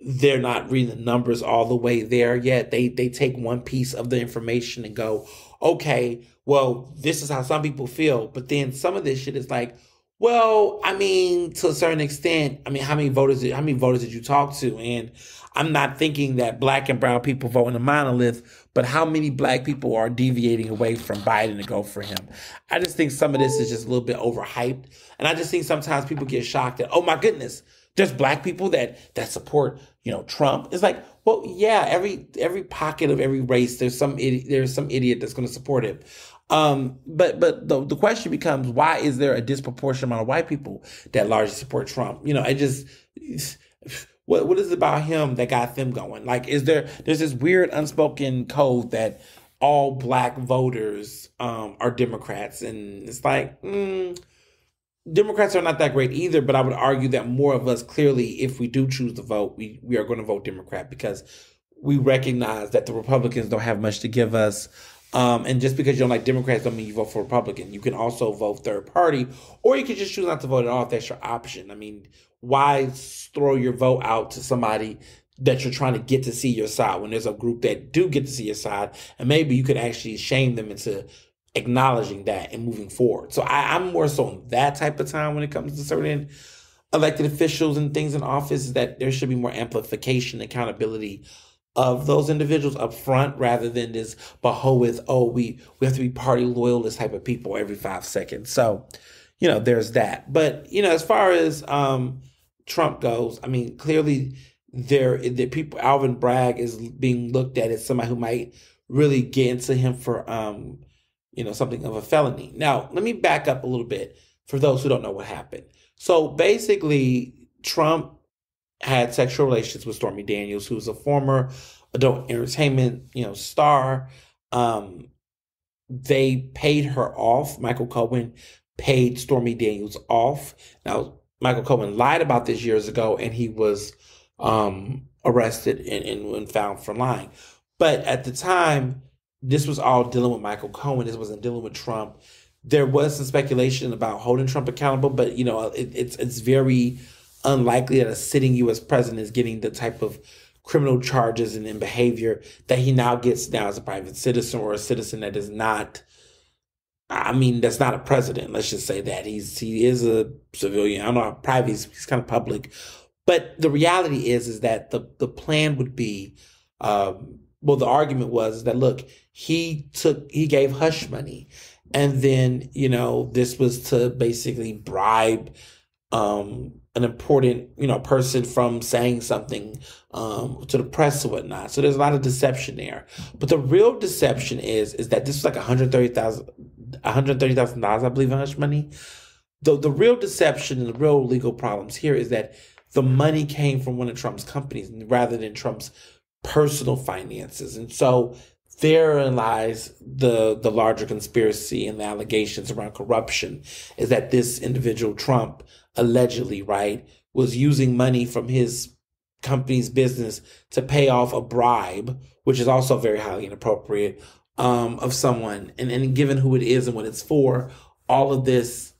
they're not reading the numbers all the way there yet. They take one piece of the information and go, okay, well, this is how some people feel. But then some of this shit is like, well, I mean, to a certain extent, I mean, how many voters did you talk to? And I'm not thinking that black and brown people vote in a monolith, but how many black people are deviating away from Biden to go for him? I just think some of this is just a little bit overhyped. And I just think sometimes people get shocked that, oh my goodness, there's black people that support, Trump. It's like, well, yeah, every pocket of every race, there's some idiot that's going to support him. But the question becomes, why is there a disproportionate amount of white people that largely support Trump? What is it about him that got them going? Like, there's this weird unspoken code that all black voters are Democrats, and it's like, Democrats are not that great either, but I would argue that more of us clearly, if we do choose to vote, we are going to vote Democrat because we recognize that the Republicans don't have much to give us. And just because you don't like Democrats don't mean you vote for Republican. You can also vote third party, or you can just choose not to vote at all if that's your option. I mean, why throw your vote out to somebody that you're trying to get to see your side when there's a group that do get to see your side, and maybe you could actually shame them into acknowledging that and moving forward. So I'm more so on that type of time when it comes to certain elected officials and things in office, is that there should be more amplification, accountability of those individuals up front rather than this behoeth, we have to be party loyalist type of people every 5 seconds. So, there's that. But, as far as Trump goes, I mean, clearly the people, Alvin Bragg is being looked at as somebody who might really get into him for something of a felony. Now, let me back up a little bit for those who don't know what happened. So basically, Trump had sexual relations with Stormy Daniels, who's a former adult entertainment, star. They paid her off. Michael Cohen paid Stormy Daniels off. Now, Michael Cohen lied about this years ago, and he was arrested and found for lying. But at the time, this was all dealing with Michael Cohen. This wasn't dealing with Trump. There was some speculation about holding Trump accountable, but it's very unlikely that a sitting U.S. president is getting the type of criminal charges and behavior that he now gets now as a private citizen, or a citizen that is not. I mean, that's not a president. Let's just say that he is a civilian. I don't know how private he's kind of public, but the reality is that the plan would be. The argument was that, look, he gave hush money, and then this was to basically bribe an important person from saying something to the press or whatnot. So there's a lot of deception there. But the real deception is that this was like $130,000, I believe, in hush money. The real deception and the real legal problems here is that the money came from one of Trump's companies rather than Trump's personal finances. And so therein lies the larger conspiracy and the allegations around corruption, is that this individual Trump allegedly, right, was using money from his company's business to pay off a bribe, which is also very highly inappropriate, of someone. And given who it is and what it's for, all of this,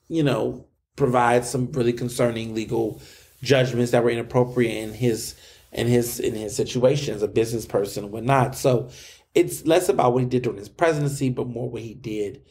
provides some really concerning legal judgments that were inappropriate in his situation as a business person and whatnot. So it's less about what he did during his presidency, but more what he did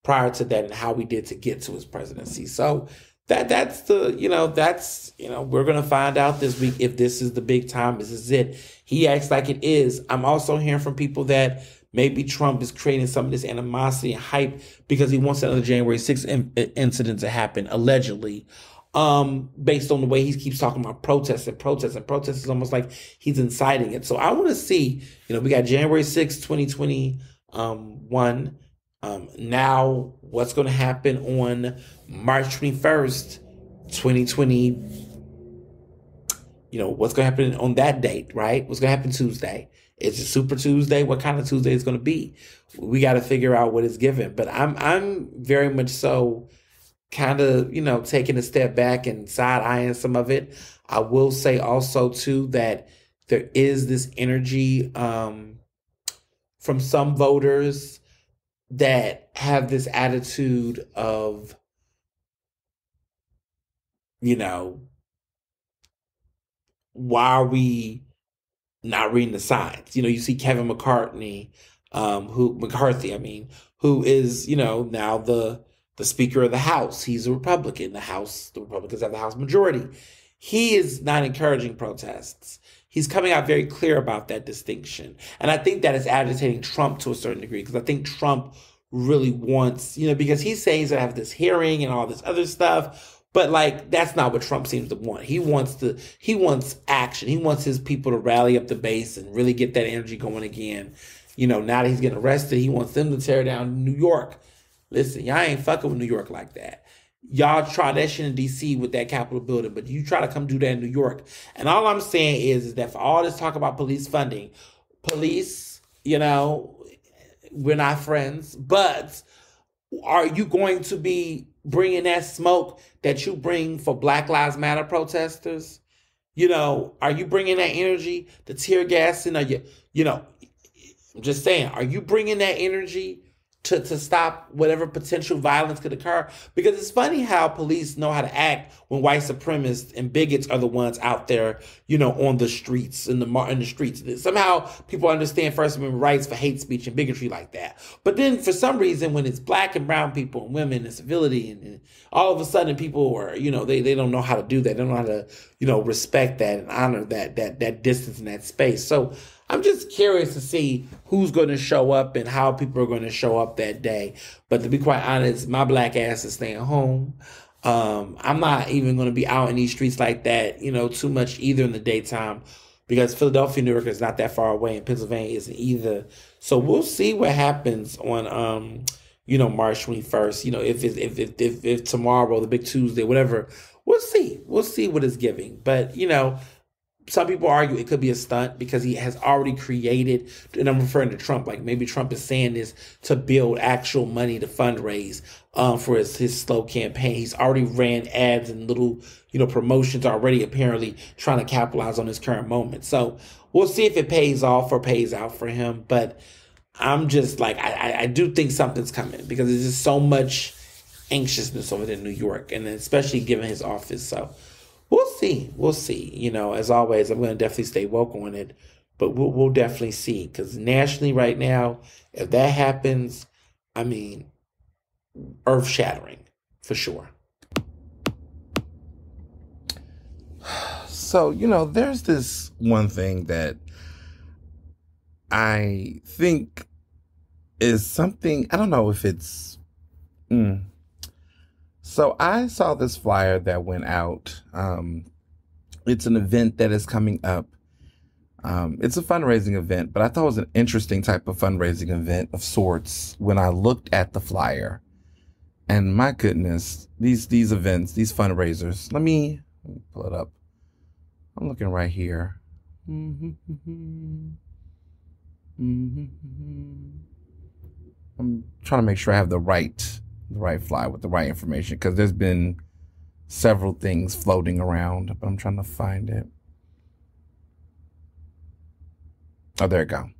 prior to that and how he did to get to his presidency. So that's we're going to find out this week if this is the big time. This is it. He acts like it is. I'm also hearing from people that maybe Trump is creating some of this animosity and hype because he wants another January 6th incident to happen, allegedly. Based on the way he keeps talking about protests. It's almost like he's inciting it. So I want to see, we got January 6th, 2021. Now what's going to happen on March 21st, 2020? What's going to happen on that date, right? What's going to happen Tuesday? Is it Super Tuesday? What kind of Tuesday is going to be? We got to figure out what it's given. But I'm very much so kind of, taking a step back and side-eyeing some of it. I will say also, too, that there is this energy from some voters that have this attitude of, why are we not reading the signs? You see Kevin McCartney who McCarthy, I mean, who is, now the Speaker of the House. He's a Republican. The Republicans have the House majority. He is not encouraging protests. He's coming out very clear about that distinction. And I think that is agitating Trump to a certain degree, because I think Trump really wants, because he's saying he's going to have this hearing and all this other stuff. But like, that's not what Trump seems to want. He wants action. He wants his people to rally up the base and really get that energy going again. Now that he's getting arrested, he wants them to tear down New York. Listen, y'all ain't fucking with New York like that. Y'all try that shit in D.C. with that Capitol building, but you try to come do that in New York. And all I'm saying is that for all this talk about police funding, police, we're not friends, but are you going to be bringing that smoke that you bring for Black Lives Matter protesters? Are you bringing that energy, the tear gas, and I'm just saying, are you bringing that energy to stop whatever potential violence could occur? Because it's funny how police know how to act when white supremacists and bigots are the ones out there, on the streets, in the streets. Somehow people understand First Amendment rights for hate speech and bigotry like that. But then for some reason, when it's black and brown people and women and civility, and all of a sudden people are, they don't know how to do that. They don't know how to, respect that and honor that distance and that space. So I'm just curious to see who's going to show up and how people are going to show up that day. But to be quite honest, my black ass is staying home. I'm not even going to be out in these streets like that, too much either in the daytime, because Philadelphia, New York is not that far away, and Pennsylvania isn't either. So we'll see what happens on, March 21st. If tomorrow, the big Tuesday, whatever, we'll see. We'll see what it's giving. But, some people argue it could be a stunt because he has already created, and I'm referring to Trump, like maybe Trump is saying this to build actual money to fundraise for his slow campaign. He's already ran ads and little, promotions already, apparently trying to capitalize on this current moment. So we'll see if it pays off or pays out for him. But I'm just like, I do think something's coming, because there's just so much anxiousness over there in New York, and especially given his office. So we'll see. As always, I'm going to definitely stay woke on it, but we'll definitely see. Because nationally right now, if that happens, I mean, earth shattering for sure. So, there's this one thing that I think is something, I don't know if it's, So I saw this flyer that went out. It's an event that is coming up. It's a fundraising event, but I thought it was an interesting type of fundraising event of sorts when I looked at the flyer. And my goodness, these events, these fundraisers, let me pull it up. I'm looking right here. I'm trying to make sure I have the right flyer with the right information, because there's been several things floating around, but I'm trying to find it. Oh, there you go.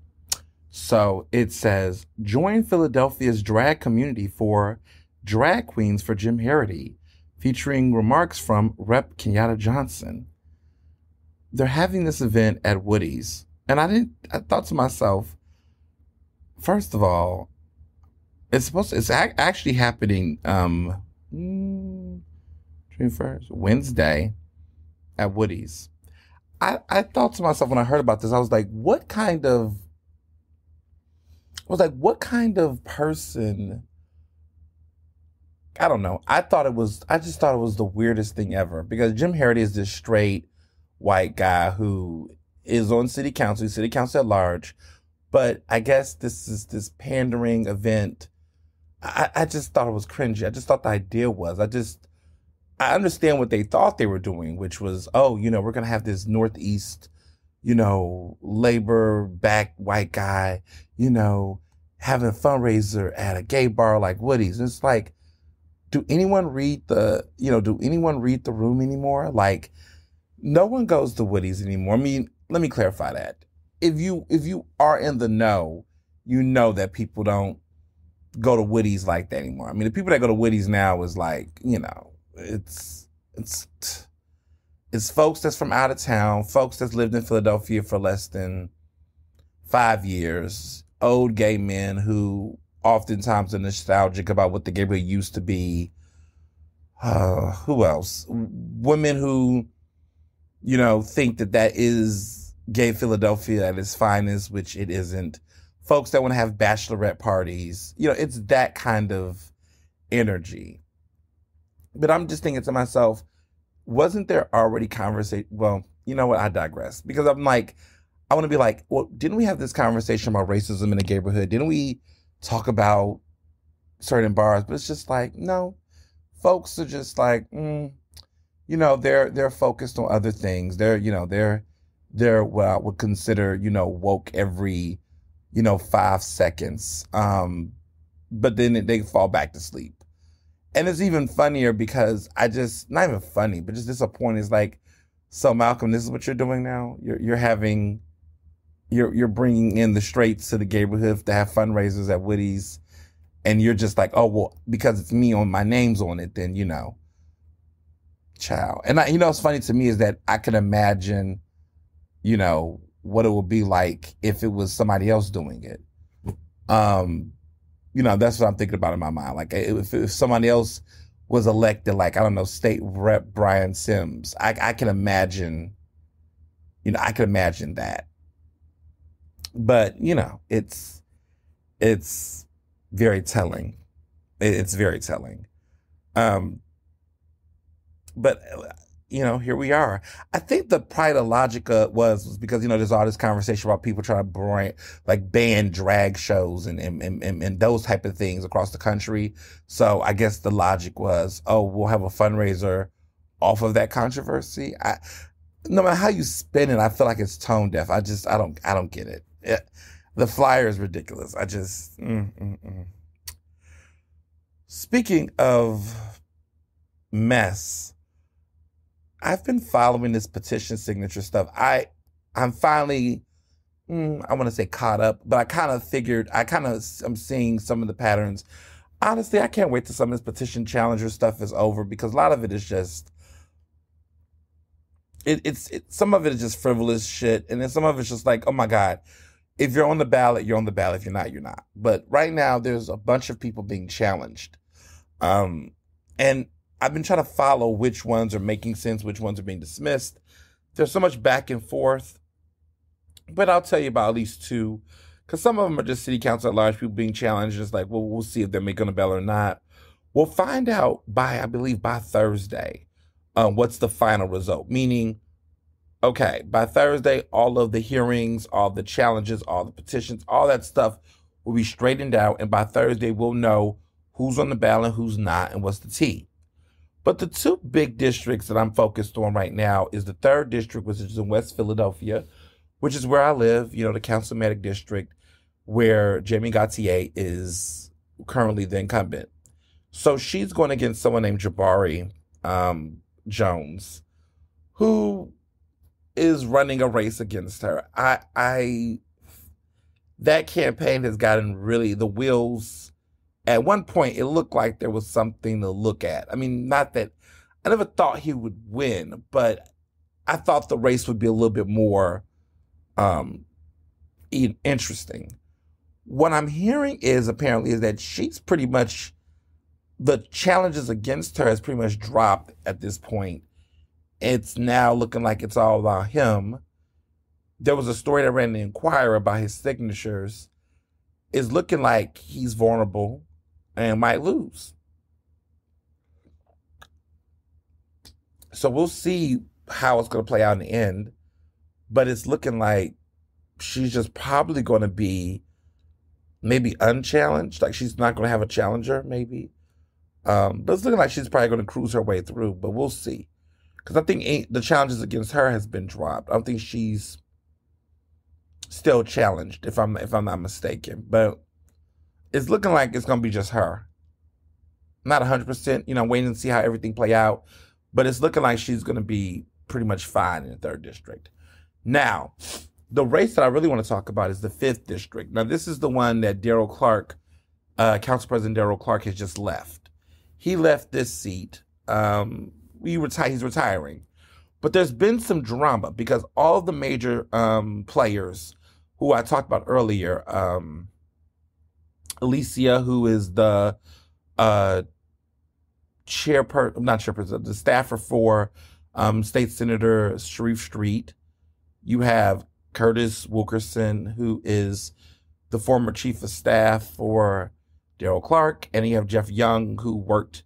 So it says, join Philadelphia's drag community for Drag Queens for Jim Harity, featuring remarks from Rep. Kenyatta Johnson. They're having this event at Woody's. And I thought to myself, first of all, it's actually happening Wednesday at Woody's. I thought to myself when I heard about this, I was like, what kind of person? I don't know. I just thought it was the weirdest thing ever, because Jim Harity is this straight white guy who is on city council at large. But I guess this is this pandering event. I just thought it was cringy. I just thought the idea was, I understand what they thought they were doing, which was, we're going to have this Northeast, labor back white guy, having a fundraiser at a gay bar like Woody's. And it's like, do anyone read the room anymore? Like, no one goes to Woody's anymore. I mean, let me clarify that. If you are in the know, you know that people don't go to Woody's like that anymore. I mean, the people that go to Woody's now is like, it's folks that's from out of town, folks that's lived in Philadelphia for less than 5 years, old gay men who oftentimes are nostalgic about what the neighborhood used to be. Who else? Women who, think that is gay Philadelphia at its finest, which it isn't. Folks that want to have bachelorette parties. It's that kind of energy. But I'm just thinking to myself, wasn't there already conversation? Well, you know what? I digress. Because I'm like, I want to be like, well, didn't we have this conversation about racism in the neighborhood? Didn't we talk about certain bars? But it's just like, no. Folks are just like, they're focused on other things. They're what I would consider, woke every, 5 seconds. But then they fall back to sleep. And it's even funnier because not even funny, but just disappointed. It's like, so Malcolm, this is what you're doing now. You're bringing in the straights to the neighborhood to have fundraisers at Woody's. And you're just like, oh, well, because it's me my name's on it, then, child. And what's funny to me is that I can imagine, what it would be like if it was somebody else doing it. That's what I'm thinking about in my mind. Like if somebody else was elected, like, I don't know, State Rep Brian Sims, I can imagine, that. But, it's very telling. It's very telling. But, here we are. I think the pride of logic was because, there's all this conversation about people trying to ban drag shows and those type of things across the country. So I guess the logic was, oh, we'll have a fundraiser off of that controversy. No matter how you spin it, I feel like it's tone deaf. I don't get it. The flyer is ridiculous. Speaking of mess, I've been following this petition signature stuff. I'm finally, I want to say caught up, but I'm seeing some of the patterns. Honestly, I can't wait till some of this petition challenger stuff is over because a lot of it is just, some of it is just frivolous shit. And then some of it's just like, oh my God, if you're on the ballot, you're on the ballot. If you're not, you're not. But right now there's a bunch of people being challenged. And I've been trying to follow which ones are making sense, which ones are being dismissed. There's so much back and forth, but I'll tell you about at least two, because some of them are just city council at large people being challenged. It's like, well, we'll see if they're making a ballot or not. We'll find out I believe by Thursday, what's the final result. Meaning, okay, by Thursday, all of the hearings, all the challenges, all the petitions, all that stuff will be straightened out. And by Thursday, we'll know who's on the ballot, who's not, and what's the T. But the two big districts that I'm focused on right now is the 3rd district, which is in West Philadelphia, which is where I live, the councilmanic district, where Jamie Gauthier is currently the incumbent. So she's going against someone named Jabari Jones, who is running a race against her. That campaign has gotten really the wheels. At one point, it looked like there was something to look at. I mean, not that I never thought he would win, but I thought the race would be a little bit more interesting. What I'm hearing is that she's pretty much, the challenges against her has pretty much dropped at this point. It's now looking like it's all about him. There was a story that ran in the Inquirer about his signatures. It's looking like he's vulnerable and might lose. So we'll see how it's going to play out in the end. But it's looking like she's just probably going to be maybe unchallenged. Like she's not going to have a challenger, maybe. But it's looking like she's probably going to cruise her way through. But we'll see. Because I think the challenges against her has been dropped. I don't think she's still challenged, if I'm not mistaken. But it's looking like it's going to be just her. Not 100%, waiting to see how everything play out. But it's looking like she's going to be pretty much fine in the 3rd district. Now, the race that I really want to talk about is the 5th district. Now, this is the one that Darrell Clark, Council President Darrell Clark, has just left. He left this seat. He's retiring. But there's been some drama because all of the major players who I talked about earlier, Alicia, who is the uh, not chairperson, the staffer for State Senator Sharif Street. You have Curtis Wilkerson, who is the former chief of staff for Daryl Clark, and you have Jeff Young, who worked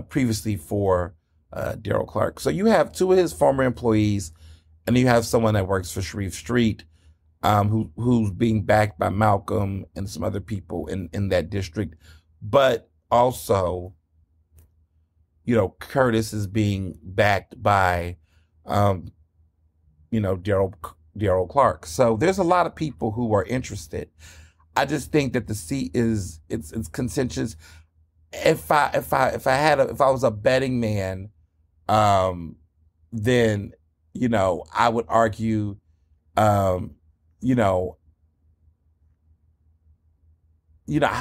previously for Daryl Clark. So you have two of his former employees, and you have someone that works for Sharif Street, who's being backed by Malcolm and some other people in that district. But also, Curtis is being backed by, Daryl Clark. So there's a lot of people who are interested. I just think that the seat it's contentious. If I was a betting man, then I would argue, I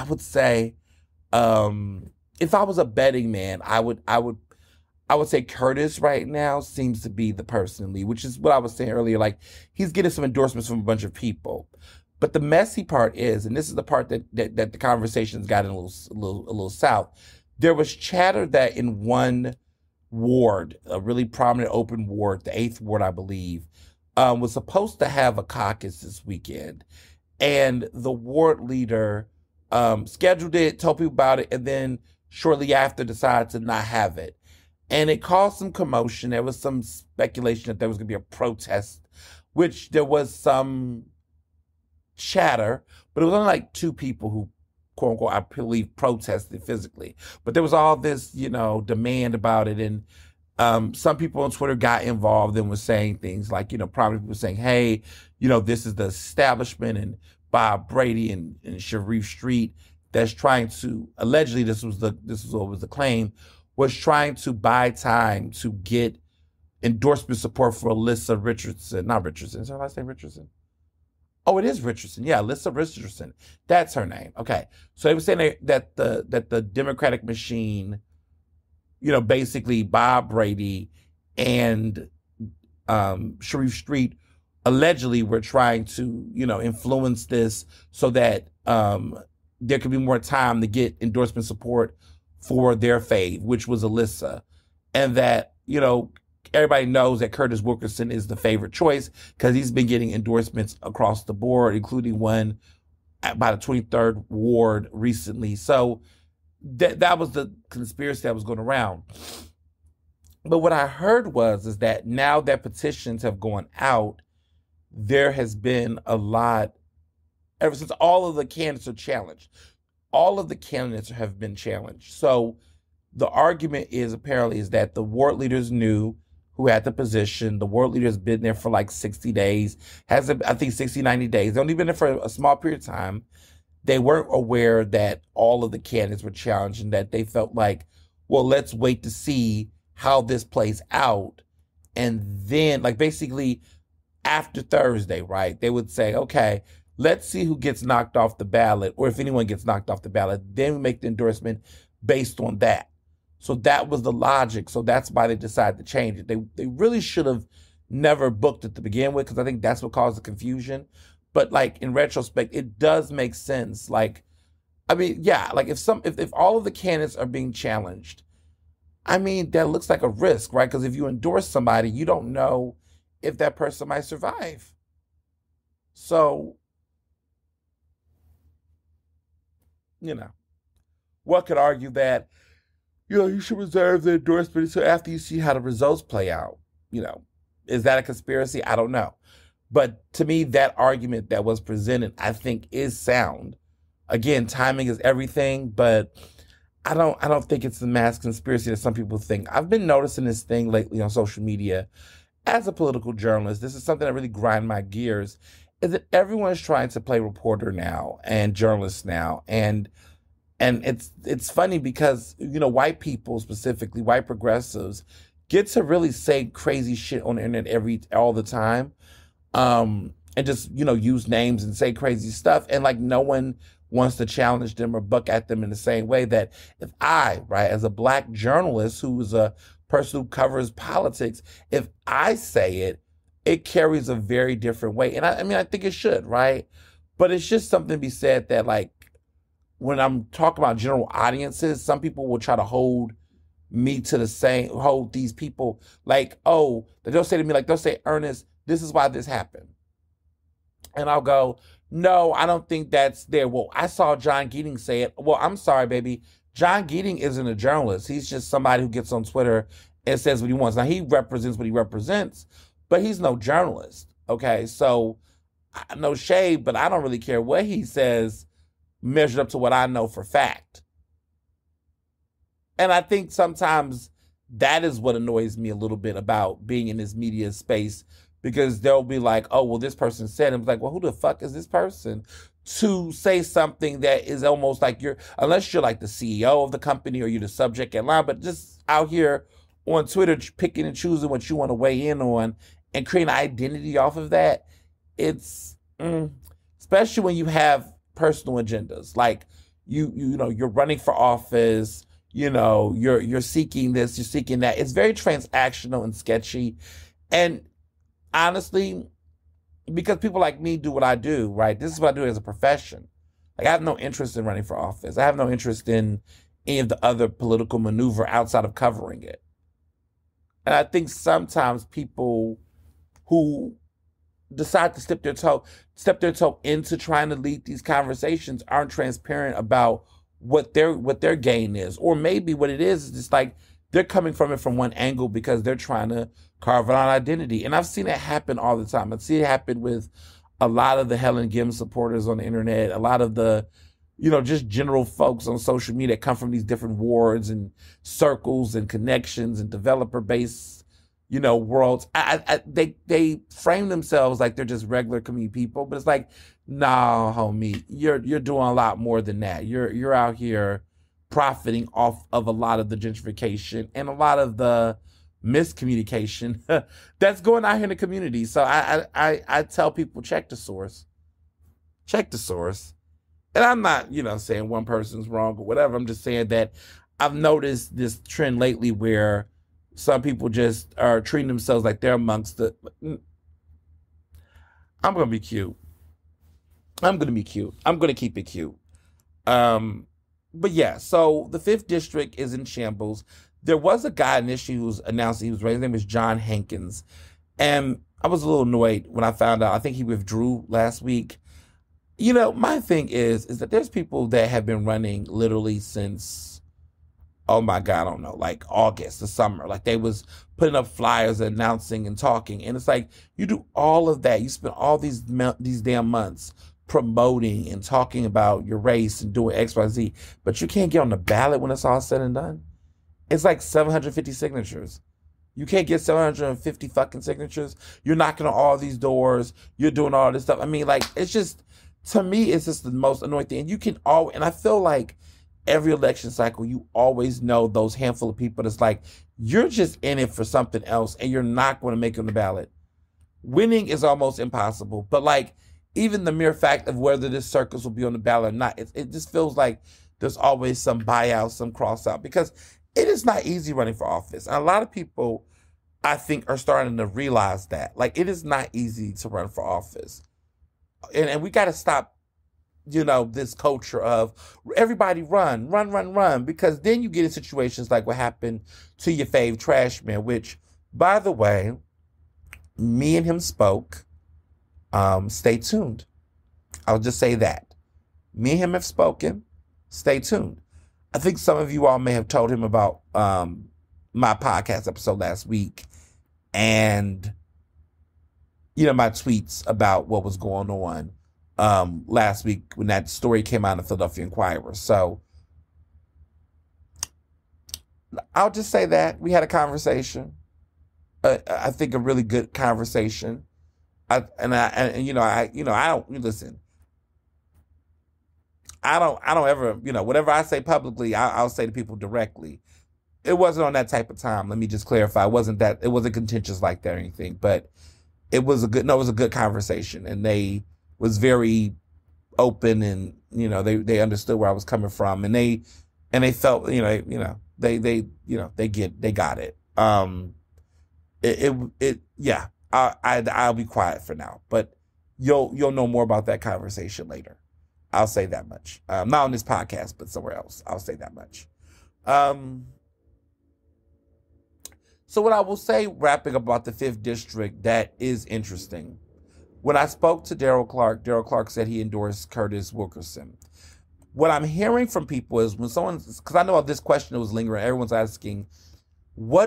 would say, if I was a betting man, I would say Curtis right now seems to be the person in lead, which is what I was saying earlier. Like, he's getting some endorsements from a bunch of people. But the messy part is, and this is the part that the conversation's gotten a little south. There was chatter that in one ward, a really prominent open ward, the 8th ward, I believe, was supposed to have a caucus this weekend. And the ward leader scheduled it, told people about it, and then shortly after decided to not have it. And it caused some commotion. There was some speculation that there was going to be a protest, which there was some chatter, but it was only like 2 people who, quote unquote, I believe, protested physically. But there was all this, demand about it. And some people on Twitter got involved and were saying things like, probably people saying, hey, this is the establishment and Bob Brady and Sharif Street that's trying to, allegedly, this was what was the claim, was trying to buy time to get endorsement support for Alyssa Richardson. Not Richardson. Is her last name Richardson? Oh, it is Richardson. Yeah, Alyssa Richardson. That's her name. Okay. So they were saying that the Democratic machine, basically Bob Brady and Sharif Street allegedly were trying to, influence this so that there could be more time to get endorsement support for their fave, which was Alyssa. And that, everybody knows that Curtis Wilkerson is the favorite choice because he's been getting endorsements across the board, including one by the 23rd ward recently. So that was the conspiracy that was going around. But what I heard is that now that petitions have gone out, there has been a lot, ever since all of the candidates are challenged. All of the candidates have been challenged. So the argument is that the ward leaders knew who had the position. The ward leader has been there for like 60 days, I think 60, 90 days. They've only been there for a small period of time. They weren't aware that all of the candidates were challenged and that they felt like, well, let's wait to see how this plays out. And then, like, basically after Thursday, right, they would say, okay, let's see who gets knocked off the ballot, or if anyone gets knocked off the ballot, then we make the endorsement based on that. So that was the logic. So that's why they decided to change it. They really should have never booked it to begin with, because I think that's what caused the confusion. But like in retrospect, it does make sense. Like, I mean, yeah, like if all of the candidates are being challenged, I mean, that looks like a risk, right? Because if you endorse somebody, you don't know if that person might survive. So, one could argue that, you should reserve the endorsement until after you see how the results play out. Is that a conspiracy? I don't know. But to me, that argument that was presented, I think, is sound. Again, timing is everything, but I don't think it's a mass conspiracy that some people think. I've been noticing this thing lately on social media. As a political journalist, this is something that really grinds my gears, is that everyone's trying to play reporter now and journalist now. And it's funny because, white people, specifically white progressives, get to really say crazy shit on the internet all the time. And just, use names and say crazy stuff. And like no one wants to challenge them or buck at them in the same way that if I, right, as a Black journalist who is a person who covers politics, if I say it, it carries a very different weight. And I think it should, right? But it's just something to be said that, like, when I'm talking about general audiences, some people will try to hold me to hold these people like, oh, they'll say to me, like, they'll say, Ernest, this is why this happened. And I'll go, no, I don't think that's there. Well, I saw John Geeting say it. Well, I'm sorry, baby. John Geeting isn't a journalist. He's just somebody who gets on Twitter and says what he wants. Now, he represents what he represents, but he's no journalist. Okay, so no shade, but I don't really care what he says measured up to what I know for fact. And I think sometimes that is what annoys me a little bit about being in this media space, because they'll be like, oh, well, this person said, and it's like, well, who the fuck is this person to say something that is almost like unless you're like the CEO of the company or you're the subject at line, but just out here on Twitter picking and choosing what you want to weigh in on and creating an identity off of that. It's especially when you have personal agendas, like you know, you're running for office, you know, you're seeking this, you're seeking that. It's very transactional and sketchy. And honestly, because people like me do what I do, right? This is what I do as a profession. Like, I have no interest in running for office. I have no interest in any of the other political maneuver outside of covering it. And I think sometimes people who decide to step their toe into trying to lead these conversations aren't transparent about what their gain is. Or maybe what it is just like they're coming from it from one angle because they're trying to carve out an identity. And I've seen it happen all the time. I've seen it happen with a lot of the Helen Gim supporters on the internet, a lot of the, you know, just general folks on social media that come from these different wards and circles and connections and developer-based, you know, worlds. They frame themselves like they're just regular community people, but it's like, nah, homie, you're doing a lot more than that. You're out here profiting off of a lot of the gentrification and a lot of the miscommunication that's going on here in the community. So I tell people, check the source. Check the source. And I'm not, you know, saying one person's wrong or whatever. I'm just saying that I've noticed this trend lately where some people just are treating themselves like they're amongst the... I'm going to be cute. I'm going to keep it cute. But yeah, so the 5th district is in shambles. There was a guy initially who was announced he was raised. His name is John Hankins. And I was a little annoyed when I found out. I think he withdrew last week. You know, my thing is that there's people that have been running literally since, oh my God, I don't know, like August, the summer. Like, they was putting up flyers, announcing and talking. And it's like, you do all of that. You spend all these damn months promoting and talking about your race and doing X, Y, Z, but you can't get on the ballot when it's all said and done. It's like 750 signatures. You can't get 750 fucking signatures. You're knocking on all these doors. You're doing all this stuff. I mean, like, it's just, to me, it's just the most annoying thing. And you can and I feel like every election cycle, you always know those handful of people that's like, you're just in it for something else and you're not going to make it on the ballot. Winning is almost impossible. But like, even the mere fact of whether this circus will be on the ballot or not, it just feels like there's always some buyout, some cross out, because it is not easy running for office. And a lot of people, I think, are starting to realize that. Like, it is not easy to run for office. And we got to stop, you know, this culture of everybody run, because then you get in situations like what happened to your fave trash man, which, by the way, me and him spoke. Stay tuned. I'll just say that. Me and him have spoken. Stay tuned. I think some of you all may have told him about my podcast episode last week and, you know, my tweets about what was going on last week when that story came out in the Philadelphia Inquirer. So I'll just say that we had a conversation. I think a really good conversation. I don't listen. I don't ever, you know, whatever I say publicly, I'll say to people directly. It wasn't on that type of time. Let me just clarify. It wasn't contentious like that or anything, but it was a good conversation, and they was very open, and, you know, they understood where I was coming from, and they felt, they got it. Yeah. I'll be quiet for now, but you'll know more about that conversation later. I'll say that much. Not on this podcast, but somewhere else. I'll say that much. So what I will say, wrapping about the 5th District, that is interesting. When I spoke to Daryl Clark said he endorsed Curtis Wilkerson. What I'm hearing from people is when because I know this question was lingering, everyone's asking, why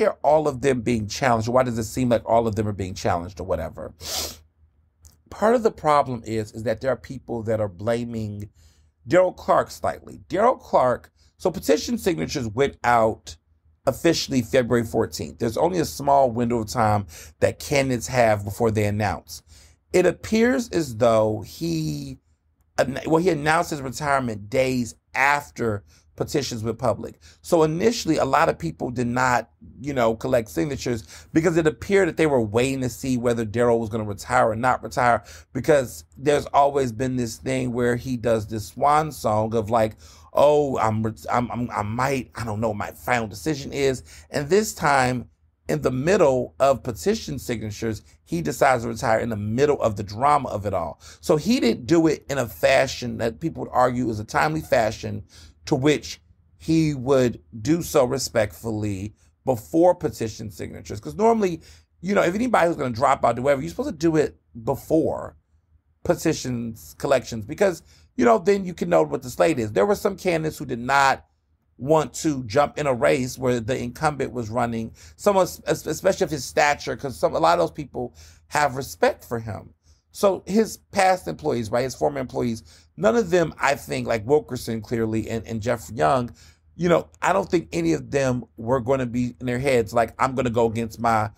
are all of them being challenged? Or why does it seem like all of them are being challenged or whatever? Part of the problem is that there are people that are blaming Daryl Clark slightly. Daryl Clark, so petition signatures went out officially February 14th. There's only a small window of time that candidates have before they announce. It appears as though he announced his retirement days after petitions went public. So initially, a lot of people did not, collect signatures because it appeared that they were waiting to see whether Daryl was going to retire or not retire, because there's always been this thing where he does this swan song of like, oh, I don't know what my final decision is. And this time, in the middle of petition signatures, he decides to retire in the middle of the drama of it all. So he didn't do it in a fashion that people would argue is a timely fashion to which he would do so respectfully before petition signatures. Because normally, if anybody who's going to drop out or whatever, you're supposed to do it before petitions collections, because, then you can know what the slate is. There were some candidates who did not want to jump in a race where the incumbent was running, someone, especially of his stature, because a lot of those people have respect for him. So his past employees, right, his former employees, none of them, I think, like Wilkerson clearly and Jeff Young, I don't think any of them were going to be in their heads like, I'm going to go against my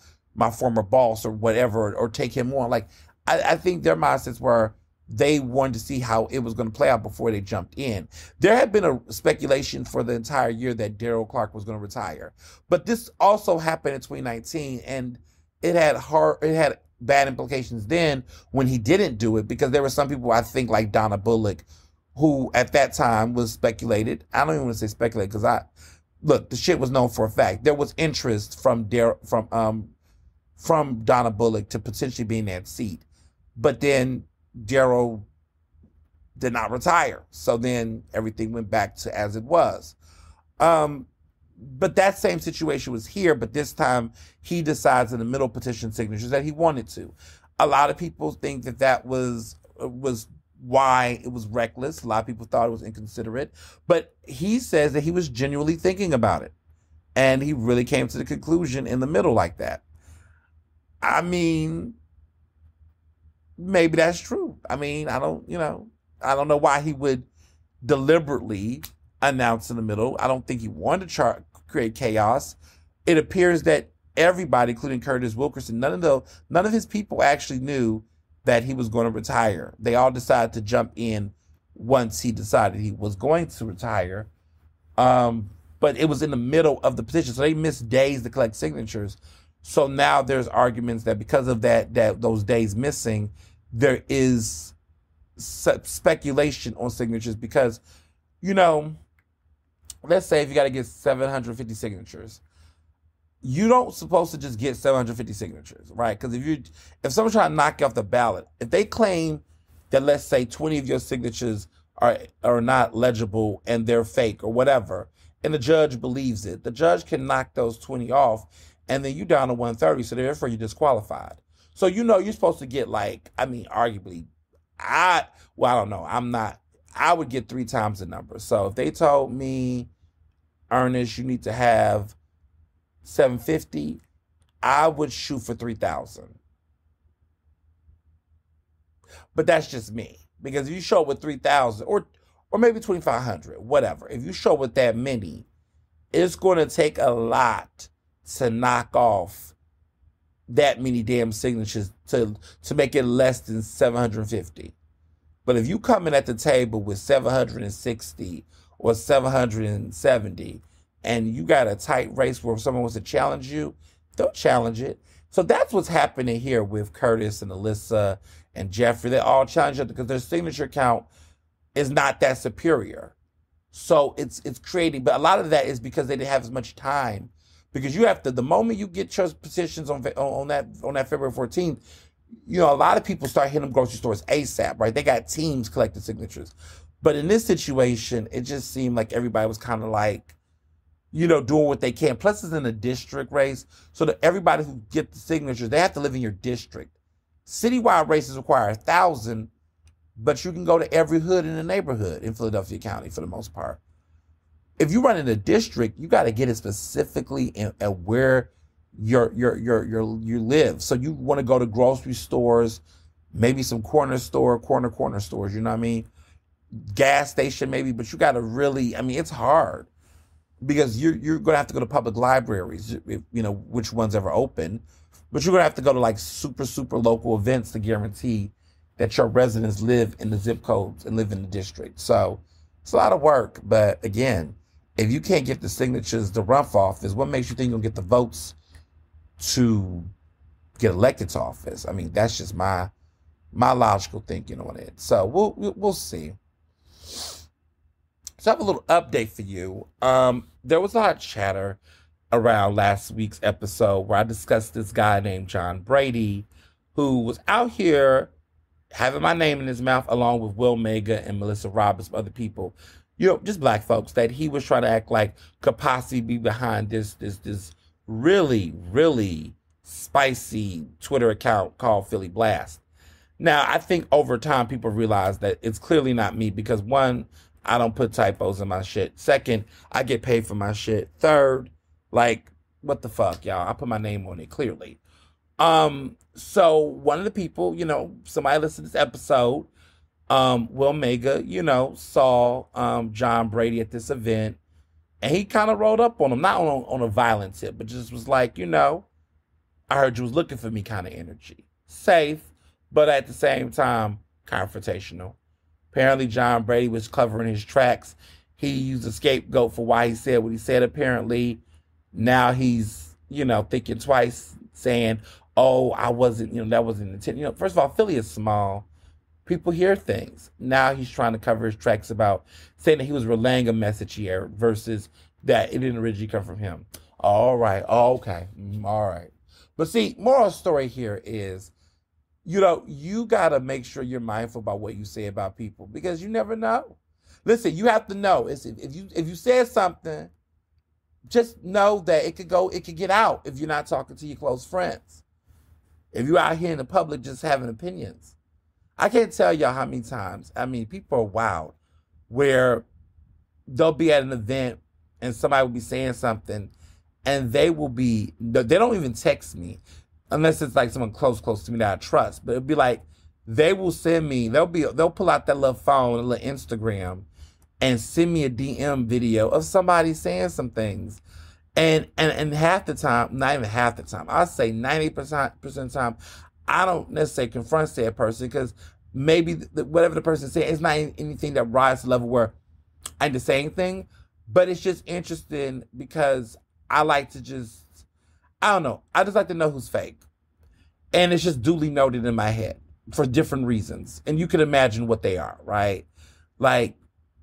former boss or whatever, or take him on. Like, I think their mindsets were they wanted to see how it was going to play out before they jumped in. There had been a speculation for the entire year that Daryl Clark was going to retire. But this also happened in 2019, and it had bad implications then when he didn't do it, because there were some people, I think, like Donna Bullock, who at that time was speculated. I don't even want to say speculate, because the shit was known for a fact. There was interest from Donna Bullock to potentially be in that seat. But then Daryl did not retire. So then everything went back to as it was. But that same situation was here, but this time he decides in the middle petition signatures that he wanted to. A lot of people think that was why it was reckless. A lot of people thought it was inconsiderate. But he says that he was genuinely thinking about it. And he really came to the conclusion in the middle like that. I mean, maybe that's true. I mean, I don't know why he would deliberately announce in the middle. I don't think he wanted to create chaos. It appears that everybody, including Curtis Wilkerson, none of his people actually knew that he was going to retire. They all decided to jump in once he decided he was going to retire. But it was in the middle of the petition, so they missed days to collect signatures. So now there's arguments that because of that those days missing, there is speculation on signatures because, let's say if you got to get 750 signatures, you don't supposed to just get 750 signatures, right? Because if someone's trying to knock you off the ballot, if they claim that, let's say, 20 of your signatures are not legible and they're fake or whatever, and the judge believes it, the judge can knock those 20 off, and then you down to 130, so therefore you're disqualified. So you're supposed to get arguably, I don't know, I would get 3 times the number. So if they told me, Ernest, you need to have 750, I would shoot for 3,000. But that's just me. Because if you show up with 3,000 or maybe 2,500, whatever, if you show up with that many, it's going to take a lot to knock off that many damn signatures to make it less than 750. But if you come in at the table with 760 or 770 and you got a tight race where someone wants to challenge you, they'll challenge it. So that's what's happening here with Curtis and Alyssa and Jeffrey. They all challenge it because their signature count is not that superior. So it's creating, but a lot of that is because they didn't have as much time. Because you have to, the moment you get your petitions on that February 14th, a lot of people start hitting them grocery stores ASAP, right? They got teams collecting signatures. But in this situation, it just seemed like everybody was kind of like, doing what they can. Plus, it's in a district race. So that everybody who get the signatures, they have to live in your district. Citywide races require 1,000, but you can go to every hood in the neighborhood in Philadelphia County for the most part. If you run in a district, you got to get it specifically at where you live. So you want to go to grocery stores, maybe some corner stores, you know what I mean? Gas station maybe, but you got to really, it's hard because you're going to have to go to public libraries, which ones ever open, but you're going to have to go to like super, super local events to guarantee that your residents live in the zip codes and live in the district. So it's a lot of work, but again, if you can't get the signatures to run for office, what makes you think you'll get the votes to get elected to office? That's just my logical thinking on it. So we'll see. So I have a little update for you. There was a lot of chatter around last week's episode where I discussed this guy named John Brady, who was out here having my name in his mouth along with Will Mega and Melissa Roberts, other people, just black folks, that he was trying to act like could possibly be behind this really, really spicy Twitter account called Philly Blast. Now, I think over time people realize that it's clearly not me because, one, I don't put typos in my shit. Second, I get paid for my shit. Third, what the fuck, y'all? I put my name on it clearly. So one of the people, somebody listened to this episode, Will Mega, saw John Brady at this event, and he kind of rolled up on him, not on a violent tip, but just was like, I heard you was looking for me kind of energy. Safe, but at the same time, confrontational. Apparently, John Brady was covering his tracks. He used a scapegoat for why he said what he said, apparently. Now he's, thinking twice, saying, oh, I wasn't, that wasn't intent. First of all, Philly is small. People hear things. Now he's trying to cover his tracks about saying that he was relaying a message here versus that it didn't originally come from him. All right. Okay. All right. But see, moral story here is, you got to make sure you're mindful about what you say about people because you never know. Listen, you have to know. If you said something, just know that it could get out if you're not talking to your close friends. If you're out here in the public just having opinions. I can't tell y'all how many times, people are wild, where they'll be at an event and somebody will be saying something and they don't even text me unless it's like someone close to me that I trust. But it'll be like, they will send me, they'll pull out that little phone, a little Instagram, and send me a DM video of somebody saying some things. And half the time, not even half the time, I'll say 90% of the time, I don't necessarily confront said person because maybe whatever the person said, it's not anything that rises to the level where I need to say anything, but it's just interesting because I like to I don't know. I just like to know who's fake. And it's just duly noted in my head for different reasons. And you can imagine what they are, right? Like,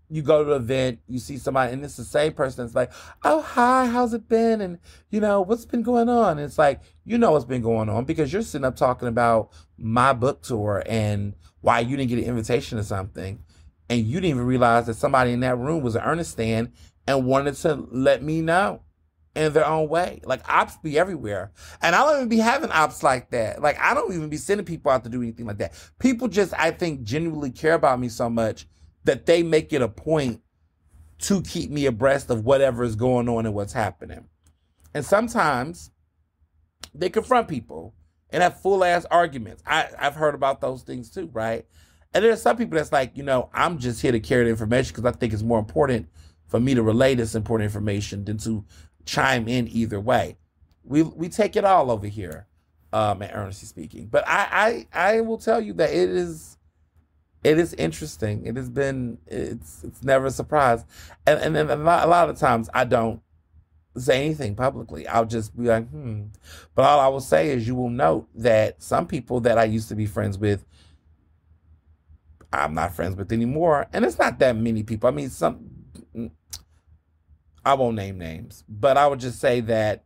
you go to an event, you see somebody, and it's the same person that's like, oh, hi, how's it been? And, what's been going on? And it's like, what's been going on because you're sitting up talking about my book tour and why you didn't get an invitation to something. And you didn't even realize that somebody in that room was an Ernest fan and wanted to let me know in their own way. Like, ops be everywhere. And I don't even be having ops like that. Like, I don't even be sending people out to do anything like that. People just, I think, genuinely care about me so much that they make it a point to keep me abreast of whatever is going on and what's happening. And sometimes they confront people and have full-ass arguments. I've heard about those things too, right? And there's some people that's like, I'm just here to carry the information because I think it's more important for me to relay this important information than to chime in either way. We take it all over here at Ernestly Speaking. But I will tell you that it is interesting. It's never a surprise. And then a lot of times I don't say anything publicly. I'll just be like, But all I will say is you will note that some people that I used to be friends with, I'm not friends with anymore. And it's not that many people. I won't name names, but I would just say that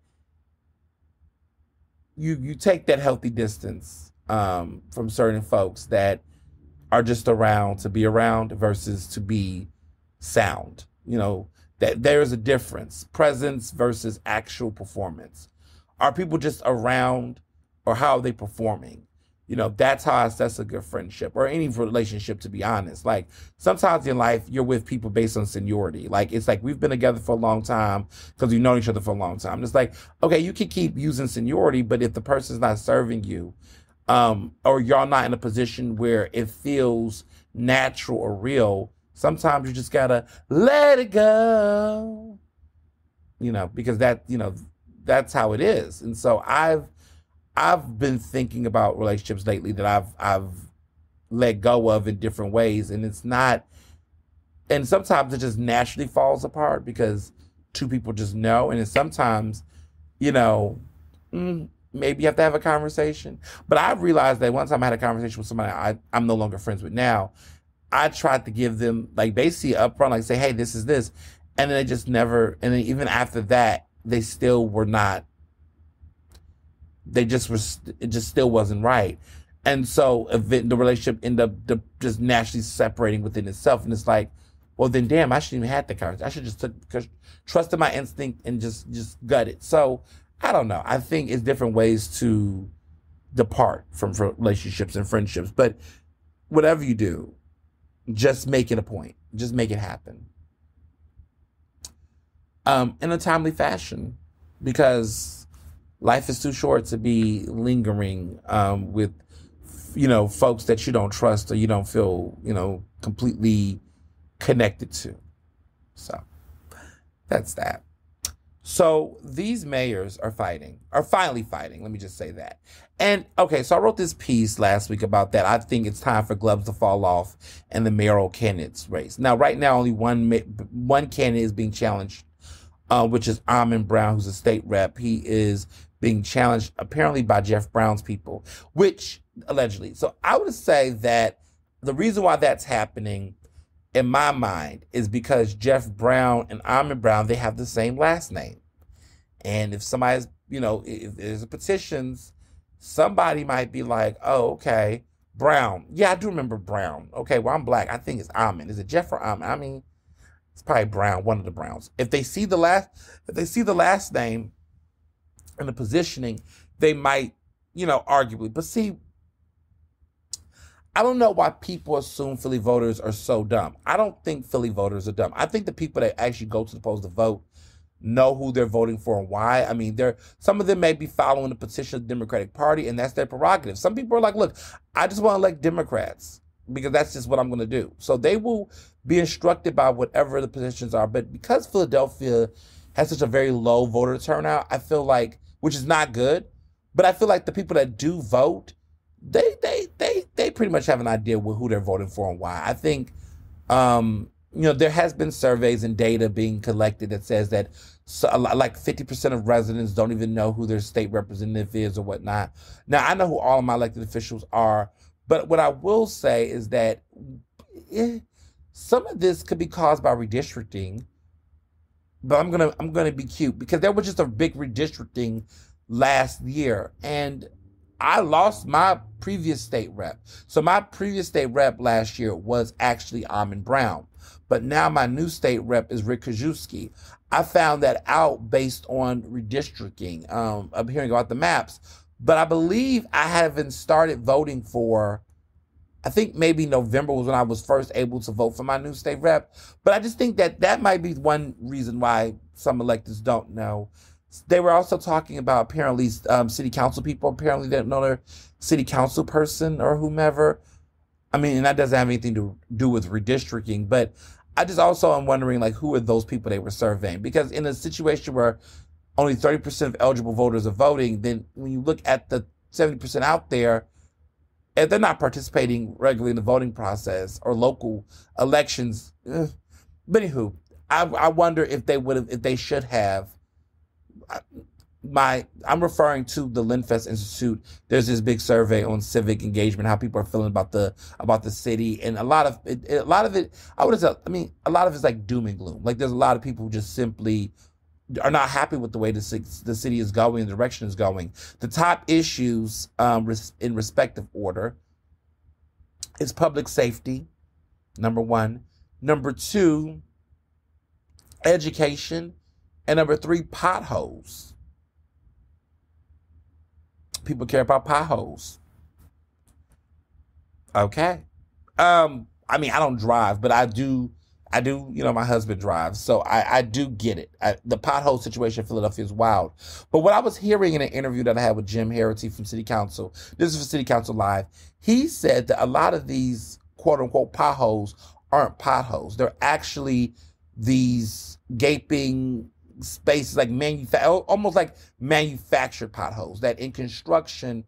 you take that healthy distance from certain folks that are just around to be around versus to be sound. That there is a difference. Presence versus actual performance. Are people just around, or how are they performing? That's how I assess a good friendship or any relationship, to be honest. Like, sometimes in life, you're with people based on seniority. Like, it's like we've been together for a long time because we've known each other for a long time. It's like, okay, you can keep using seniority, but if the person's not serving you, or y'all not in a position where it feels natural or real, sometimes you just gotta let it go, because that's how it is. And so I've been thinking about relationships lately that I've let go of in different ways, and it's not, and sometimes it just naturally falls apart because two people just know, and then sometimes, maybe you have to have a conversation. But I've realized that one time I had a conversation with somebody I'm no longer friends with now. I tried to give them, like, basically upfront, like, say, hey, this is this, and then they just never, and then even after that, they still were not. It just still wasn't right. And so the relationship ended up just naturally separating within itself. And it's like, well, then damn, I shouldn't even have the conversation. I should just trusted my instinct and just gut it. So I don't know. I think it's different ways to depart from relationships and friendships. But whatever you do, just make it a point. Just make it happen. In a timely fashion, because life is too short to be lingering with, folks that you don't trust or you don't feel, completely connected to. So that's that. So these mayors are finally fighting. Let me just say that. And okay, so I wrote this piece last week about that. I think it's time for gloves to fall off in the mayoral candidates race. Now, right now, only one candidate is being challenged, which is Almond Brown, who's a state rep. He is being challenged apparently by Jeff Brown's people, which allegedly. So I would say that the reason why that's happening in my mind is because Jeff Brown and Almond Brown, they have the same last name. And if somebody's, if there's a petitions, somebody might be like, oh, okay, Brown. Yeah, I do remember Brown. Okay, well, I'm black. I think it's Almond. Is it Jeff or Almond? I mean, it's probably Brown, one of the Browns. If they see the last name and the positioning, they might, arguably. But see, I don't know why people assume Philly voters are so dumb. I don't think Philly voters are dumb. I think the people that actually go to the polls to vote know who they're voting for and why. I mean, some of them may be following the petition of the Democratic Party, and that's their prerogative. Some people are like, look, I just want to elect Democrats because that's just what I'm going to do. So they will be instructed by whatever the positions are. But because Philadelphia has such a very low voter turnout, I feel like, which is not good, but I feel like the people that do vote, they pretty much have an idea who they're voting for and why. I think, there has been surveys and data being collected that says that like 50% of residents don't even know who their state representative is or whatnot. Now, I know who all of my elected officials are, but what I will say is that some of this could be caused by redistricting. But I'm gonna be cute because there was just a big redistricting last year, and I lost my previous state rep. So my previous state rep last year was actually Almond Brown. But now my new state rep is Rick Kajewski. I found that out based on redistricting. I'm hearing about the maps. But I believe I haven't started voting for, I think maybe November was when I was first able to vote for my new state rep. But I just think that might be one reason why some electors don't know. They were also talking about apparently city council people apparently didn't know their city council person or whomever. I mean, and that doesn't have anything to do with redistricting, but I just also am wondering, like, who are those people they were surveying? Because in a situation where only 30% of eligible voters are voting, then when you look at the 70% out there, if they're not participating regularly in the voting process or local elections. But anywho, I wonder if they should have. I'm referring to the Linfest Institute. There's this big survey on civic engagement, how people are feeling about the city, and a lot of it. I would say, a lot of it's like doom and gloom. Like there's a lot of people who just simply are not happy with the way the city is going, the direction is going. The top issues in respective order is public safety, number one. Number two, education. And number three, potholes. People care about potholes. Okay. I mean, I don't drive, but I do, my husband drives. So I do get it. The pothole situation in Philadelphia is wild. But what I was hearing in an interview that I had with Jim Harity from City Council, this is for City Council Live, he said that a lot of these quote unquote potholes aren't potholes. They're actually these gaping spaces, like almost like manufactured potholes that in construction,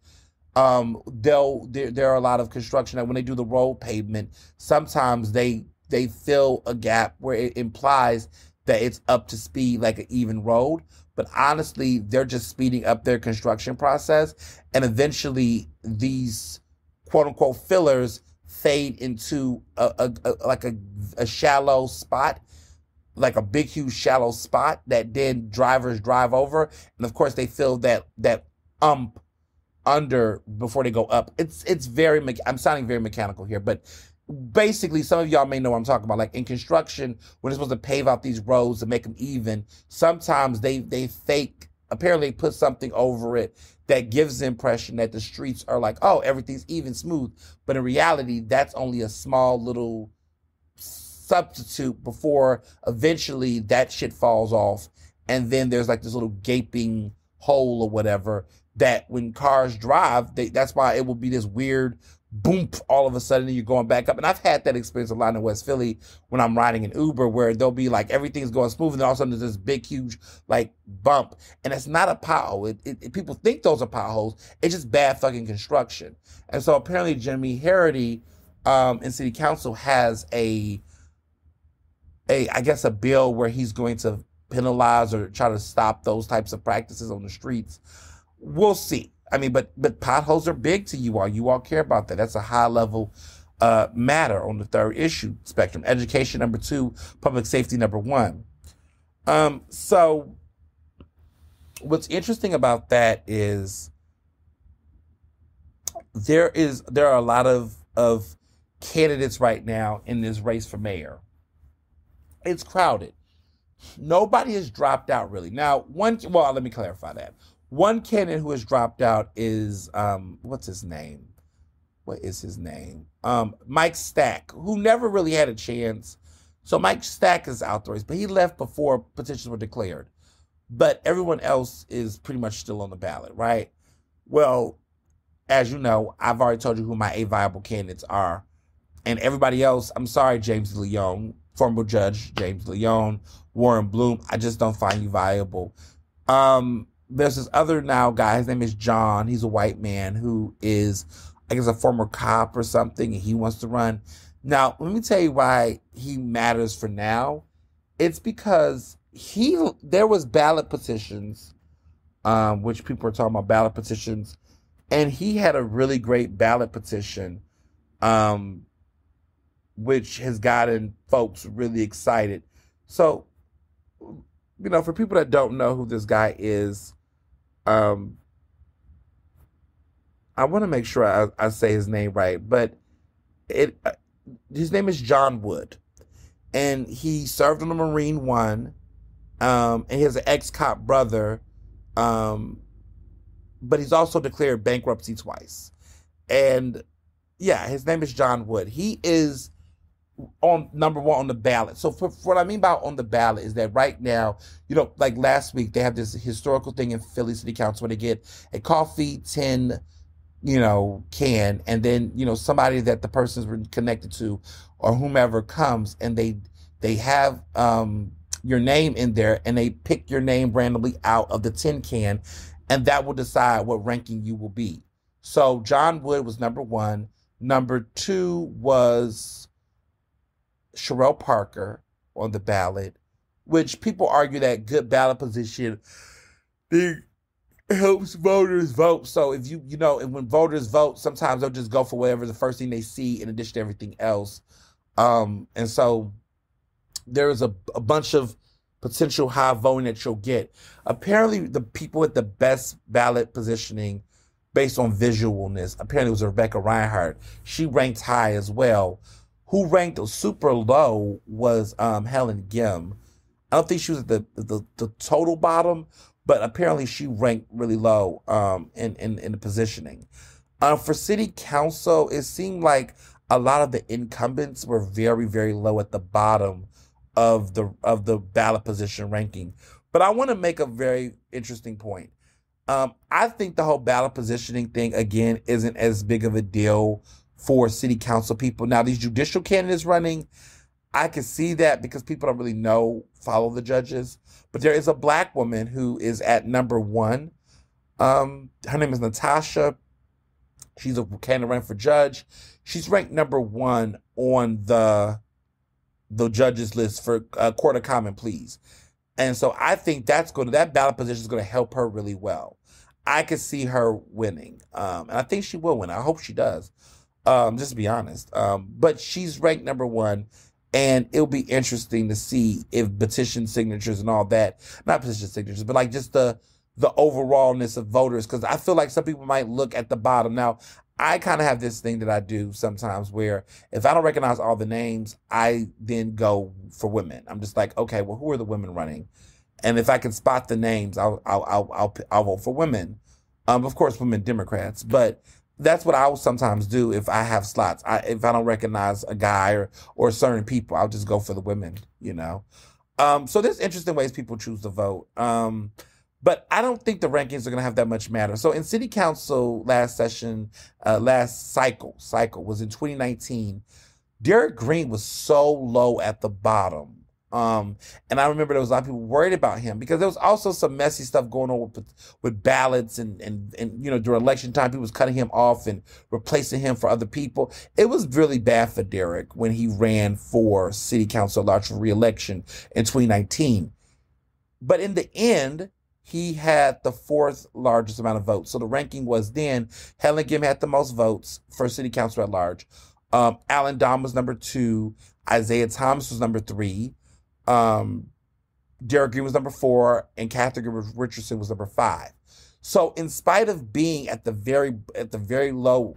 there are a lot of construction that when they do the road pavement, sometimes they fill a gap where it implies that it's up to speed like an even road. But honestly, they're just speeding up their construction process. And eventually these quote unquote fillers fade into a shallow spot, like a big, huge, shallow spot that then drivers drive over. And of course they fill that under before they go up. It's very, I'm sounding very mechanical here, but basically some of y'all may know what I'm talking about. Like in construction, when they're supposed to pave out these roads to make them even, sometimes they apparently put something over it that gives the impression that the streets are like, oh, everything's even, smooth. But in reality, that's only a small little substitute before eventually that shit falls off. And then there's like this little gaping hole or whatever that when cars drive, that's why it will be this weird boom, all of a sudden you're going back up. And I've had that experience a lot in West Philly when I'm riding an Uber, where they'll be like, everything's going smooth, and all of a sudden there's this big, huge, like, bump. And it's not a pothole. People think those are potholes. It's just bad fucking construction. And so apparently Jimmy Harity in City Council has I guess a bill where he's going to penalize or try to stop those types of practices on the streets. We'll see. I mean, but potholes are big to you all. You all care about that. That's a high level matter on the third issue spectrum. Education, number two. Public safety, number one. So what's interesting about that is there are a lot of candidates right now in this race for mayor. It's crowded. Nobody has dropped out really. Now, let me clarify that. One candidate who has dropped out is, what's his name? What is his name? Mike Stack, who never really had a chance. So Mike Stack is out the race, but he left before petitions were declared. But everyone else is pretty much still on the ballot, right? Well, as you know, I've already told you who my viable candidates are. And everybody else, I'm sorry, James Leone, former judge James Leone, Warren Bloom, I just don't find you viable. There's this other now guy, his name is John. He's a white man who is, I guess, a former cop or something, and he wants to run. Now, let me tell you why he matters for now. It's because there was ballot petitions, which people are talking about ballot petitions, and he had a really great ballot petition, which has gotten folks really excited. So, for people that don't know who this guy is, I want to make sure I say his name right, but his name is John Wood, and he served on the Marine One, and he has an ex-cop brother, but he's also declared bankruptcy twice. And yeah, his name is John Wood. He is on number one on the ballot. So for what I mean by on the ballot is that right now, like last week, they have this historical thing in Philly City Council where they get a coffee tin, can, and then, somebody that the person's been connected to or whomever comes, and they have your name in there, and they pick your name randomly out of the tin can, and that will decide what ranking you will be. So John Wood was number one. Number two was Sherelle Parker on the ballot, which people argue that good ballot position helps voters vote. So if and when voters vote, sometimes they'll just go for whatever the first thing they see in addition to everything else. And so there is a bunch of potential high voting that you'll get. Apparently, the people with the best ballot positioning based on visualness, apparently it was Rebecca Reinhardt. She ranked high as well. Who ranked super low was Helen Gim. I don't think she was at the total bottom, but apparently she ranked really low in the positioning. For city council, it seemed like a lot of the incumbents were very, very low at the bottom of the ballot position ranking. But I want to make a very interesting point. I think the whole ballot positioning thing, again, isn't as big of a deal for city council people. Now, these judicial candidates running, I can see that because people don't really follow the judges. But there is a Black woman who is at number 1. Her name is Natasha. She's a candidate running for judge. She's ranked number 1 on the judges list for Court of Common Pleas. And so I think that ballot position is going to help her really well. I could see her winning. And I think she will win. I hope she does. Just to be honest. But she's ranked number 1. And it'll be interesting to see if petition signatures and all that, not petition signatures, but like just the overallness of voters. Because I feel like some people might look at the bottom. Now, I kind of have this thing that I do sometimes where if I don't recognize all the names, I then go for women. I'm just like, okay, well, who are the women running? And if I can spot the names, I'll vote for women. Of course, women Democrats, but that's what I will sometimes do if I have slots. If I don't recognize a guy or certain people, I'll just go for the women, So there's interesting ways people choose to vote. But I don't think the rankings are going to have that much matter. So in city council last cycle was in 2019. Derek Green was so low at the bottom. And I remember there was a lot of people worried about him because there was also some messy stuff going on with ballots and during election time, people was cutting him off and replacing him for other people. It was really bad for Derek when he ran for city council large for re-election in 2019. But in the end, he had the 4th largest amount of votes. So the ranking was then Helen Gim had the most votes for city council at large. Alan Dom was number 2. Isaiah Thomas was number 3. Derek Green was number 4, and Catherine Richardson was number 5. So in spite of being at the very low,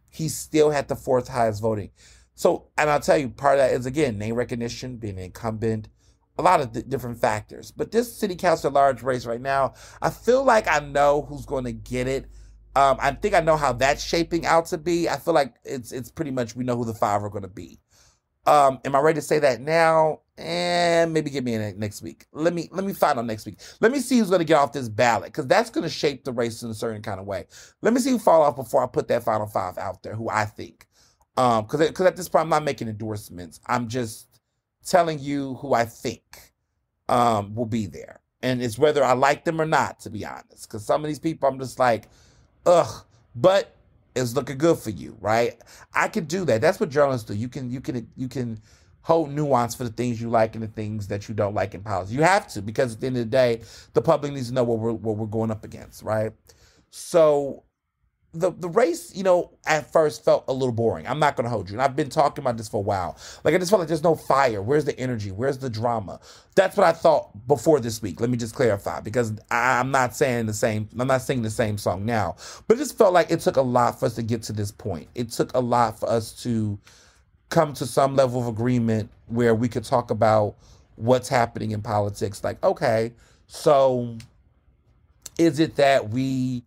he still had the 4th highest voting. So, and I'll tell you, part of that is, again, name recognition, being an incumbent, a lot of different factors. But this city council large race right now, I feel like I know who's going to get it. I think I know how that's shaping out to be. I feel like it's pretty much we know who the 5 are going to be. Am I ready to say that now? And maybe give me a next week. Let me find out next week. Let me see who's going to get off this ballot because that's going to shape the race in a certain kind of way. Let me see who fall off before I put that final 5 out there, who I think. Because at this point, I'm not making endorsements. I'm just telling you who I think will be there. And it's whether I like them or not, to be honest. Because some of these people, I'm just like, ugh. But it's looking good for you, right? I can do that. That's what journalists do. You can hold nuance for the things you like and the things that you don't like in politics. You have to, because at the end of the day, the public needs to know what we're going up against, right? So the race, at first felt a little boring. I'm not going to hold you. And I've been talking about this for a while. Like, I just felt like there's no fire. Where's the energy? Where's the drama? That's what I thought before this week. Let me just clarify, because I'm not singing the same song now. But it just felt like it took a lot for us to get to this point. It took a lot for us to come to some level of agreement where we could talk about what's happening in politics. Like, okay, so is it that we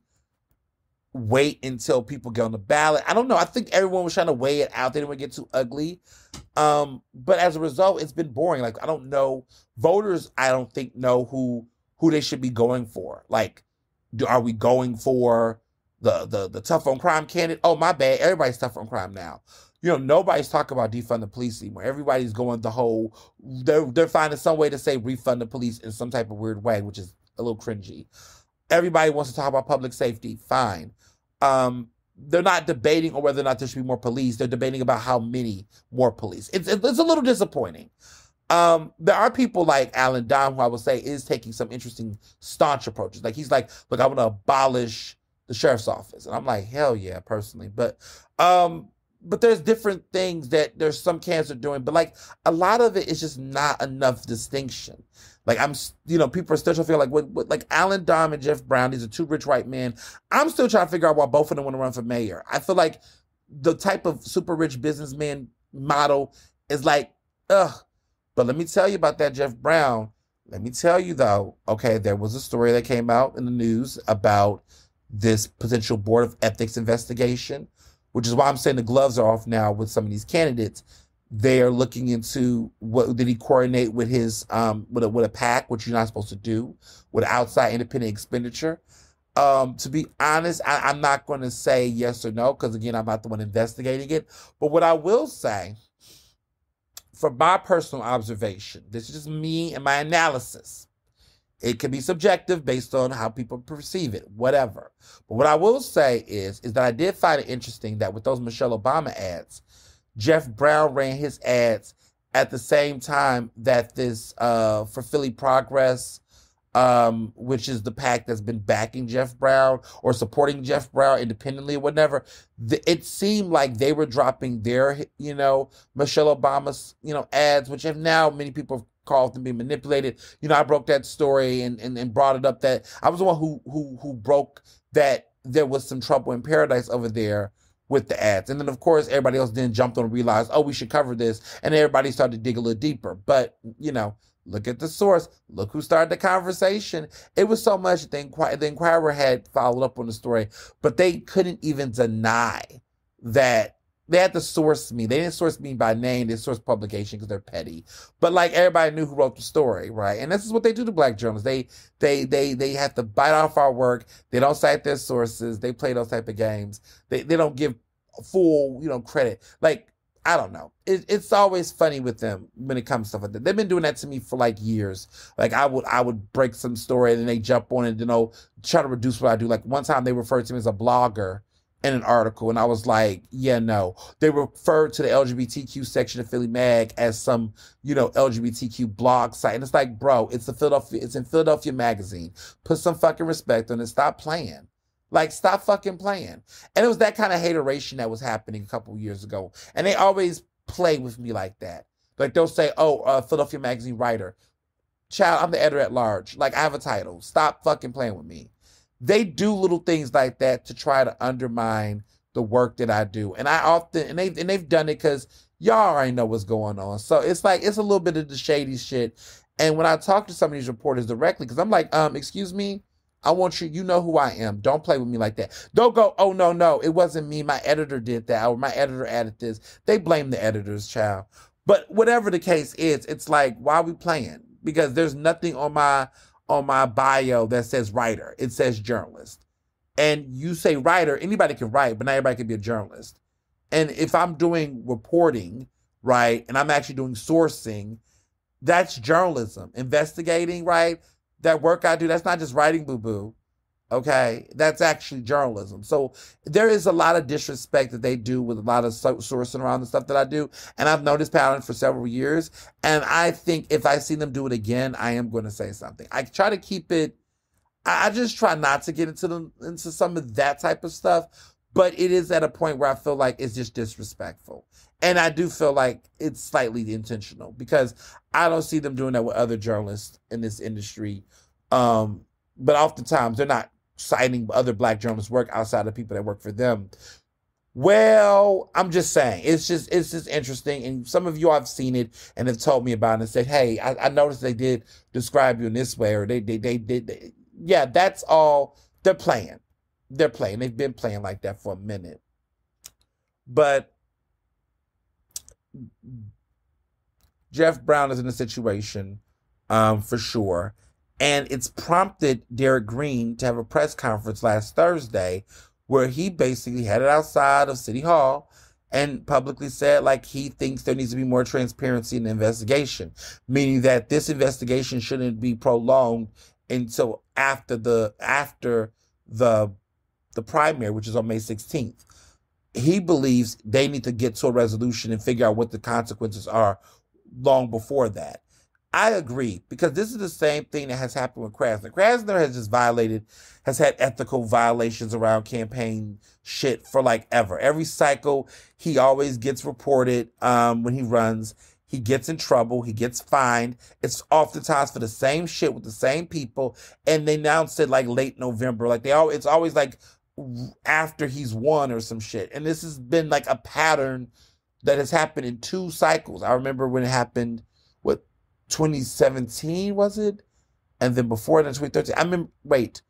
wait until people get on the ballot? I don't know. I think everyone was trying to weigh it out. They didn't want to get too ugly. But as a result, it's been boring. Like, I don't know. Voters, I don't think, know who they should be going for. Like, are we going for the tough on crime candidate? Oh, my bad. Everybody's tough on crime now. Nobody's talking about defund the police anymore. Everybody's going the whole, they're finding some way to say refund the police in some type of weird way, which is a little cringy. Everybody wants to talk about public safety. Fine. They're not debating on whether or not there should be more police. They're debating about how many more police. It's a little disappointing. There are people like Alan Dom, who I would say is taking some interesting, staunch approaches. Like, he's like, look, I want to abolish the sheriff's office. And I'm like, hell yeah, personally. But but there's different things that there's some candidates are doing, but like a lot of it is just not enough distinction. Like people are still trying to feel like what like Alan Dom and Jeff Brown, these are two rich white men. I'm still trying to figure out why both of them want to run for mayor. I feel like the type of super rich businessman model is like, ugh. But let me tell you about that Jeff Brown. Let me tell you though, okay, there was a story that came out in the news about this potential board of ethics investigation, which is why I'm saying the gloves are off now with some of these candidates. They are looking into what did he coordinate with his with a PAC, which you're not supposed to do, with outside independent expenditure. To be honest, I'm not going to say yes or no because again, I'm not the one investigating it. But what I will say, from my personal observation, this is just me and my analysis. It can be subjective based on how people perceive it, whatever. But what I will say is that I did find it interesting that with those Michelle Obama ads, Jeff Brown ran his ads at the same time that this for Philly Progress, which is the PAC that's been backing Jeff Brown or supporting Jeff Brown independently or whatever. It seemed like they were dropping their, Michelle Obama's, ads, which have now many people have called them being manipulated. I broke that story and brought it up that I was the one who broke that there was some trouble in paradise over there with the ads. And then, of course, everybody else then jumped on and realized, oh, we should cover this. And everybody started to dig a little deeper. But, look at the source. Look who started the conversation. It was so much the Inquirer had followed up on the story, but they couldn't even deny that they had to source me. They didn't source me by name. They sourced publication because they're petty. But like everybody knew who wrote the story, right? And this is what they do to Black journalists. They have to bite off our work. They don't cite their sources. They play those type of games. They don't give full, credit. Like, I don't know. It's always funny with them when it comes to stuff like that. They've been doing that to me for like years. Like I would break some story and then they jump on it, try to reduce what I do. Like one time they referred to me as a blogger in an article, and I was like, yeah, no. They referred to the LGBTQ section of Philly Mag as some, LGBTQ blog site. And it's like, bro, it's in Philadelphia Magazine. Put some fucking respect on it. Stop playing. Like, stop fucking playing. And it was that kind of hateration that was happening a couple of years ago. And they always play with me like that. Like, they'll say, Philadelphia Magazine writer. Child, I'm the editor at large. Like, I have a title. Stop fucking playing with me. They do little things like that to try to undermine the work that I do. And they've done it because y'all already know what's going on. So it's like, it's a little bit of the shady shit. And when I talk to some of these reporters directly, because I'm like, excuse me, I want you know who I am. Don't play with me like that. Don't go, oh, no, it wasn't me. My editor did that, or my editor added this. They blame the editors, child. But whatever the case is, it's like, why are we playing? Because there's nothing on my bio that says writer. It says journalist. And you say writer, anybody can write, but not everybody can be a journalist. And if I'm doing reporting, right, and I'm actually doing sourcing, that's journalism. Investigating, right? That work I do, that's not just writing boo-boo, okay? That's actually journalism. So there is a lot of disrespect that they do with a lot of sourcing around the stuff that I do. And I've noticed pattern for several years. And I think if I see them do it again, I am going to say something. I try to keep it, I just try not to get into some of that type of stuff. But it is at a point where I feel like it's just disrespectful. And I do feel like it's slightly intentional because I don't see them doing that with other journalists in this industry. But oftentimes they're not citing other Black journalists' work outside of people that work for them. Well, I'm just saying, it's just interesting. And some of you have seen it and have told me about it and said, hey, I noticed they did describe you in this way, or they did. Yeah, that's all. They're playing. They're playing. They've been playing like that for a minute. But Jeff Brown is in a situation, for sure. And it's prompted Derek Green to have a press conference last Thursday where he basically had it outside of City Hall and publicly said, like, he thinks there needs to be more transparency in the investigation, meaning that this investigation shouldn't be prolonged until after the primary, which is on May 16th. He believes they need to get to a resolution and figure out what the consequences are long before that. I agree, because this is the same thing that has happened with Krasner. Krasner has had ethical violations around campaign shit for like ever. Every cycle, he always gets reported when he runs. He gets in trouble. He gets fined. It's oftentimes for the same shit with the same people. And they announced it like late November. Like it's always like after he's won or some shit. And this has been like a pattern that has happened in 2 cycles. I remember when it happened, what, 2017 was it? And then before that, 2013. I remember, wait,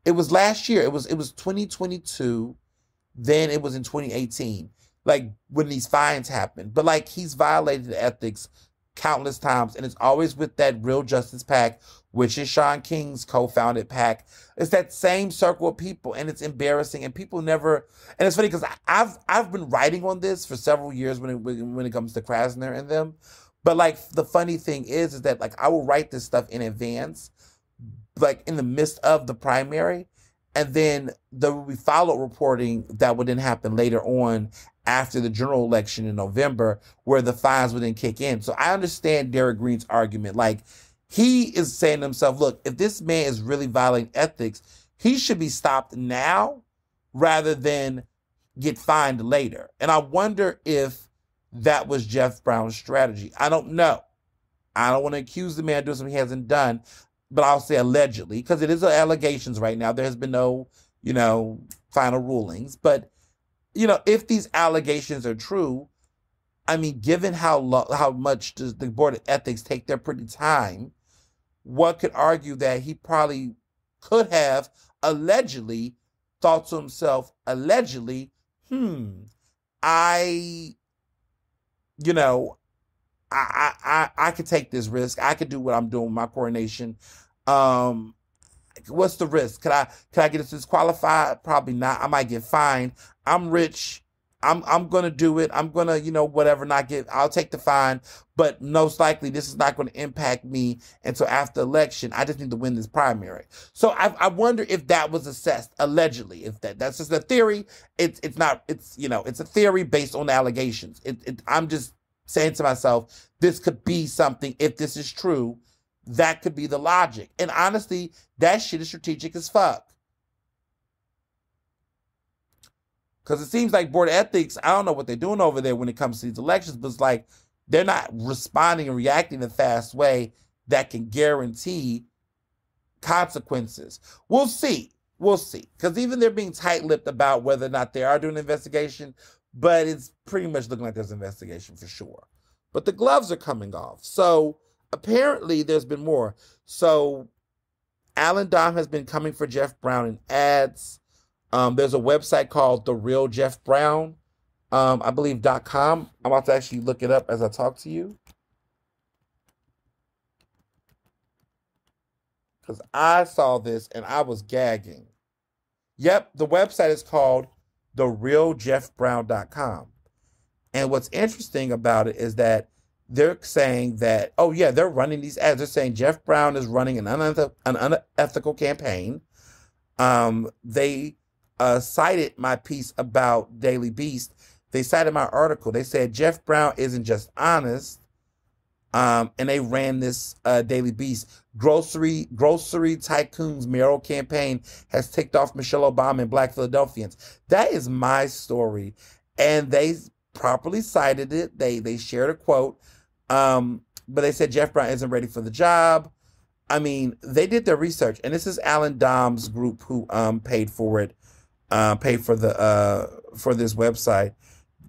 it was last year. It was 2022. Then it was in 2018, like when these fines happened. But like he's violated the ethics countless times, and it's always with that Real Justice PAC, which is Sean King's co-founded PAC. It's that same circle of people, and it's embarrassing. And people never. And it's funny because I've been writing on this for several years when it comes to Krasner and them. But like the funny thing is that like I will write this stuff in advance, like in the midst of the primary, and then there will be follow-up reporting that would then happen later on after the general election in November, where the fines would then kick in. So I understand Derek Green's argument. Like he is saying to himself, look, if this man is really violating ethics, he should be stopped now rather than get fined later. And I wonder if that was Jeff Brown's strategy. I don't know. I don't want to accuse the man of doing something he hasn't done, but I'll say allegedly, because it is allegations right now. There has been no, final rulings. But, if these allegations are true, I mean, given how much does the Board of Ethics take their pretty time, one could argue that he probably could have allegedly thought to himself, I could take this risk. I could do what I'm doing with my coronation. What's the risk? Could I get disqualified? Probably not. I might get fined. I'm rich. I'm gonna do it. I'm gonna, whatever, I'll take the fine, but most likely this is not going to impact me until after election. I just need to win this primary. So I wonder if that was assessed allegedly. If that's just a theory. It's not. It's a theory based on the allegations. I'm just saying to myself, this could be something. If this is true, that could be the logic. And honestly, that shit is strategic as fuck. Because it seems like Board of Ethics, I don't know what they're doing over there when it comes to these elections, but it's like they're not responding and reacting in a fast way that can guarantee consequences. We'll see. Because even they're being tight-lipped about whether or not they are doing an investigation, but it's pretty much looking like there's an investigation for sure. But the gloves are coming off. So apparently there's been more. So Alan Dom has been coming for Jeff Brown in ads. There's a website called The Real Jeff Brown, I believe .com. I'm about to actually look it up as I talk to you, because I saw this and I was gagging. Yep, the website is called TheRealJeffBrown.com. And what's interesting about it is that they're saying that, they're running these ads. They're saying Jeff Brown is running an unethical campaign. They cited my piece about Daily Beast. They cited my article. They said Jeff Brown isn't just honest. And they ran this Daily Beast. Grocery tycoon's mayoral campaign has ticked off Michelle Obama and Black Philadelphians. That is my story. And they properly cited it. They shared a quote. But they said Jeff Brown isn't ready for the job. I mean, they did their research. And this is Alan Dom's group who paid for it. Paid for this website,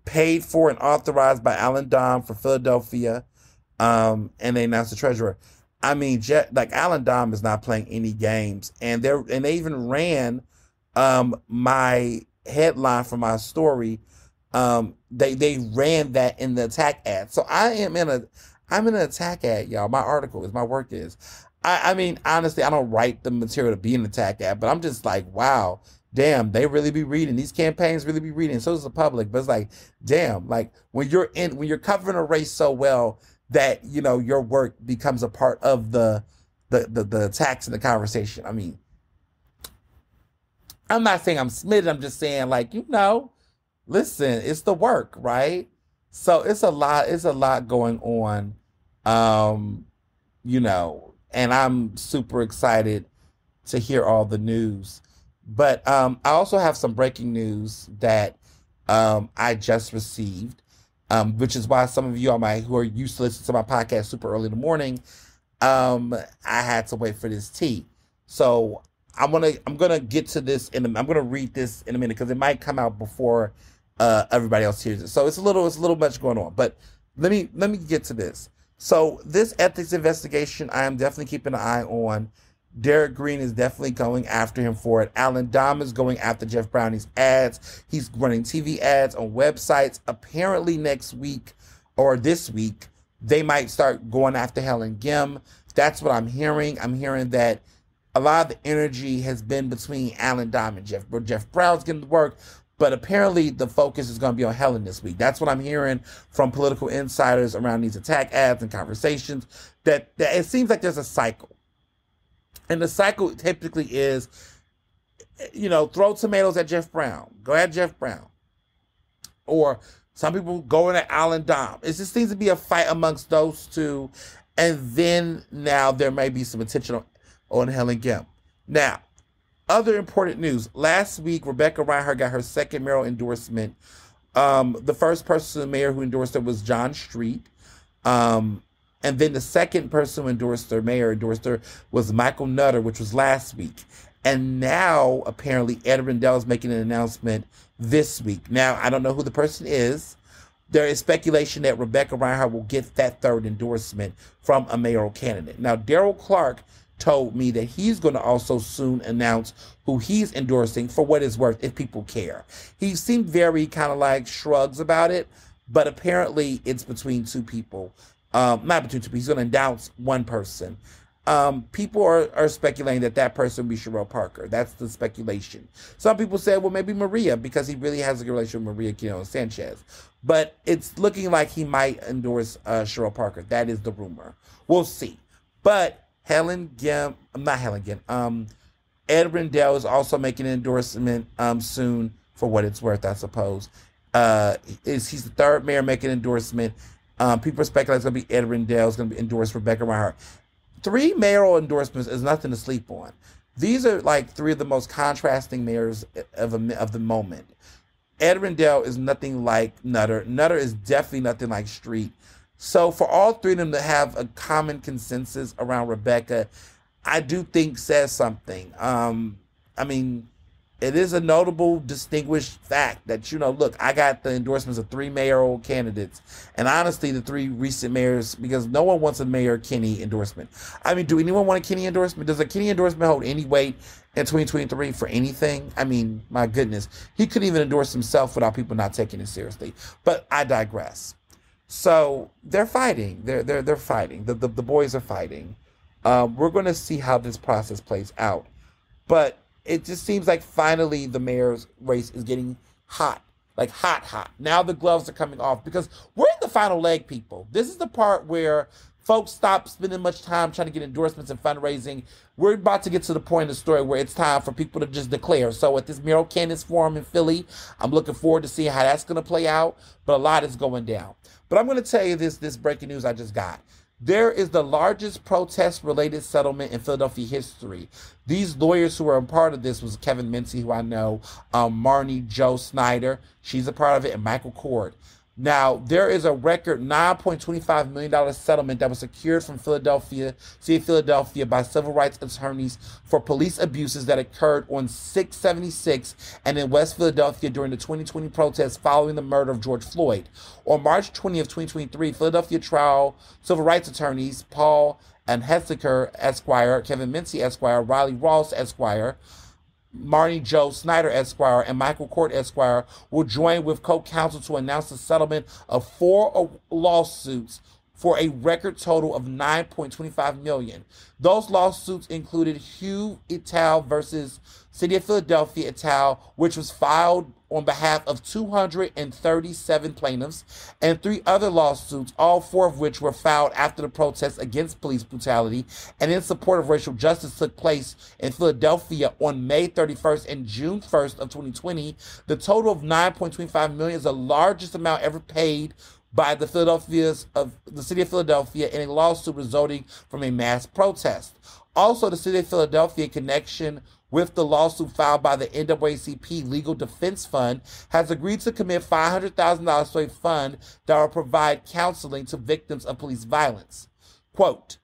paid for and authorized by Alan Dom for Philadelphia, and they announced the treasurer. I mean, Alan Dom is not playing any games, and they even ran my headline for my story. They ran that in the attack ad. So I'm in an attack ad, y'all. My article is, my work is. I mean, honestly, I don't write the material to be an attack ad, but I'm just like, wow. Damn, they really be reading. These campaigns really be reading. So does the public. But it's like, damn, like when you're covering a race so well that, your work becomes a part of the attacks and the conversation. I mean, I'm not saying I'm smitten. I'm just saying, like, listen, it's the work, right? So it's a lot going on. and I'm super excited to hear all the news. But I also have some breaking news that I just received, which is why some of you who are used to listening to my podcast super early in the morning, I had to wait for this tea. So I'm gonna get to this I'm gonna read this in a minute because it might come out before everybody else hears it. So it's a little much going on. But let me get to this. So this ethics investigation, I am definitely keeping an eye on. Derek Green is definitely going after him for it. Alan Dom is going after Jeff Browning's ads. He's running TV ads on websites. Apparently next week or this week, they might start going after Helen Gim. That's what I'm hearing. I'm hearing that a lot of the energy has been between Alan Dom and Jeff Brown's getting the work, but apparently the focus is going to be on Helen this week. That's what I'm hearing from political insiders around these attack ads and conversations, that it seems like there's a cycle. And the cycle typically is, throw tomatoes at Jeff Brown. Go at Jeff Brown. Or some people going at Alan Dom. It just seems to be a fight amongst those two. And then now there may be some attention on Helen Gim. Now, other important news. Last week, Rebecca Reinhardt got her second mayoral endorsement. The first person, mayor who endorsed her was John Street. And then the second person who endorsed her was Michael Nutter, which was last week. And now, apparently, Ed Rendell is making an announcement this week. Now, I don't know who the person is. There is speculation that Rebecca Reinhardt will get that third endorsement from a mayoral candidate. Now, Daryl Clark told me that he's going to also soon announce who he's endorsing, for what it's worth, if people care. He seemed very kind of like shrugs about it, but apparently it's between two people. Not between two people. He's going to announce one person. People are speculating that person will be Cheryl Parker. That's the speculation. Some people say, well, maybe Maria, because he really has a good relationship with Maria Quino Sanchez. But it's looking like he might endorse Cheryl Parker. That is the rumor. We'll see. But Ed Rendell is also making an endorsement soon, for what it's worth, I suppose. He's the third mayor making an endorsement. People speculate it's going to be Ed Rendell. It's going to be endorsed Rebecca Reinhardt. 3 mayoral endorsements is nothing to sleep on. These are like 3 of the most contrasting mayors of the moment. Ed Rendell is nothing like Nutter. Nutter is definitely nothing like Street. So for all 3 of them to have a common consensus around Rebecca, I do think says something. It is a notable, distinguished fact that, look, I got the endorsements of 3 mayoral candidates. And honestly, the 3 recent mayors, because no one wants a Mayor Kenny endorsement. Do anyone want a Kenny endorsement? Does a Kenny endorsement hold any weight in 2023 for anything? My goodness. He couldn't even endorse himself without people not taking it seriously. But I digress. So they're fighting. They're fighting. The boys are fighting. We're going to see how this process plays out. But it just seems like finally the mayor's race is getting hot. Like hot. Now the gloves are coming off because we're in the final leg, people. This is the part where folks stop spending much time trying to get endorsements and fundraising. We're about to get to the point in the story where it's time for people to just declare. So at this Mayoral Candidates Forum in Philly, I'm looking forward to seeing how that's going to play out. But a lot is going down. But I'm going to tell you this breaking news I just got. There is the largest protest-related settlement in Philadelphia history. These lawyers who were a part of this was Kevin Mincy, who I know, Marnie Jo Snyder, she's a part of it, and Michael Cord. Now, there is a record $9.25 million settlement that was secured from Philadelphia, City of Philadelphia, by civil rights attorneys for police abuses that occurred on 676 and in West Philadelphia during the 2020 protests following the murder of George Floyd. On March 20th, 2023, Philadelphia trial civil rights attorneys Paul and Hessiker, Esquire, Kevin Mincy, Esquire, Riley Ross, Esquire, Marnie Jo Snyder, Esquire, and Michael Court, Esquire, will join with co-counsel to announce the settlement of 4 lawsuits for a record total of $9.25 million. Those lawsuits included Hugh et al. Versus City of Philadelphia et al., which was filed on behalf of 237 plaintiffs, and 3 other lawsuits, all 4 of which were filed after the protests against police brutality and in support of racial justice took place in Philadelphia on May 31st and June 1st of 2020. The total of $9.25 million is the largest amount ever paid by the city of Philadelphia in a lawsuit resulting from a mass protest. Also, the city of Philadelphia, in connection with the lawsuit filed by the NAACP Legal Defense Fund, has agreed to commit $500,000 to a fund that will provide counseling to victims of police violence. Quote,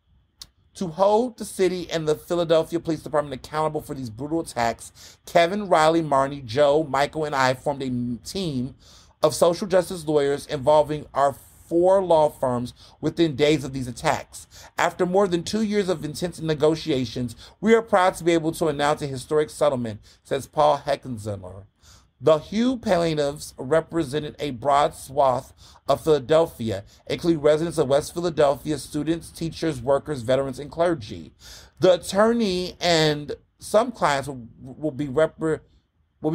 to hold the city and the Philadelphia Police Department accountable for these brutal attacks, Kevin, Riley, Marnie, Joe, Michael, and I formed a team of social justice lawyers involving our 4 law firms within days of these attacks. After more than 2 years of intense negotiations, we are proud to be able to announce a historic settlement, says Paul Heckenzeller. The Hugh plaintiffs represented a broad swath of Philadelphia, including residents of West Philadelphia, students, teachers, workers, veterans, and clergy. The attorney and some clients will be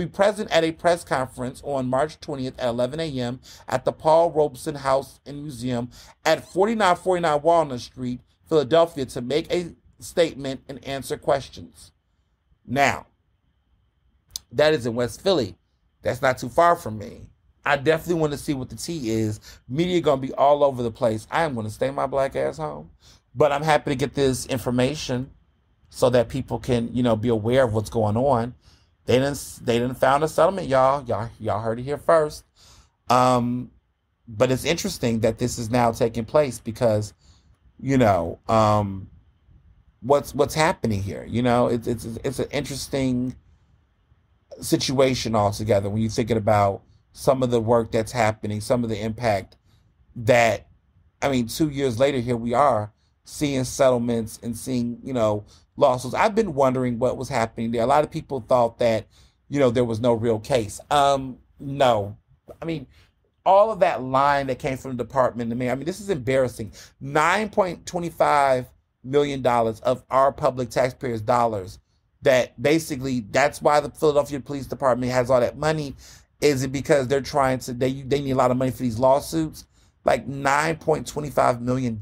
present at a press conference on March 20th at 11 a.m. at the Paul Robeson House and Museum at 4949 Walnut Street, Philadelphia, to make a statement and answer questions. Now, that is in West Philly. That's not too far from me. I definitely want to see what the tea is. Media going to be all over the place. I am going to stay my black ass home. But I'm happy to get this information so that people can, be aware of what's going on. They didn't found a settlement, y'all. Y'all heard it here first. But it's interesting that this is now taking place because, what's happening here. It's an interesting situation altogether when you're thinking about some of the work that's happening, some of the impact that, 2 years later, here we are seeing settlements and seeing, lawsuits. I've been wondering what was happening there. A lot of people thought that, there was no real case. No. All of that line that came from the department to me, this is embarrassing. $9.25 million of our public taxpayers' dollars. That basically, that's why the Philadelphia Police Department has all that money. Is it because they're trying to, they need a lot of money for these lawsuits? Like $9.25 million?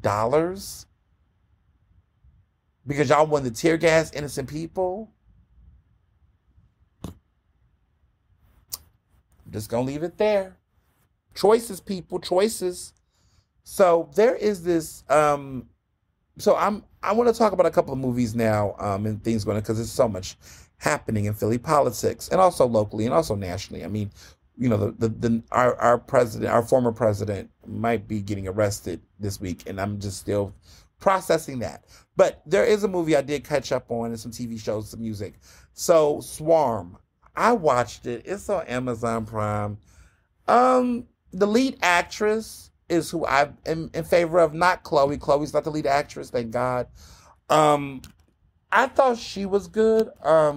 Because y'all wanted to tear gas innocent people? I'm just going to leave it there. Choices, people, choices. So there is this, I want to talk about a couple of movies now and things going on because there's so much happening in Philly politics and also locally and also nationally. Our president, our former president, might be getting arrested this week, and I'm just still processing that. But there is a movie I did catch up on and some TV shows, some music. So Swarm, I watched it. It's on Amazon Prime. The lead actress is who I am in favor of, not Chloe. Chloe's not the lead actress, thank God. I thought she was good. I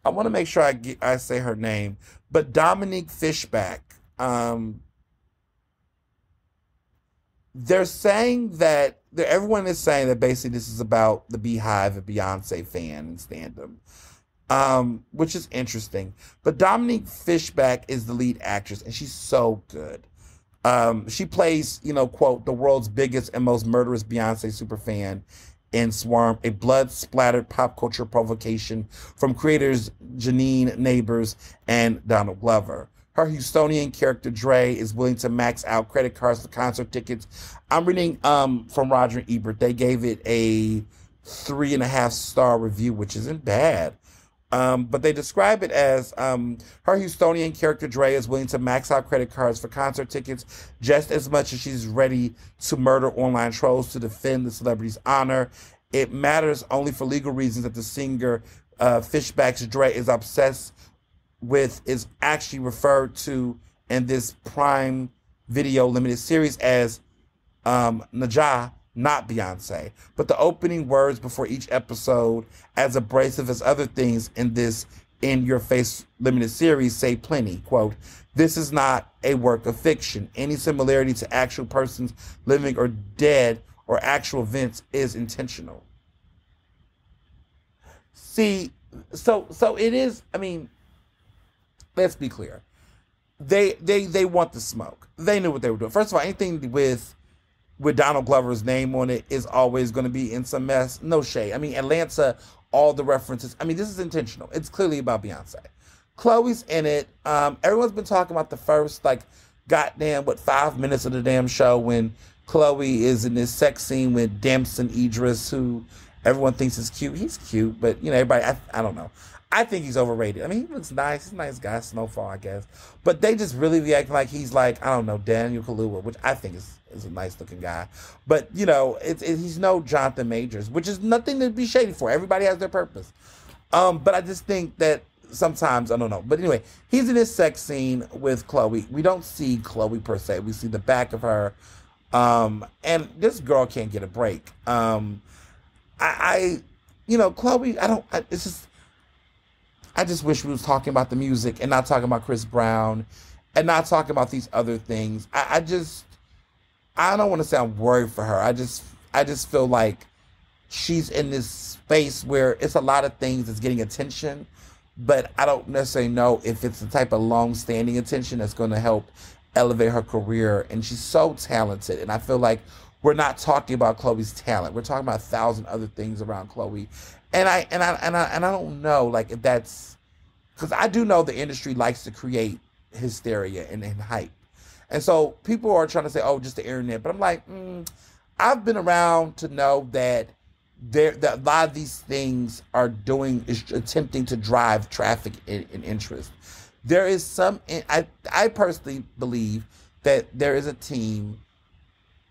want to make sure I say her name, but Dominique Fishback. They're saying that everyone is saying that basically this is about the Beehive, a Beyonce fan and stand-up, which is interesting. But Dominique Fishback is the lead actress, and she's so good. She plays, quote, the world's biggest and most murderous Beyonce superfan in Swarm, a blood-splattered pop culture provocation from creators Janine Neighbors and Donald Glover. Her Houstonian character, Dre, is willing to max out credit cards for concert tickets. I'm reading from Roger Ebert. They gave it a 3.5-star review, which isn't bad. But they describe it as her Houstonian character, Dre, is willing to max out credit cards for concert tickets just as much as she's ready to murder online trolls to defend the celebrity's honor. It matters only for legal reasons that the singer Fishback's Dre is obsessed with is actually referred to in this Prime Video limited series as Najah, not Beyonce. But the opening words before each episode, as abrasive as other things in this In Your Face limited series, say plenty. Quote, this is not a work of fiction. Any similarity to actual persons living or dead or actual events is intentional. See, so it is, let's be clear. They want the smoke. They knew what they were doing. First of all, anything with Donald Glover's name on it is always going to be in some mess. No shade. Atlanta, all the references. This is intentional. It's clearly about Beyonce. Chloe's in it. Everyone's been talking about the goddamn, 5 minutes of the damn show when Chloe is in this sex scene with Damson Idris, who everyone thinks is cute. He's cute, but, everybody, I don't know. I think he's overrated. I mean, he looks nice. He's a nice guy, Snowfall, I guess. But they just really react like he's like, I don't know, Daniel Kaluuya, which I think is a nice-looking guy. But, he's no Jonathan Majors, which is nothing to be shady for. Everybody has their purpose. But I just think that sometimes, I don't know. But anyway, he's in this sex scene with Chloe. We don't see Chloe per se. We see the back of her. And this girl can't get a break. Chloe, I just wish we was talking about the music and not talking about Chris Brown and not talking about these other things. I don't want to say I'm worried for her. I just feel like she's in this space where it's a lot of things that's getting attention, but I don't necessarily know if it's the type of long-standing attention that's going to help elevate her career. And she's so talented, and I feel like we're not talking about Chloe's talent. We're talking about 1,000 other things around Chloe. And I don't know, like, if that's, because I do know the industry likes to create hysteria and hype. And so people are trying to say, oh, just the internet. But I'm like, I've been around to know that that a lot of these things is attempting to drive traffic and interest. There is I personally believe that there is a team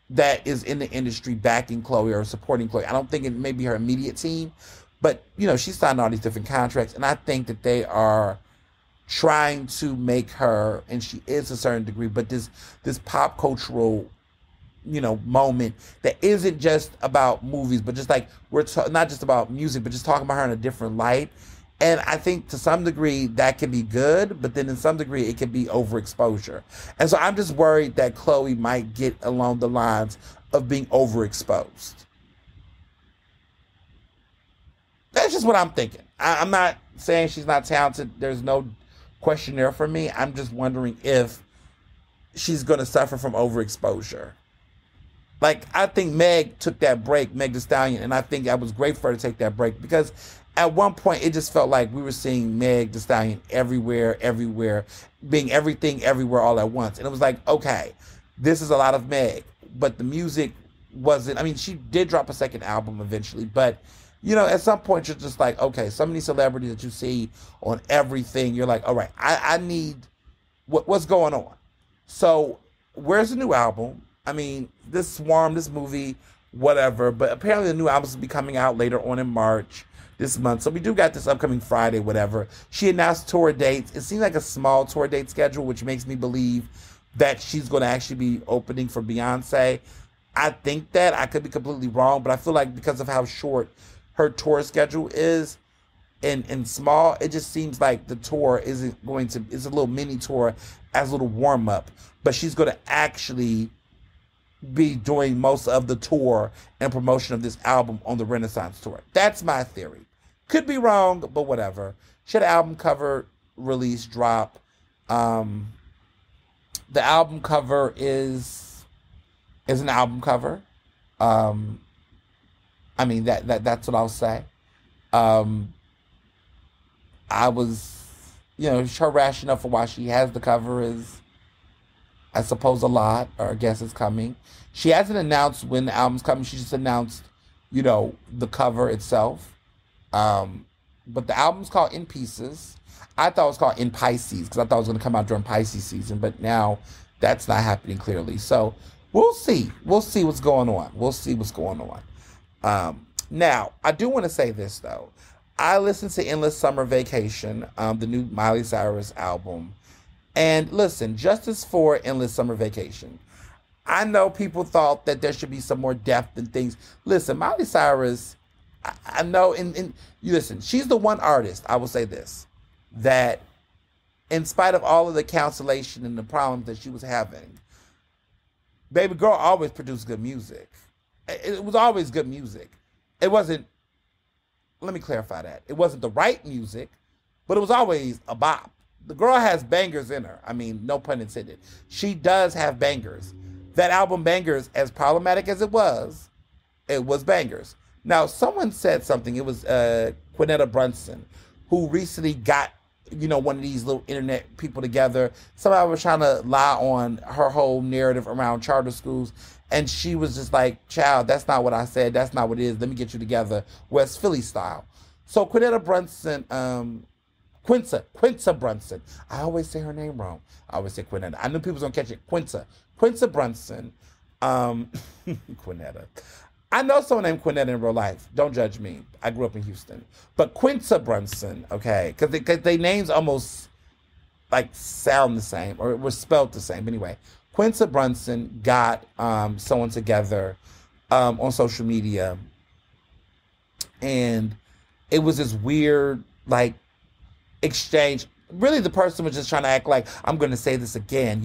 that is in the industry backing Chloe or supporting Chloe. I don't think it may be her immediate team, but, she's signed all these different contracts, and I think that they are trying to make her, and she is to a certain degree, but this pop cultural, moment that isn't just about movies, but just like not just about music, but just talking about her in a different light. And I think to some degree that can be good, but then in some degree it can be overexposure. And so I'm just worried that Chloe might get along the lines of being overexposed. That's just what I'm thinking. I'm not saying she's not talented. There's no question there for me. I'm just wondering if she's going to suffer from overexposure. Like, I think Meg took that break, Meg Thee Stallion, and I think that was great for her to take that break, because at one point it just felt like we were seeing Meg Thee Stallion everywhere, being everything everywhere all at once. And it was like, okay, this is a lot of Meg, but the music wasn't, I mean, she did drop a second album eventually, but at some point you're just like, okay, some of these celebrities that you see on everything, you're like, all right, I need, what's going on? So where's the new album? I mean, this Swarm, this movie, whatever, but apparently the new album will be coming out later on in March this month. So we do got this upcoming Friday, whatever. She announced tour dates. It seems like a small tour date schedule, which makes me believe that she's going to actually be opening for Beyonce. I think that. I could be completely wrong, but I feel like because of how short her tour schedule is and small, it just seems like the tour it's a little mini tour as a little warm-up. But she's going to actually be doing most of the tour and promotion of this album on the Renaissance tour. That's my theory. Could be wrong, but whatever. She had an album cover release drop. The album cover is an album cover. I mean, that's what I'll say. I was, her rationale for why she has the cover is, I suppose, a lot, or I guess it's coming. She hasn't announced when the album's coming. She just announced, the cover itself. But the album's called In Pieces. I thought it was called In Pisces because I thought it was going to come out during Pisces season, but now that's not happening clearly. So we'll see. We'll see what's going on. We'll see what's going on. Now, I do want to say this, though. I listened to Endless Summer Vacation, the new Miley Cyrus album. And listen, justice for Endless Summer Vacation. I know people thought that there should be some more depth and things. Listen, Miley Cyrus, I know, and you listen, she's the one artist, I will say this, that in spite of all of the cancellation and the problems that she was having, baby girl always produced good music. It was always good music. It wasn't, let me clarify that. It wasn't the right music, but it was always a bop. The girl has bangers in her. I mean, no pun intended. She does have bangers. That album, Bangers, as problematic as it was bangers. Now, someone said something. It was Quinetta Brunson, who recently got one of these little internet people together. Somebody was trying to lie on her whole narrative around charter schools. And she was just like, child, that's not what I said. That's not what it is. Let me get you together. West Philly style. So Quinetta Brunson, Quinta Brunson. I always say her name wrong. I always say Quinetta. I knew people was going to catch it. Quinta Brunson. Quinetta. I know someone named Quinetta in real life. Don't judge me. I grew up in Houston. But Quinta Brunson, okay, because they names almost like sound the same or were spelled the same. Anyway, Quinta Brunson got someone together on social media, and it was this weird like exchange. Really, the person was just trying to act like, I'm going to say this again,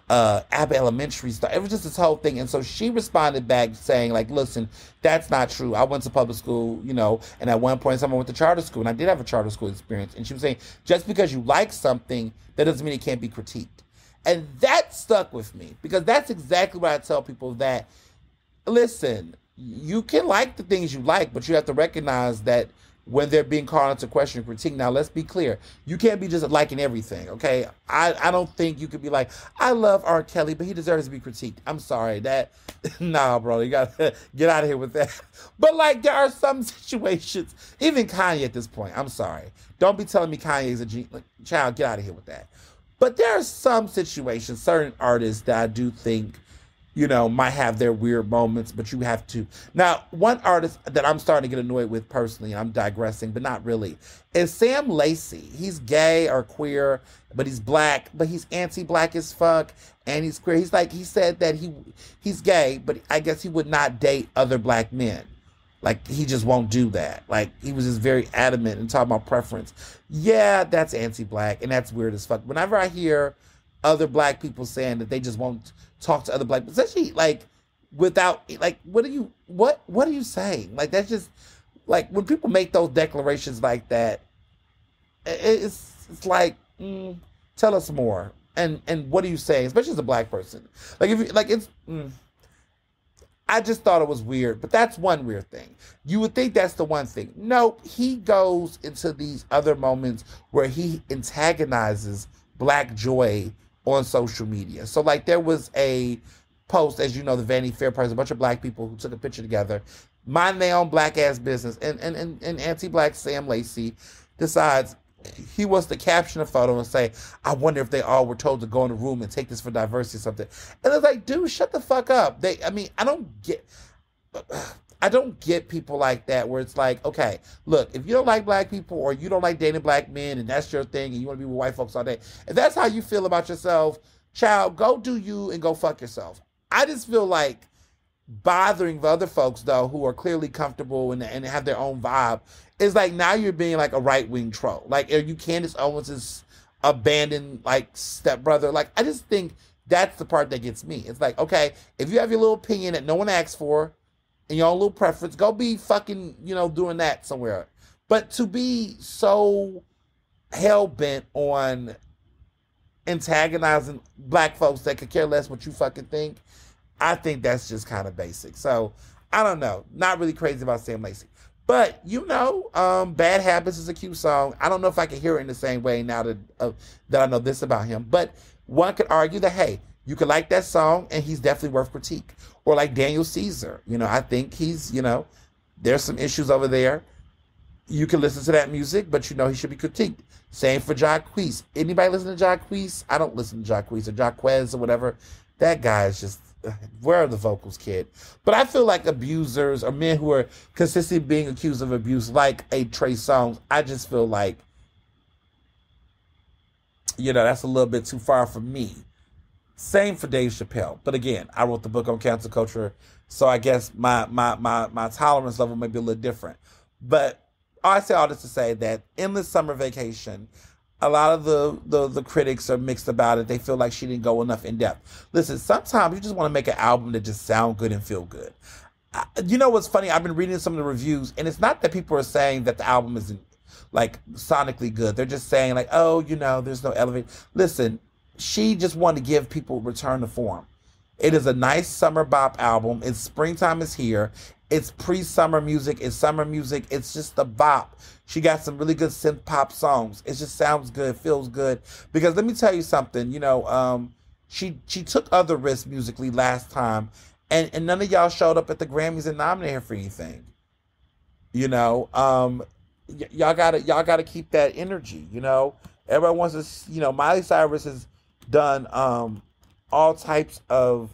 Abbott Elementary stuff. It was just this whole thing. And so she responded back saying, like, listen, that's not true. I went to public school, and at one point someone went to charter school, and I did have a charter school experience. And she was saying, just because you like something, that doesn't mean it can't be critiqued. And that stuck with me, because that's exactly what I tell people, that, listen, you can like the things you like, but you have to recognize that when they're being called into question and critique. Now, let's be clear. You can't be just liking everything, okay? I don't think you could be like, I love R. Kelly, but he deserves to be critiqued. I'm sorry. Nah, bro, you got to get out of here with that. But, like, there are some situations, even Kanye at this point, I'm sorry. Don't be telling me Kanye's a genius. Like, child, get out of here with that. But there are some situations, certain artists that I do think, might have their weird moments, but you have to. Now, one artist that I'm starting to get annoyed with personally, and I'm digressing, but not really, is Sam Lacey. He's gay or queer, but he's black, but he's anti-black as fuck, and he's queer. He's like, he said that he's gay, but I guess he would not date other black men. Like, he just won't do that. Like, he was just very adamant and talking about preference. Yeah, that's anti-black, and that's weird as fuck. Whenever I hear other black people saying that they just won't talk to other black people, especially like without, like, what are you saying? Like, that's just like, when people make those declarations like that, it's like, tell us more. And what are you saying? Especially as a black person. Like, if you like, I just thought it was weird, but that's one weird thing. You would think that's the one thing. Nope, he goes into these other moments where he antagonizes Black joy on social media. So, like, there was a post, as you know, the Vanity Fair prize, a bunch of black people who took a picture together, minding their own black ass business, and anti-black Sam Lacey decides he wants to caption a photo and say, I wonder if they all were told to go in a room and take this for diversity or something. And it's like, dude, shut the fuck up. I don't get people like that, where it's like, okay, look, if you don't like black people, or you don't like dating black men, and that's your thing, and you want to be with white folks all day, if that's how you feel about yourself, child, go do you and go fuck yourself. I just feel like bothering the other folks, though, who are clearly comfortable and have their own vibe, is like, now you're being like a right-wing troll. Like, are you Candace Owens' abandoned, like, stepbrother? Like, I just think that's the part that gets me. It's like, okay, if you have your little opinion that no one asked for, and your own little preference, go be fucking, doing that somewhere. But to be so hell-bent on antagonizing black folks that could care less what you fucking think, I think that's just kind of basic. So, I don't know. Not really crazy about Sam Lacey. But, Bad Habits is a cute song. I don't know if I can hear it in the same way now that I know this about him. But one could argue that, hey, you could like that song, and he's definitely worth critique. Or like Daniel Caesar. I think he's, there's some issues over there. You can listen to that music, but he should be critiqued. Same for Jacquees. Anybody listen to Jacquees? I don't listen to Jacquees or Jacquez or whatever. That guy is just, where are the vocals, kid? But I feel like abusers, or men who are consistently being accused of abuse, like a Trey Songz, I just feel like, that's a little bit too far for me. Same for Dave Chappelle. But again, I wrote the book on cancel culture, so I guess my tolerance level may be a little different. But I say all this to say that Endless Summer Vacation, a lot of the critics are mixed about it. They feel like she didn't go enough in depth. Listen, sometimes you just want to make an album that just sound good and feel good. You know what's funny? I've been reading some of the reviews, and it's not that people are saying that the album isn't, like, sonically good. They're just saying, like, oh, there's no elevate. Listen, she just wanted to give people return to form. It is a nice summer bop album. It's springtime is here. It's pre-summer music. It's summer music. It's just a bop. She got some really good synth pop songs. It just sounds good, feels good. Because let me tell you something. She took other risks musically last time, and none of y'all showed up at the Grammys and nominated her for anything. You know, y'all gotta keep that energy. Everyone wants to. Miley Cyrus has done all types of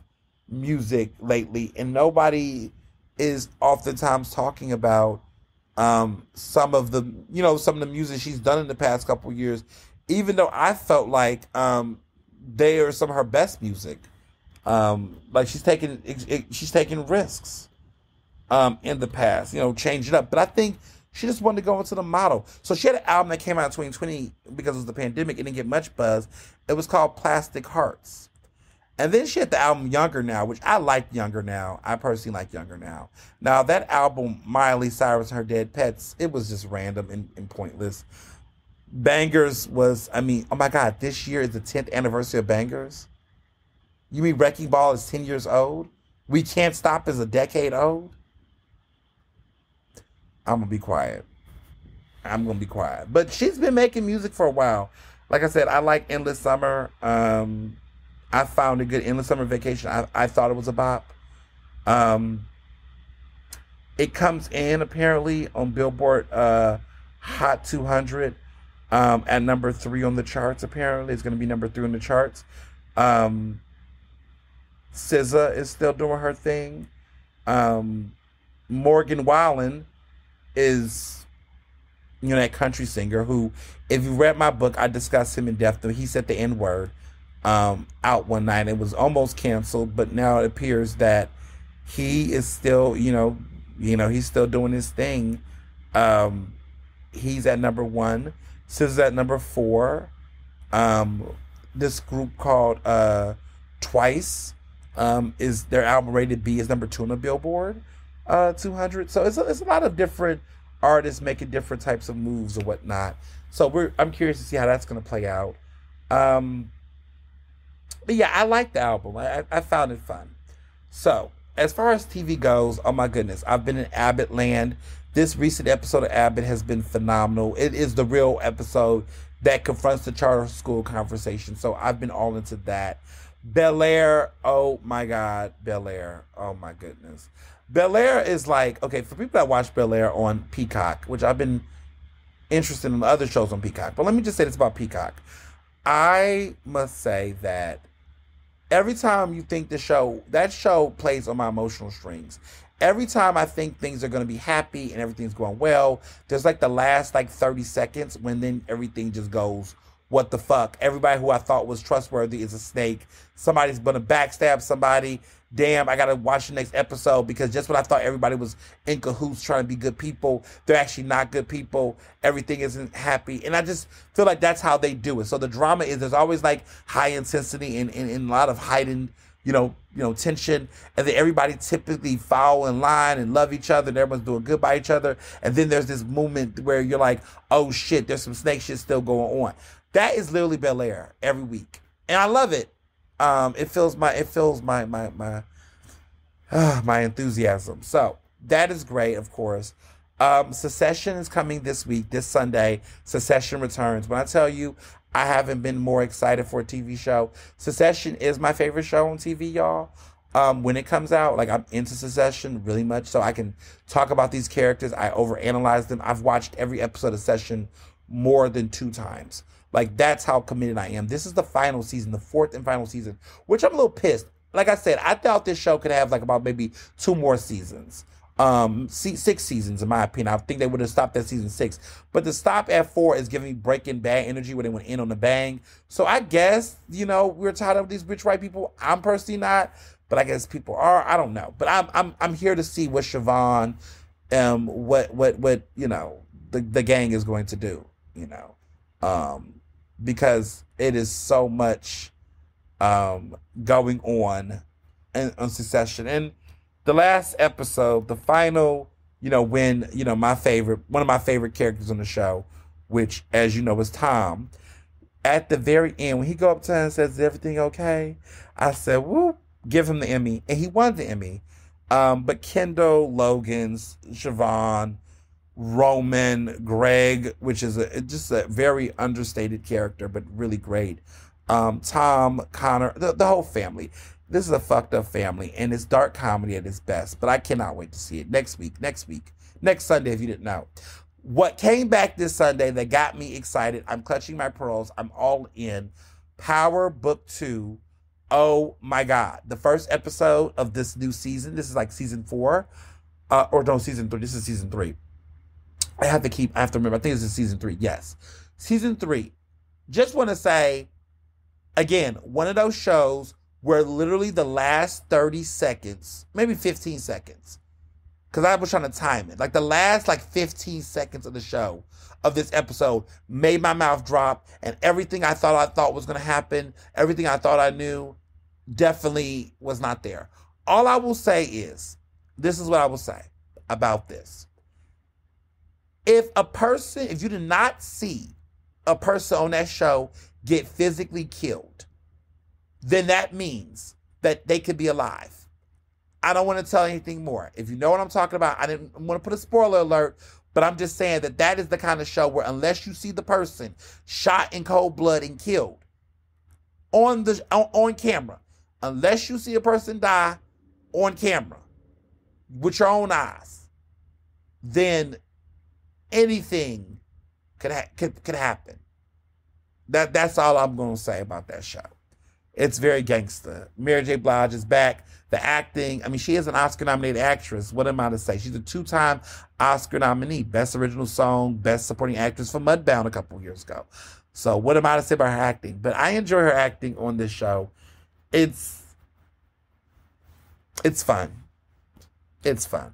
music lately, and nobody is oftentimes talking about some of the music she's done in the past couple of years, even though I felt like they are some of her best music. Like she's taking risks in the past, change it up. But I think she just wanted to go into the model. So she had an album that came out in 2020 because it was the pandemic. It didn't get much buzz. It was called Plastic Hearts. And then she had the album Younger Now, which I like Younger Now. I personally like Younger Now. Now, that album, Miley Cyrus and Her Dead Pets, it was just random and pointless. Bangers was, oh my God, this year is the 10th anniversary of Bangers? You mean Wrecking Ball is 10 years old? We Can't Stop is a decade old? I'm going to be quiet. But she's been making music for a while. Like I said, I like Endless Summer. I found a good Endless Summer Vacation. I thought it was a bop. It comes in apparently on Billboard Hot 200 at number 3 on the charts. Apparently, it's going to be number 3 on the charts. SZA is still doing her thing. Morgan Wallen is, that country singer who, if you read my book, I discussed him in depth. He said the N-word out one night. It was almost canceled, but now it appears that he is still, he's still doing his thing. He's at number 1. SZA's at number 4. This group called Twice is their album rated B is number 2 on the Billboard 200. So it's a lot of different artists making different types of moves or whatnot. So I'm curious to see how that's going to play out. But yeah, I like the album. I found it fun. So, as far as TV goes, oh my goodness, I've been in Abbott land. This recent episode of Abbott has been phenomenal. It is the real episode that confronts the charter school conversation. So, I've been all into that. Bel-Air, oh my God, Bel-Air, oh my goodness. Bel-Air is like, okay, for people that watch Bel-Air on Peacock, which I've been interested in other shows on Peacock, but let me just say this about Peacock. I must say that every time you think that show plays on my emotional strings. Every time I think things are going to be happy and everything's going well, there's like the last 30 seconds when then everything just goes, what the fuck? Everybody who I thought was trustworthy is a snake. Somebody's going to backstab somebody. Damn, I got to watch the next episode because just when I thought everybody was in cahoots trying to be good people, they're actually not good people. Everything isn't happy. And I just feel like that's how they do it. So the drama is there's always high intensity and a lot of heightened, tension. And then everybody typically fall in line and love each other and everyone's doing good by each other. And then there's this moment where you're like, oh shit, there's some snake shit still going on. That is literally Bel-Air every week. And I love it. It fills my enthusiasm. So that is great, of course. Succession is coming this week, this Sunday. Succession returns. When I tell you, I haven't been more excited for a TV show. Succession is my favorite show on TV, y'all. When it comes out, I'm into Succession really much, so I can talk about these characters. I overanalyze them. I've watched every episode of Succession more than 2 times. That's how committed I am. This is the final season, the 4th and final season, which I'm a little pissed. Like I said, I thought this show could have about maybe 2 more seasons. 6 seasons, in my opinion. I think they would have stopped at season 6. But to stop at 4 is giving me Breaking Bad energy where they went in on the bang. So I guess, we're tired of these rich white people. I'm personally not, but I guess people are. I don't know. But I'm here to see what Siobhan, what the gang is going to do, because it is so much going on Succession. And the last episode, the final, when, one of my favorite characters on the show, which, as you know, is Tom, at the very end, when he go up to her and says, is everything okay? I said, whoop, give him the Emmy. And he won the Emmy. But Kendall, Logan's, Siobhan, Roman, Greg, which is just a very understated character, but really great. Tom, Connor, the whole family. This is a fucked up family, and it's dark comedy at its best, but I cannot wait to see it next week, next Sunday, if you didn't know. What came back this Sunday that got me excited, I'm clutching my pearls, I'm all in. Power Book 2. Oh my God. The first episode of this new season, this is like season 4, or no, season 3, this is season 3. I have to remember, I think this is season 3, yes. Season 3. Just want to say, again, one of those shows where literally the last 30 seconds, maybe 15 seconds, because I was trying to time it, like the last 15 seconds of the show, of this episode, made my mouth drop, and everything I thought was going to happen, everything I thought I knew, definitely was not there. All I will say is, this is what I will say about this. If you did not see a person on that show get physically killed, then that means that they could be alive. I don't want to tell anything more. If you know what I'm talking about, I didn't want to put a spoiler alert, but I'm just saying that is the kind of show where unless you see the person shot in cold blood and killed on camera, unless you see a person die on camera with your own eyes, then anything could happen. That's all I'm going to say about that show. It's very gangster. Mary J. Blige is back. The acting, I mean, she is an Oscar-nominated actress. What am I to say? She's a 2-time Oscar nominee. Best Original Song, Best Supporting Actress for Mudbound a couple years ago. So what am I to say about her acting? But I enjoy her acting on this show. It's fun. It's fun.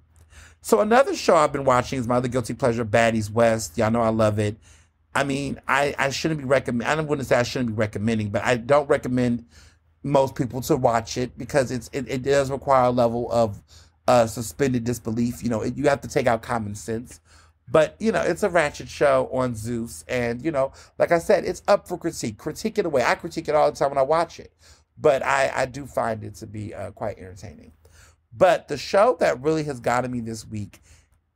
So another show I've been watching is my other guilty pleasure, Baddies West. Y'all know I love it. I mean, I shouldn't be recommending. I wouldn't say I shouldn't be recommending, but I don't recommend most people to watch it because it does require a level of suspended disbelief. You know, you have to take out common sense. But, you know, it's a ratchet show on Zeus. And, you know, like I said, it's up for critique. Critique it away. I critique it all the time when I watch it. But I do find it to be quite entertaining. But the show that really has gotten me this week,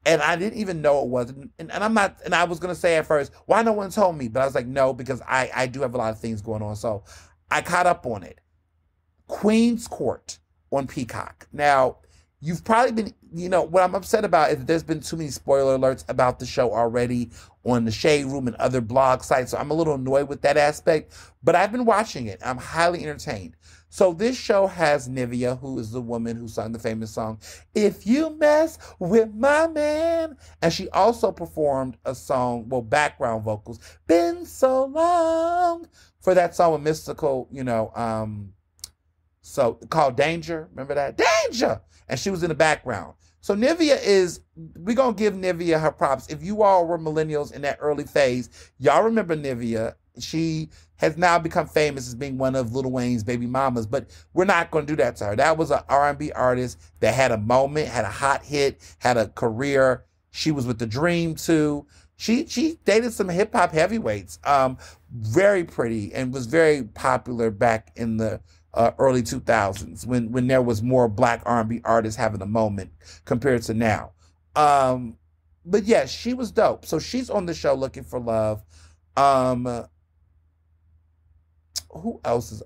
and I didn't even know it was, and I'm not, and I was going to say at first, why no one told me? But I was like, no, because I do have a lot of things going on. So I caught up on it. Queen's Court on Peacock. Now, you've probably been, you know, what I'm upset about is that there's been too many spoiler alerts about the show already on the Shade Room and other blog sites. So I'm a little annoyed with that aspect, but I've been watching it. I'm highly entertained. So this show has Nivea, who is the woman who sung the famous song, If You Mess With My Man. And she also performed a song, well, background vocals, Been So Long, for that song with Mystical, you know, so called Danger. Remember that? Danger! And she was in the background. So Nivea we're going to give Nivea her props. If you all were millennials in that early phase, y'all remember Nivea. She has now become famous as being one of Lil Wayne's baby mamas, but we're not going to do that to her. That was an R&B artist that had a moment, had a hot hit, had a career. She was with The Dream too. She dated some hip hop heavyweights. Very pretty and was very popular back in the early 2000s when there was more black R&B artists having a moment compared to now. But yeah, she was dope. So she's on the show Looking for Love. Who else is?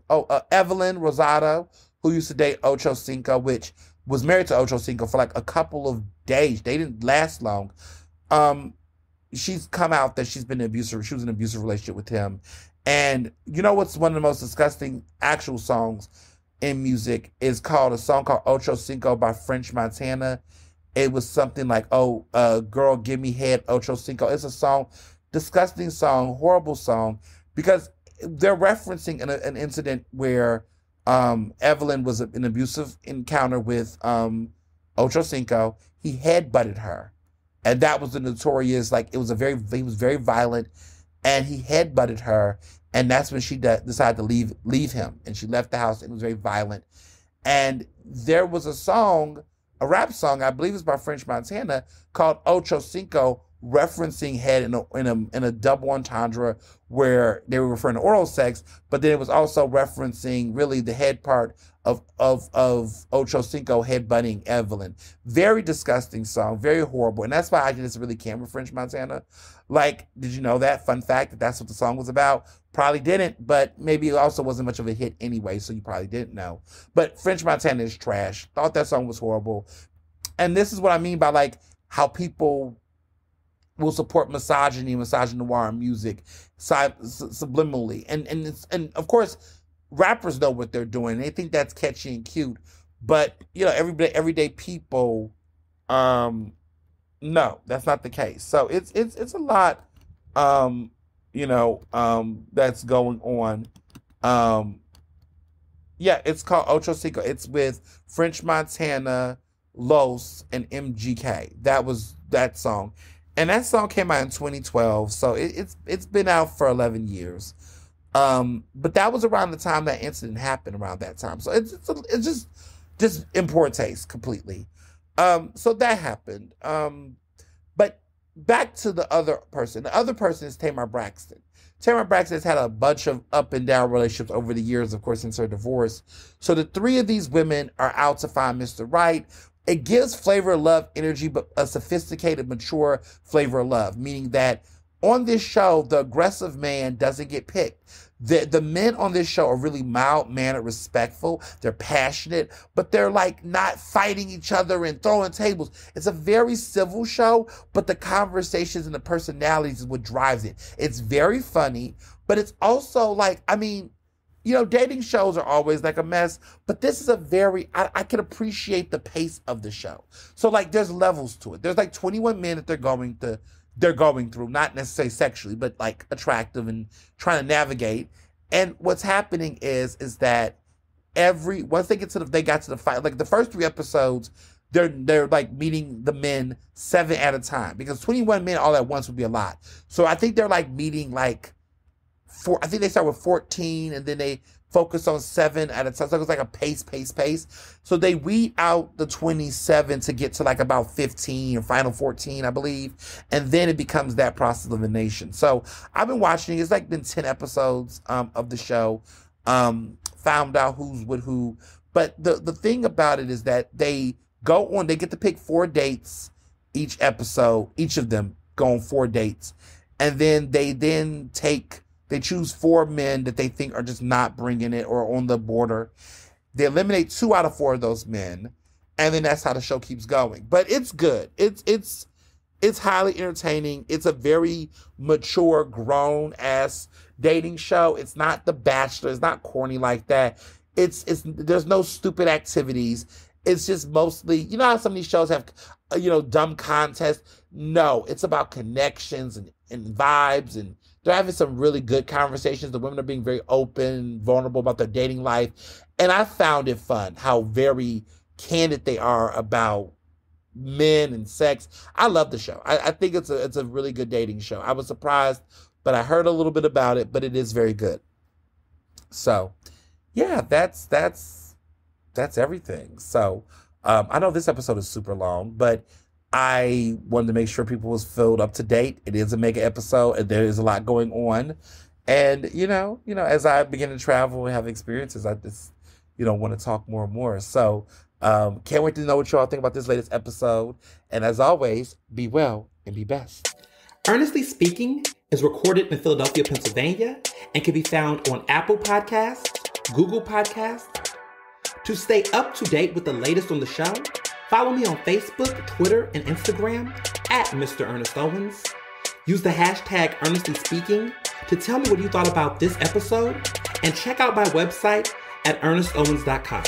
Evelyn Rosado, who used to date Ocho Cinco, which was married to Ocho Cinco for like a couple of days. They didn't last long. She's come out that she was in an abusive relationship with him. And you know what's one of the most disgusting actual songs in music is a song called Ocho Cinco by French Montana. It was something like, girl, give me head, Ocho Cinco. It's a song, disgusting song, horrible song, because they're referencing an incident where Evelyn was in an abusive encounter with Ocho Cinco. He headbutted her. And that was the notorious, he was very violent, and he headbutted her. And that's when she decided to leave him. And she left the house and was very violent. And there was a rap song, I believe it's by French Montana, called Ocho Cinco, referencing head in a double entendre where they were referring to oral sex, but then it was also referencing really the head part of Ocho Cinco headbutting Evelyn. Very disgusting song, very horrible, and that's why I just really can't with French Montana. Like, did you know that? Fun fact, that that's what the song was about? Probably didn't, but maybe it also wasn't much of a hit anyway, so you probably didn't know. But French Montana is trash. Thought that song was horrible. And this is what I mean by like how people will support misogyny, misogynoir music subliminally. And of course, rappers know what they're doing. They think that's catchy and cute. But, you know, everyday people, no, that's not the case. So it's a lot, that's going on. Yeah, it's called Ocho Cinco. It's with French Montana, Los, and MGK. That was that song. And that song came out in 2012, so it's been out for 11 years. But that was around the time that incident happened, around that time. So it's just in poor taste completely. So that happened. But back to the other person. The other person is Tamar Braxton. Tamar Braxton has had a bunch of up and down relationships over the years, of course, since her divorce. So the three of these women are out to find Mr. Right. It gives Flavor of Love energy, but a sophisticated, mature Flavor of Love, meaning that on this show, the aggressive man doesn't get picked. The men on this show are really mild-mannered, respectful. They're passionate, but they're like not fighting each other and throwing tables. It's a very civil show, but the conversations and the personalities is what drives it. It's very funny, but it's also like, I mean, you know, dating shows are always like a mess, but this is I can appreciate the pace of the show. So like there's levels to it. There's like 21 men that they're going through, not necessarily sexually, but like attractive and trying to navigate. And what's happening is that once they got to the fight, like the first 3 episodes, they're like meeting the men 7 at a time, because 21 men all at once would be a lot. So I think they're like meeting like I think they start with 14 and then they focus on 7 at a time. So it's like a pace. So they weed out the 27 to get to like about 15 or final 14, I believe. And then it becomes that process of elimination. So I've been watching. It's like been 10 episodes of the show. Found out who's with who. But the thing about it is that they get to pick 4 dates each episode. Each of them go on 4 dates. And then they choose 4 men that they think are just not bringing it or on the border. They eliminate 2 out of 4 of those men, and then that's how the show keeps going. But it's good. It's highly entertaining. It's a very mature, grown-ass dating show. It's not The Bachelor. It's not corny like that. There's no stupid activities. It's just mostly, you know how some of these shows have, dumb contests? No, it's about connections and vibes, and they're having some really good conversations. The women are being very open, vulnerable about their dating life. And I found it fun how very candid they are about men and sex. I love the show. I think it's a really good dating show. I was surprised, but I heard a little bit about it, but it is very good. So, yeah, that's everything. So, I know this episode is super long, but I wanted to make sure people was filled up to date. It is a mega episode, and there is a lot going on. And, as I begin to travel and have experiences, I just, want to talk more and more. So, can't wait to know what y'all think about this latest episode. And as always, be well and be best. Ernestly Speaking is recorded in Philadelphia, Pennsylvania, and can be found on Apple Podcasts, Google Podcasts. To stay up to date with the latest on the show, follow me on Facebook, Twitter, and Instagram at Mr. Ernest Owens. Use the hashtag Ernestly Speaking to tell me what you thought about this episode, and check out my website at ernestowens.com.